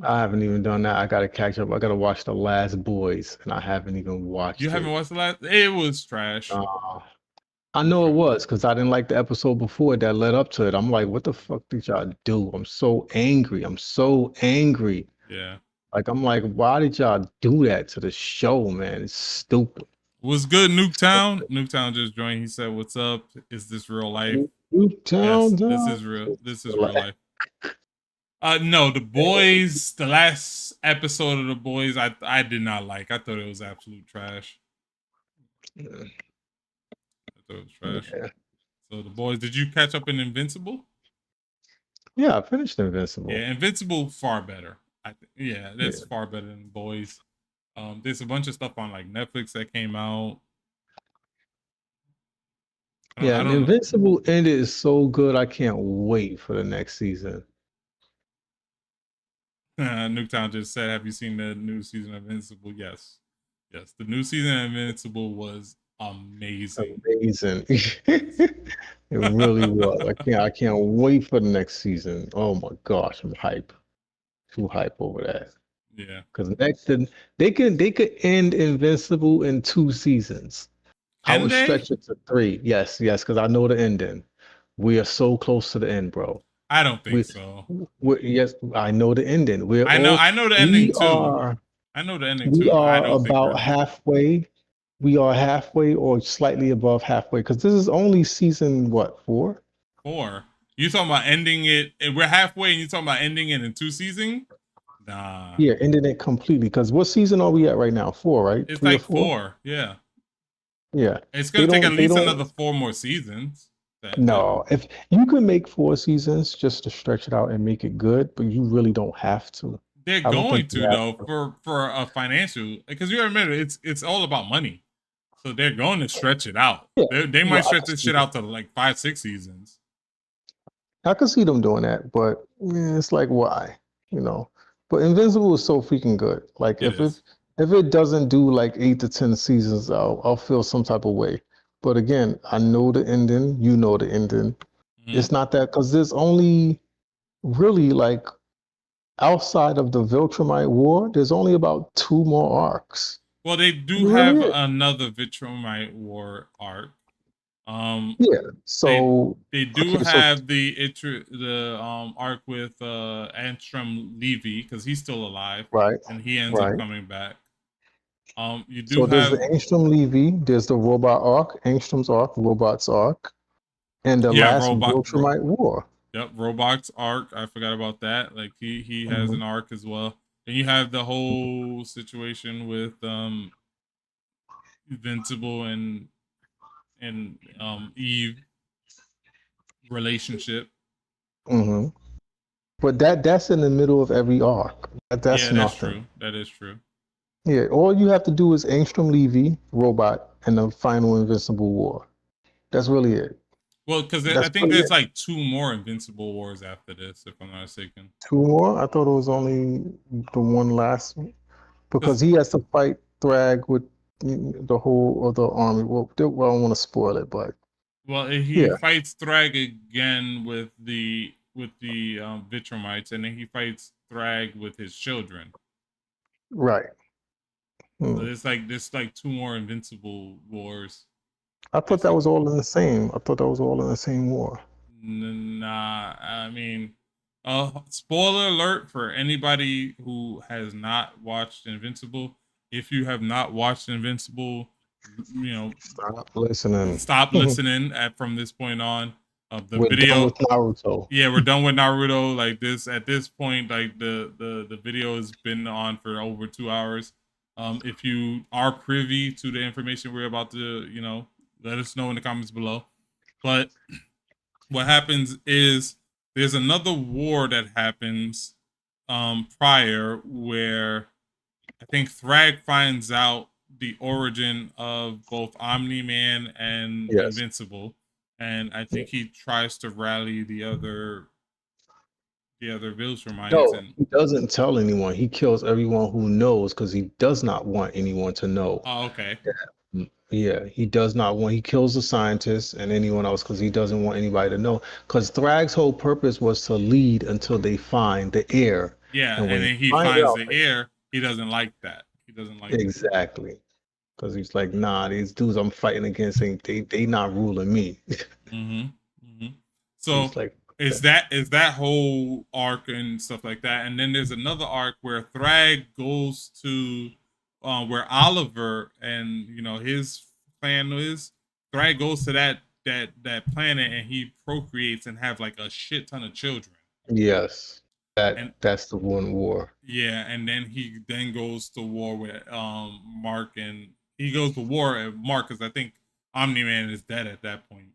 I haven't even done that. I gotta catch up. I gotta watch The Last Boys, and I haven't even You watched haven't it. watched the last? It was trash. Uh, I know it was because I didn't like the episode before that led up to it. I'm like, what the fuck did y'all do? I'm so angry. I'm so angry. Yeah. Like, I'm like, why did y'all do that to the show, man? It's stupid. What's good, Nuketown? Nuketown just joined. He said, "What's up? Is this real life?" Yes, Newtown, this John. is real. This is real life. No, the boys. The last episode of the boys, I did not like. I thought it was absolute trash. I thought it was trash. Yeah. So the boys. Did you catch up in Invincible? Yeah, I finished Invincible. Yeah, Invincible far better. Yeah, that's Yeah. far better than boys. There's a bunch of stuff on like Netflix that came out. Yeah, I and don't know. Invincible ended so good. I can't wait for the next season. Nuketown just said, "Have you seen the new season of Invincible?" Yes, yes. The new season of Invincible was amazing. Amazing. It really was. I can't wait for the next season. Oh my gosh, I'm hype. Too hype over that. Yeah. Because next they could end Invincible in 2 seasons. I Can would they? stretch it to 3. Yes, yes, because I know the ending. We are so close to the end, bro. I don't think We, so. yes, I know the ending. We're I know. all I know the ending we too. are I know the ending we too, but I are don't think we're about there. halfway. We are halfway or slightly above halfway because this is only season what, 4? 4. You talking about ending it? We're halfway, and you talking about ending it in 2 seasons? Nah, Yeah, ending it completely. Because what season are we at right now? 4, right? it's 3 or like 4? 4. Yeah, Yeah. it's They gonna take at don't they least don't another 4 more seasons. That No, if you could make 4 seasons just to stretch it out and make it good, but you really don't have to. they're I don't think going you to have though to. for a financial, because you remember it's all about money. So they're going to stretch it out. Yeah, They might well, stretch this shit out to like 5, 6 seasons. I could see them doing that, but it's like why, you know? But Invincible is so freaking good. Like It if it is. if it doesn't do like 8 to 10 seasons, I'll feel some type of way. But again, I know the ending. You know the ending. Mm-hmm. It's not that because there's only really like outside of the Viltrumite War, there's only about 2 more arcs. Well, they do Really have it. another Vitromite War arc. Um, Yeah. they So they do okay, so have the arc with Antrim Levy because he's still alive right, and he ends up right. coming back. You do So there's the have Angstrom Levy, there's the robot arc, Angstrom's arc, robot's arc, and the yeah last Viltrumite War. yep, Robot's arc. I forgot about that. Like he has Mhm. an arc as well. And you have the whole situation with Invincible and Eve relationship. Mhm. But that's in the middle of every arc. That's Yeah, that's nothing. true. That is true. Yeah, all you have to do is Angstrom Levy, robot, and the final Invincible War. That's really it. Well, because I That's think really there's it. like 2 more Invincible Wars after this, if I'm not mistaken. 2 more? I thought it was only the one last one. Because Because he has to fight Thrag with the whole other army. Well, I don't want to spoil it, but well, he yeah, fights Thrag again with the Vitromites, and then he fights Thrag with his children. right. So Hmm. there's like 2 more Invincible Wars. I thought that Basically, was all in the same. I thought that was all in the same war. nah. I mean, spoiler alert for anybody who has not watched Invincible. If you have not watched Invincible, you know, Stop listening. stop listening from this point on. The We're done with video, Naruto. yeah, we're done with Naruto. Like this, at this point, like the video has been on for over 2 hours. If you are privy to the information we're about to, let us know in the comments below. But what happens is there's another war that happens prior where I think Thrag finds out the origin of both Omni Man and Yes. Invincible, and I think he tries to rally the other Viltrumites. No, And he doesn't tell anyone. He kills everyone who knows because he does not want anyone to know. oh, okay, Yeah, he does not want, he kills the scientists and anyone else because he doesn't want anybody to know. Because Thrag's whole purpose was to lead until they find the heir. yeah, And when and they then he find finds out, the heir. He doesn't like that. He doesn't like that. exactly. because he's like, nah, these dudes I'm fighting against ain't they not ruling me. Mm-hmm. Mm-hmm. He's So like, is that whole arc and stuff like that, and then there's another arc where Thrag goes to where Oliver and his clan is. Thrag goes to that planet and he procreates and have like a shit ton of children. yes, And that's the one war. yeah, and then he then goes to war with Mark, and he goes to war at Mark because I think Omni Man is dead at that point.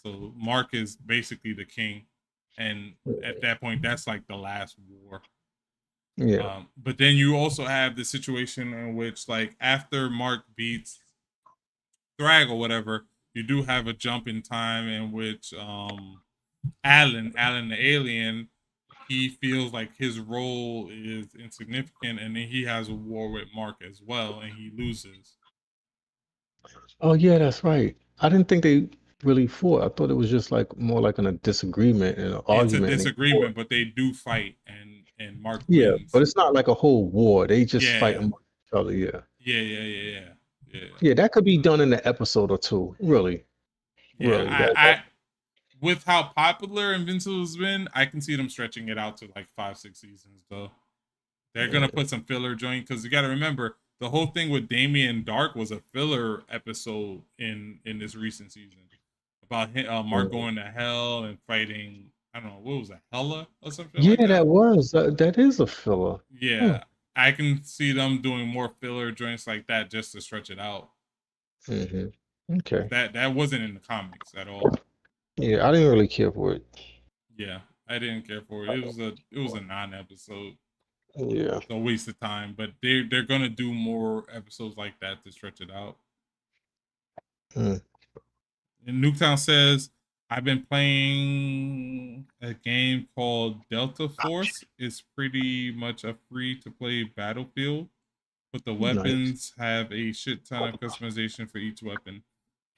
So Mark is basically the king, and at that point, that's like the last war. Yeah. But then you also have the situation in which, like, after Mark beats Thrag or whatever, you do have a jump in time in which Alan the alien, he feels like his role is insignificant, and then he has a war with Mark as well, and he loses. Oh yeah, that's right. I didn't think they really fought. I thought it was just like more like a disagreement and an It's a argument and they fought. disagreement, but they do fight, and Mark Yeah, but wins. it's not like a whole war. They just fight Yeah, among each other. Yeah. yeah, yeah, yeah, yeah, yeah. Yeah, that could be done in an episode or two. Really. Yeah, Really. I with how popular Invincible's been, I can see them stretching it out to like 5, 6 seasons though. They're gonna Mm, put some filler joint because you got to remember the whole thing with Damien Dark was a filler episode in this recent season about Mark mm. going to hell and fighting. I don't know what was that, Hella or something like Yeah, that. that is a filler. Hmm. Yeah, I can see them doing more filler joints like that just to stretch it out. Hmm. 'Cause Okay. that wasn't in the comics at all. Yeah, I didn't really care for it. Yeah, I didn't care for it. It was a non-episode. Yeah. A waste of time. But they're gonna do more episodes like that to stretch it out. Mm, And Nuketown says, I've been playing a game called Delta Force. It's pretty much a free to play battlefield, but the nice. weapons have a shit ton of customization for each weapon.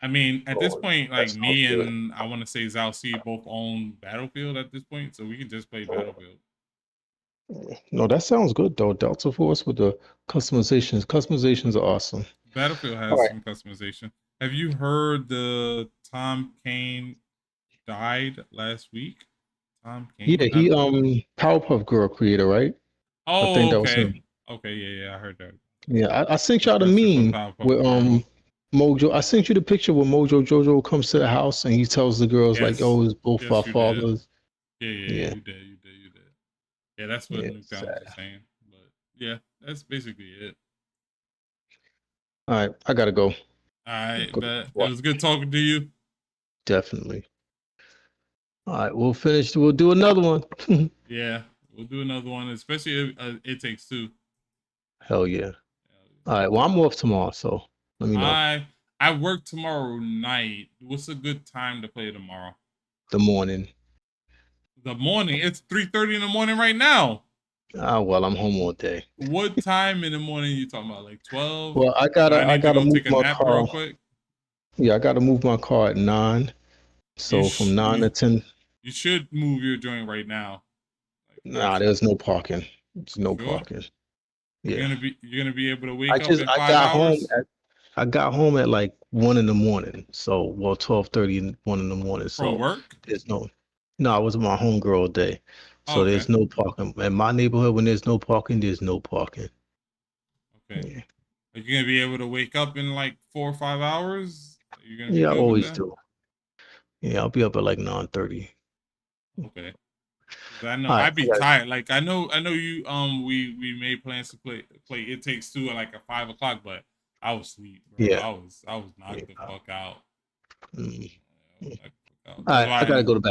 I mean, at this Oh, point, that like sounds me good. and I want to say Zhaal C both own Battlefield at this point, so we can just play Battlefield. No, that sounds good though. Delta Force with the customizations. Customizations are awesome. Battlefield All has right. some customization. Have you heard the Tom Kane died last week? Tom Yeah, Kane? he Powerpuff Girl creator, right? I think Oh, that was okay. him. Okay, yeah, I heard that. Yeah, I sent The y'all the person from meme Powerpuff with Girls. Mojo. I sent you the picture where Mojo Jojo comes to the house and he tells the girls like, Yes. "Oh, it's both our Yes, you did. fathers." Yeah, Yeah, you did. Yeah, that's what yeah, Nuketown sad. was saying. But yeah, that's basically it. All right, I gotta go. I Go bet it what? was good talking to you. Definitely. All right, we'll finish. We'll do another one. Yeah, we'll do another one, especially if, It Takes Two. Hell yeah. All right, well, I'm off tomorrow, so let me know. I work tomorrow night. What's a good time to play tomorrow? The morning. The morning. It's 3:30 in the morning right now. Ah, well, I'm home all day. What time in the morning are you talking about? Like 12? Well, Do I I need to gotta go move take a my nap real car. quick? Yeah, I gotta move my car at 9. You So from sh- 9 you to 10, you should move your joint right now. Like nah, that's there's no parking. There's You no sure? parking. You're Yeah. gonna be able to wake up in I five got home hours I got home at like 1 in the morning. So, well, 12:30 and 1 in the morning. from So work? there's no, I was with my homegirl all day. Oh, So okay. there's no parking. In my neighborhood, when there's no parking, there's no parking. Okay. Yeah. Are you gonna be able to wake up in like 4 or 5 hours? Are you gonna be Yeah, I good with always that? do. Yeah, I'll be up at like 9:30. Okay. 'Cause I know All right, I'd be tired. Like I know you. We made plans to play It Takes Two at like at 5 o'clock, but I was asleep, bro. yeah. I was knocked the Yeah. fuck out. Mm. I was knocked the fuck out. All That's right, I gotta why go to bed.